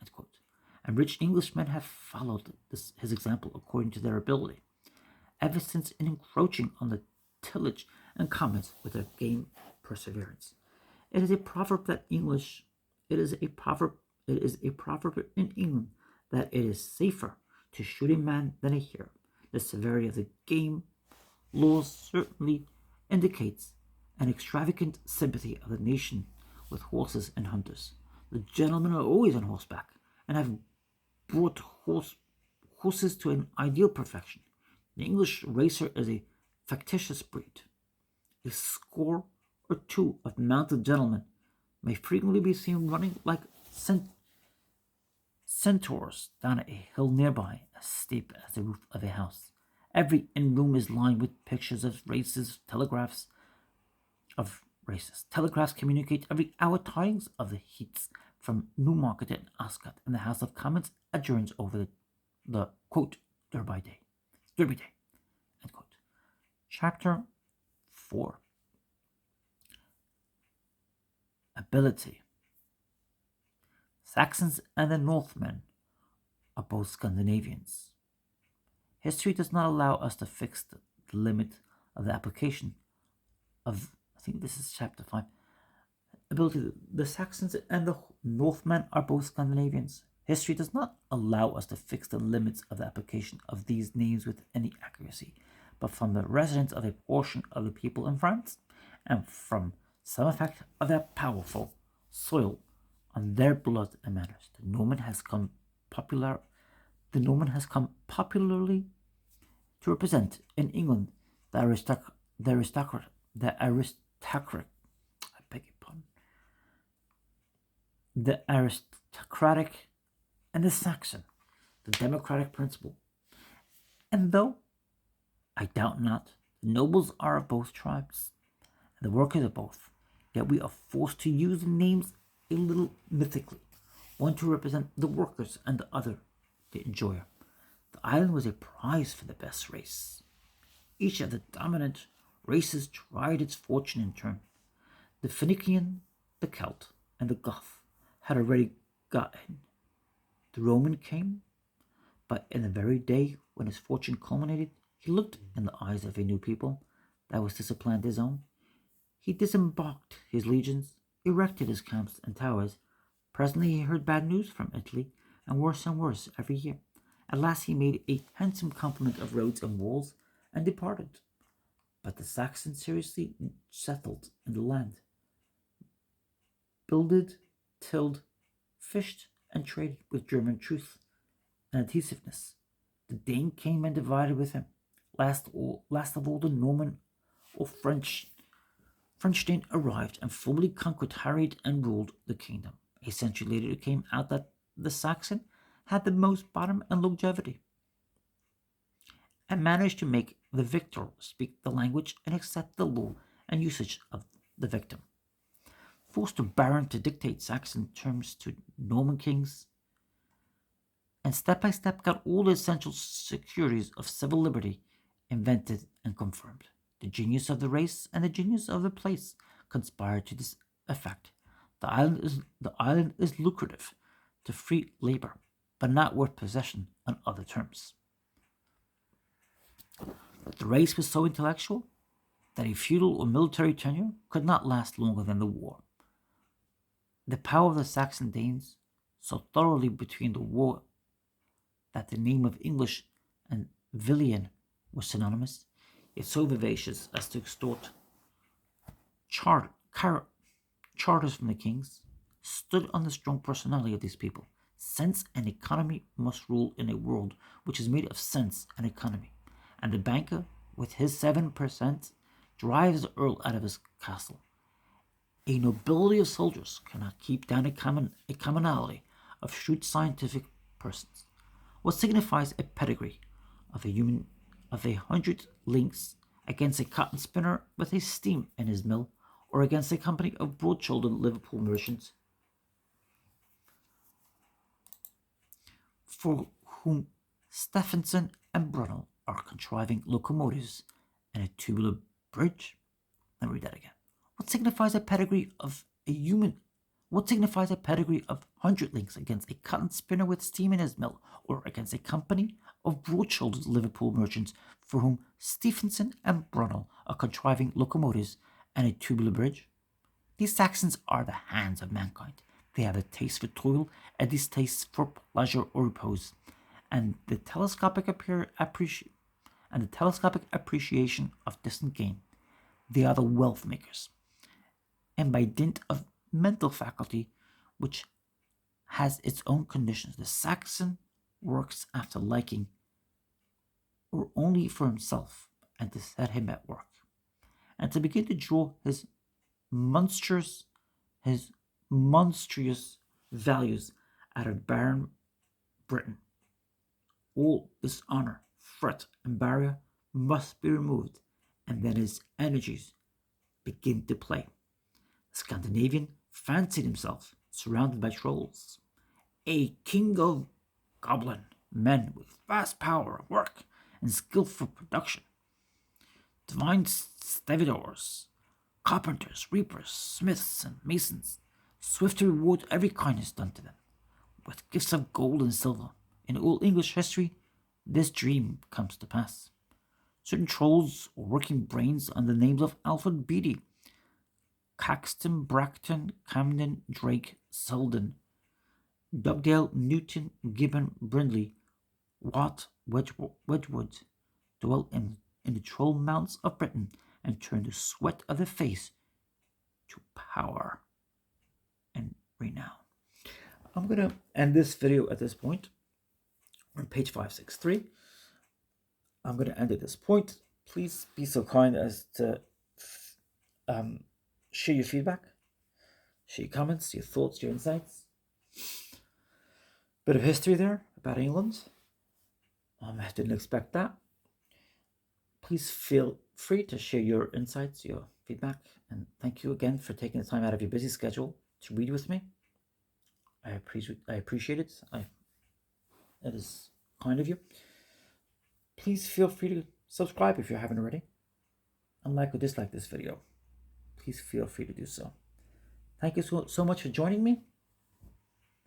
end quote. And rich Englishmen have followed his example according to their ability, ever since in encroaching on the tillage and commerce with their game perseverance. It is a proverb in England that it is safer to shoot a man than a hare. The severity of the game laws certainly indicates an extravagant sympathy of the nation with horses and hunters. The gentlemen are always on horseback, and have brought horses to an ideal perfection. The English racer is a factitious breed. A score or 2 of mounted gentlemen may frequently be seen running like centaurs down a hill nearby, as steep as the roof of a house. Every inn room is lined with pictures of races. Telegraphs communicate every hour tidings of the heats from Newmarket and Ascot, and the House of Commons adjourns over the quote, Derby Day, end quote. Chapter 4. Ability. Saxons and the Northmen are both Scandinavians. History does not allow us to fix the limit of the application of, I think this is chapter 5, ability. The Saxons and the Northmen are both Scandinavians. History does not allow us to fix the limits of the application of these names with any accuracy, but from the residence of a portion of the people in France, and from some effect of their powerful soil on their blood and manners, the Norman has come popularly to represent in England the aristocratic, I beg your pardon, the aristocratic and the Saxon, the democratic principle. And though I doubt not the nobles are of both tribes, and the workers of both, yet we are forced to use the names a little mythically, one to represent the workers and the other the enjoyer. The island was a prize for the best race. Each of the dominant races tried its fortune in turn. The Phoenician, the Celt, and the Goth had already got in. The Roman came, but in the very day when his fortune culminated, he looked in the eyes of a new people that was to supplant his own. He disembarked his legions, erected his camps and towers. Presently he heard bad news from Italy, and worse every year. At last he made a handsome compliment of roads and walls, and departed. But the Saxons seriously settled in the land, builded, tilled, fished, and traded with German truth and adhesiveness. The Dane came and divided with him. Last of all, the Norman or French Dane arrived and fully conquered, harried, and ruled the kingdom. A century later, it came out that the Saxon had the most bottom and longevity, and managed to make the victor speak the language and accept the law and usage of the victim. Forced a baron to dictate Saxon terms to Norman kings, and step by step got all the essential securities of civil liberty invented and confirmed. The genius of the race and the genius of the place conspired to this effect. The island is lucrative to free labor, but not worth possession on other terms. The race was so intellectual that a feudal or military tenure could not last longer than the war. The power of the Saxon Danes so thoroughly between the war that the name of English and Villian was synonymous, yet so vivacious as to extort charters from the kings, stood on the strong personality of these people. Sense and economy must rule in a world which is made of sense and economy, and the banker, with his 7%, drives the earl out of his castle. A nobility of soldiers cannot keep down a commonality of shrewd scientific persons. What signifies a pedigree of a 100 links against a cotton spinner with a steam in his mill, or against a company of broad-shouldered Liverpool merchants for whom Stephenson and Brunel are contriving locomotives and a tubular bridge? Let me read that again. What signifies a pedigree of 100 links against a cotton spinner with steam in his mill, or against a company of broad-shouldered Liverpool merchants for whom Stephenson and Brunel are contriving locomotives and a tubular bridge? These Saxons are the hands of mankind. They have a taste for toil, a distaste for pleasure or repose, and the telescopic appreciation of distant gain. They are the wealth makers, and by dint of mental faculty, which has its own conditions, the Saxon works after liking, or only for himself, and to set him at work, and to begin to draw his monstrous values out of barren Britain. All dishonor, fret, and barrier must be removed, and then his energies begin to play. The Scandinavian fancied himself surrounded by trolls, a king of goblin men with vast power of work and skillful production, divine stevedores, carpenters, reapers, smiths, and masons, swift to reward every kindness done to them, with gifts of gold and silver. In all English history, this dream comes to pass. Certain trolls or working brains under the names of Alfred Beatty Caxton, Bracton, Camden, Drake, Selden, Dugdale, Newton, Gibbon, Brindley, Watt, Wedgwood dwelt in the troll mounts of Britain and turned the sweat of the face to power and renown. I'm going to end this video at this point on page 563. I'm going to end at this point. Please be so kind as to share your feedback, share your comments, your thoughts, your insights. Bit of history there about England. I didn't expect that. Please feel free to share your insights, your feedback, and thank you again for taking the time out of your busy schedule to read with me. I appreciate it. It is kind of you. Please feel free to subscribe if you haven't already, and like or dislike this video. Please feel free to do so. Thank you so much for joining me.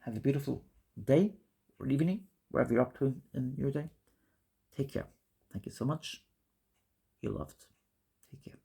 Have a beautiful day or evening, wherever you're up to in your day. Take care. Thank you so much. You're loved. Take care.